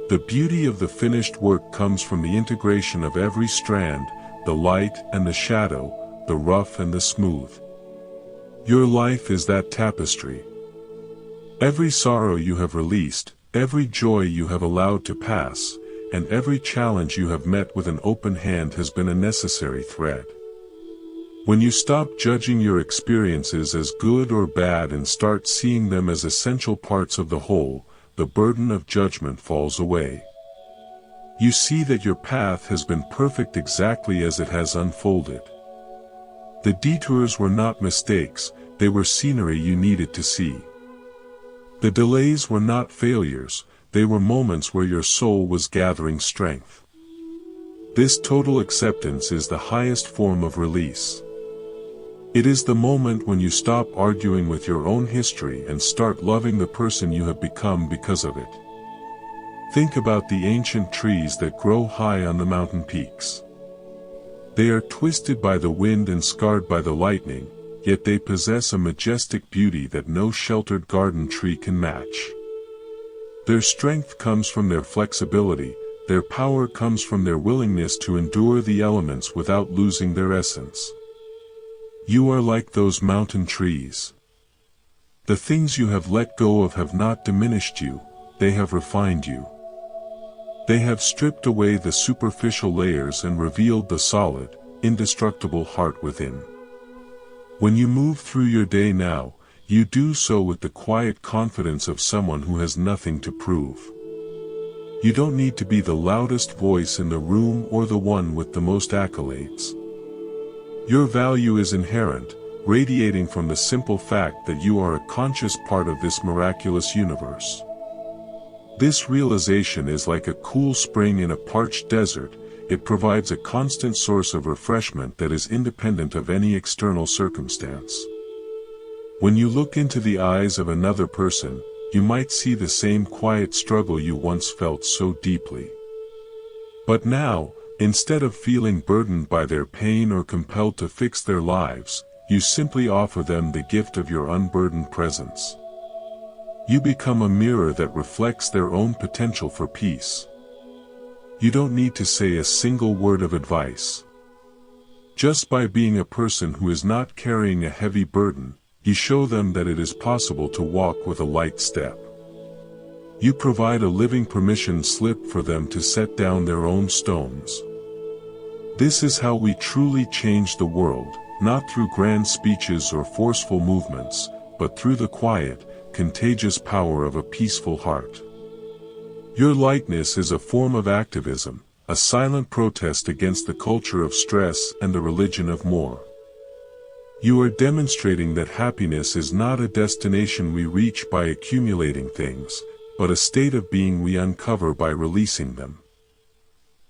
The beauty of the finished work comes from the integration of every strand, the light and the shadow, the rough and the smooth. Your life is that tapestry. Every sorrow you have released, every joy you have allowed to pass, and every challenge you have met with an open hand has been a necessary thread. When you stop judging your experiences as good or bad and start seeing them as essential parts of the whole, the burden of judgment falls away. You see that your path has been perfect exactly as it has unfolded. The detours were not mistakes, they were scenery you needed to see. The delays were not failures, they were moments where your soul was gathering strength. This total acceptance is the highest form of release. It is the moment when you stop arguing with your own history and start loving the person you have become because of it. Think about the ancient trees that grow high on the mountain peaks. They are twisted by the wind and scarred by the lightning, yet they possess a majestic beauty that no sheltered garden tree can match. Their strength comes from their flexibility, their power comes from their willingness to endure the elements without losing their essence. You are like those mountain trees. The things you have let go of have not diminished you, they have refined you. They have stripped away the superficial layers and revealed the solid, indestructible heart within. When you move through your day now, you do so with the quiet confidence of someone who has nothing to prove. You don't need to be the loudest voice in the room or the one with the most accolades. Your value is inherent, radiating from the simple fact that you are a conscious part of this miraculous universe. This realization is like a cool spring in a parched desert. It provides a constant source of refreshment that is independent of any external circumstance. When you look into the eyes of another person, you might see the same quiet struggle you once felt so deeply. But now, instead of feeling burdened by their pain or compelled to fix their lives, you simply offer them the gift of your unburdened presence. You become a mirror that reflects their own potential for peace. You don't need to say a single word of advice. Just by being a person who is not carrying a heavy burden, you show them that it is possible to walk with a light step. You provide a living permission slip for them to set down their own stones. This is how we truly change the world, not through grand speeches or forceful movements, but through the quiet, contagious power of a peaceful heart. Your lightness is a form of activism, a silent protest against the culture of stress and the religion of more. You are demonstrating that happiness is not a destination we reach by accumulating things, but a state of being we uncover by releasing them.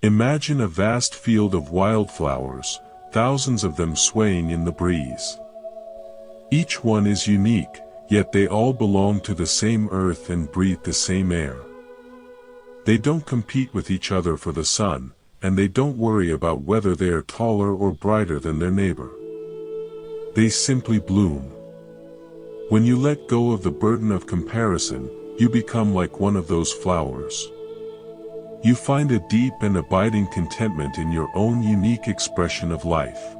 Imagine a vast field of wildflowers, thousands of them swaying in the breeze. Each one is unique, yet they all belong to the same earth and breathe the same air. They don't compete with each other for the sun, and they don't worry about whether they are taller or brighter than their neighbor. They simply bloom. When you let go of the burden of comparison, you become like one of those flowers. You find a deep and abiding contentment in your own unique expression of life.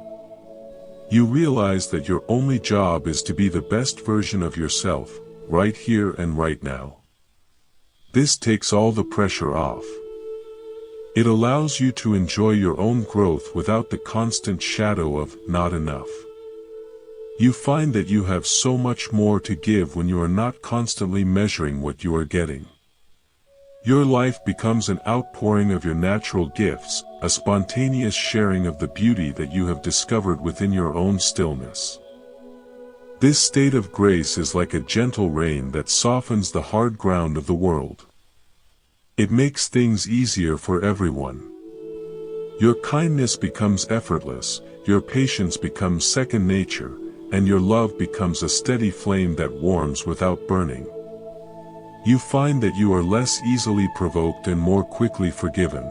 You realize that your only job is to be the best version of yourself, right here and right now. This takes all the pressure off. It allows you to enjoy your own growth without the constant shadow of not enough. You find that you have so much more to give when you are not constantly measuring what you are getting. Your life becomes an outpouring of your natural gifts, a spontaneous sharing of the beauty that you have discovered within your own stillness. This state of grace is like a gentle rain that softens the hard ground of the world. It makes things easier for everyone. Your kindness becomes effortless, your patience becomes second nature, and your love becomes a steady flame that warms without burning. You find that you are less easily provoked and more quickly forgiven.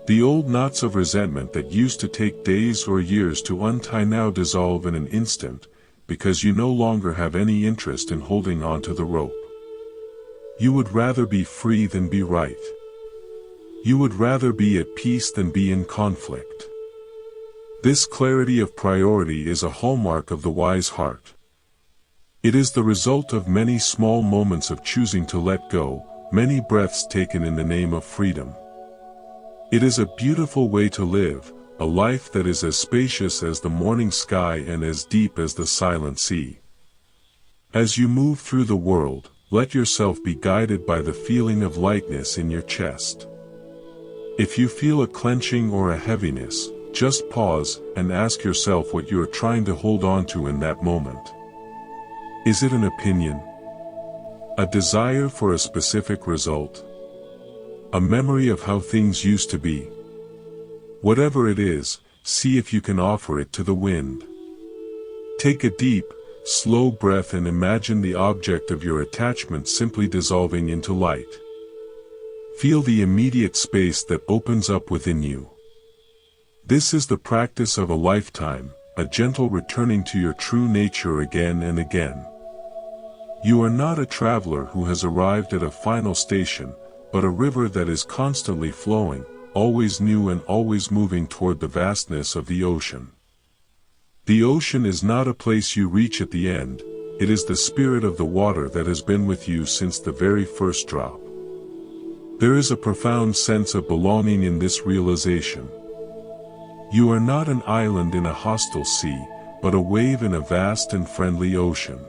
The old knots of resentment that used to take days or years to untie now dissolve in an instant, because you no longer have any interest in holding on to the rope. You would rather be free than be right. You would rather be at peace than be in conflict. This clarity of priority is a hallmark of the wise heart. It is the result of many small moments of choosing to let go, many breaths taken in the name of freedom. It is a beautiful way to live, a life that is as spacious as the morning sky and as deep as the silent sea. As you move through the world, let yourself be guided by the feeling of lightness in your chest. If you feel a clenching or a heaviness, just pause and ask yourself what you are trying to hold on to in that moment. Is it an opinion? A desire for a specific result? A memory of how things used to be? Whatever it is, see if you can offer it to the wind. Take a deep, slow breath and imagine the object of your attachment simply dissolving into light. Feel the immediate space that opens up within you. This is the practice of a lifetime, a gentle returning to your true nature again and again. You are not a traveler who has arrived at a final station, but a river that is constantly flowing, always new and always moving toward the vastness of the ocean. The ocean is not a place you reach at the end, it is the spirit of the water that has been with you since the very first drop. There is a profound sense of belonging in this realization. You are not an island in a hostile sea, but a wave in a vast and friendly ocean.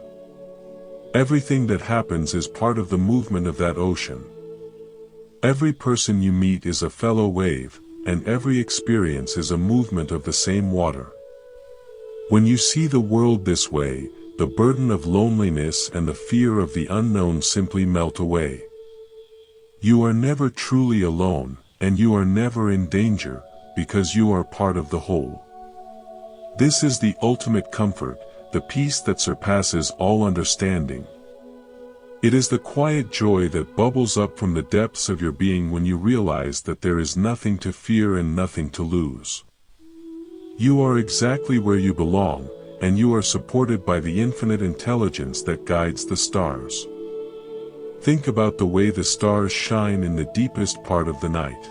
Everything that happens is part of the movement of that ocean. Every person you meet is a fellow wave, and every experience is a movement of the same water. When you see the world this way, the burden of loneliness and the fear of the unknown simply melt away. You are never truly alone, and you are never in danger, because you are part of the whole. This is the ultimate comfort, the peace that surpasses all understanding. It is the quiet joy that bubbles up from the depths of your being when you realize that there is nothing to fear and nothing to lose. You are exactly where you belong, and you are supported by the infinite intelligence that guides the stars. Think about the way the stars shine in the deepest part of the night.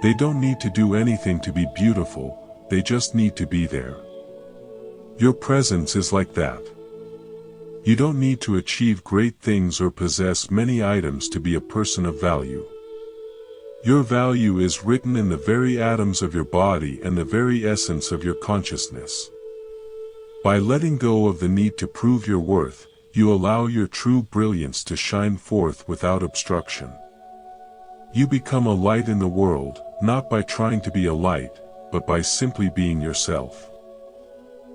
They don't need to do anything to be beautiful, they just need to be there. Your presence is like that. You don't need to achieve great things or possess many items to be a person of value. Your value is written in the very atoms of your body and the very essence of your consciousness. By letting go of the need to prove your worth, you allow your true brilliance to shine forth without obstruction. You become a light in the world, not by trying to be a light, but by simply being yourself.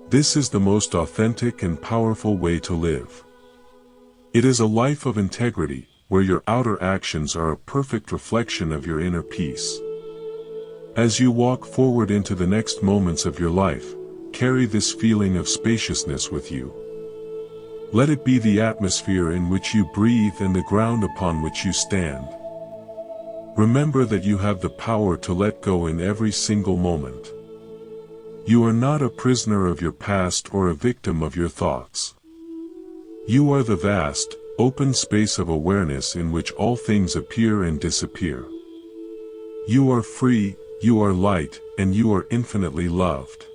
This is the most authentic and powerful way to live. It is a life of integrity, where your outer actions are a perfect reflection of your inner peace. As you walk forward into the next moments of your life, carry this feeling of spaciousness with you. Let it be the atmosphere in which you breathe and the ground upon which you stand. Remember that you have the power to let go in every single moment. You are not a prisoner of your past or a victim of your thoughts. You are the vast, open space of awareness in which all things appear and disappear. You are free, you are light, and you are infinitely loved.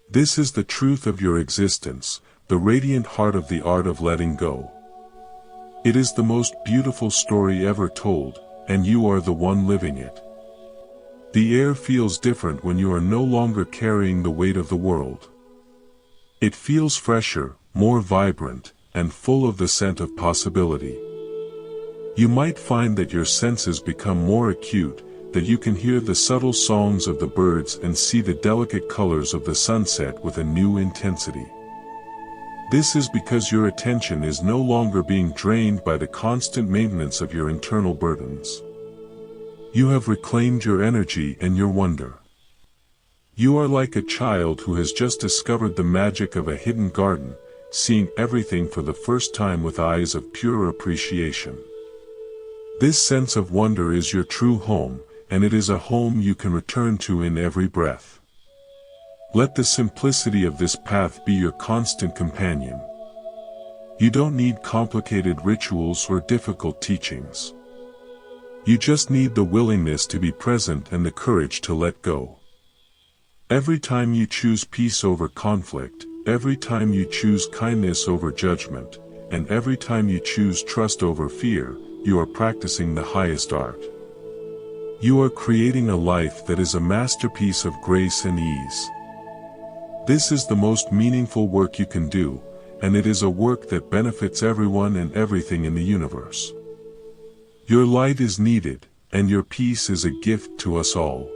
This is the truth of your existence, the radiant heart of the art of letting go. It is the most beautiful story ever told, and you are the one living it. The air feels different when you are no longer carrying the weight of the world. It feels fresher, more vibrant, and full of the scent of possibility. You might find that your senses become more acute, that you can hear the subtle songs of the birds and see the delicate colors of the sunset with a new intensity. This is because your attention is no longer being drained by the constant maintenance of your internal burdens. You have reclaimed your energy and your wonder. You are like a child who has just discovered the magic of a hidden garden, seeing everything for the first time with eyes of pure appreciation. This sense of wonder is your true home, and it is a home you can return to in every breath. Let the simplicity of this path be your constant companion. You don't need complicated rituals or difficult teachings. You just need the willingness to be present and the courage to let go. Every time you choose peace over conflict, every time you choose kindness over judgment, and every time you choose trust over fear, you are practicing the highest art. You are creating a life that is a masterpiece of grace and ease. This is the most meaningful work you can do, and it is a work that benefits everyone and everything in the universe. Your light is needed, and your peace is a gift to us all.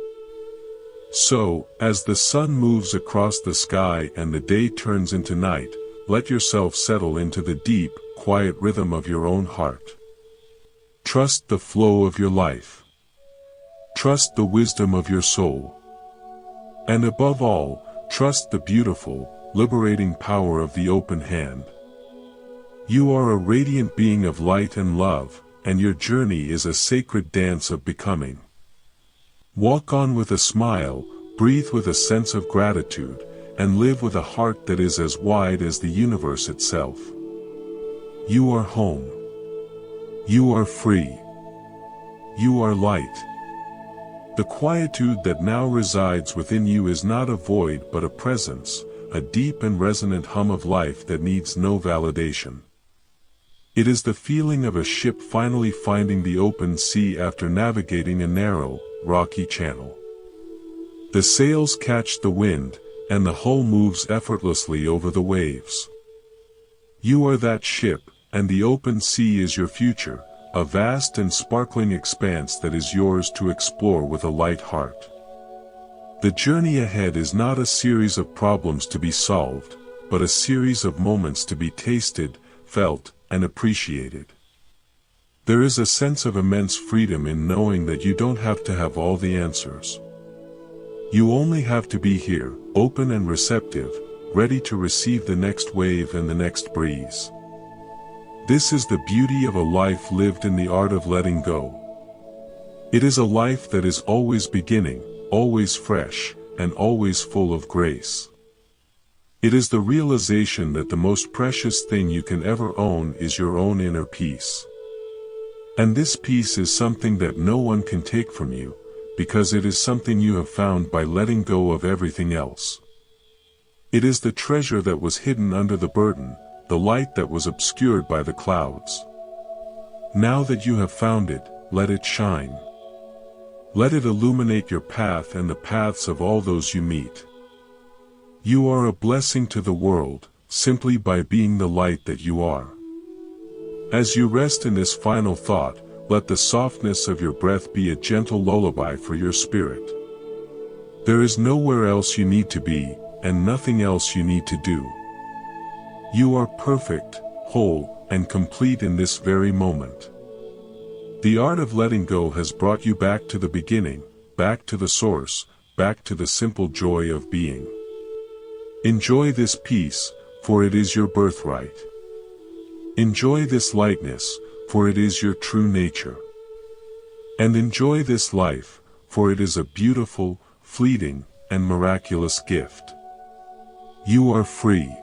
So, as the sun moves across the sky and the day turns into night, let yourself settle into the deep, quiet rhythm of your own heart. Trust the flow of your life. Trust the wisdom of your soul. And above all, trust the beautiful, liberating power of the open hand. You are a radiant being of light and love, and your journey is a sacred dance of becoming. Walk on with a smile, breathe with a sense of gratitude, and live with a heart that is as wide as the universe itself. You are home. You are free. You are light. The quietude that now resides within you is not a void but a presence, a deep and resonant hum of life that needs no validation. It is the feeling of a ship finally finding the open sea after navigating a narrow, rocky channel. The sails catch the wind, and the hull moves effortlessly over the waves. You are that ship, and the open sea is your future, a vast and sparkling expanse that is yours to explore with a light heart. The journey ahead is not a series of problems to be solved, but a series of moments to be tasted, felt, and appreciated. There is a sense of immense freedom in knowing that you don't have to have all the answers. You only have to be here, open and receptive, ready to receive the next wave and the next breeze. This is the beauty of a life lived in the art of letting go. It is a life that is always beginning, always fresh, and always full of grace. It is the realization that the most precious thing you can ever own is your own inner peace. And this peace is something that no one can take from you, because it is something you have found by letting go of everything else. It is the treasure that was hidden under the burden, the light that was obscured by the clouds. Now that you have found it, let it shine. Let it illuminate your path and the paths of all those you meet. You are a blessing to the world, simply by being the light that you are. As you rest in this final thought, let the softness of your breath be a gentle lullaby for your spirit. There is nowhere else you need to be, and nothing else you need to do. You are perfect, whole, and complete in this very moment. The art of letting go has brought you back to the beginning, back to the source, back to the simple joy of being. Enjoy this peace, for it is your birthright. Enjoy this lightness, for it is your true nature. And enjoy this life, for it is a beautiful, fleeting, and miraculous gift. You are free.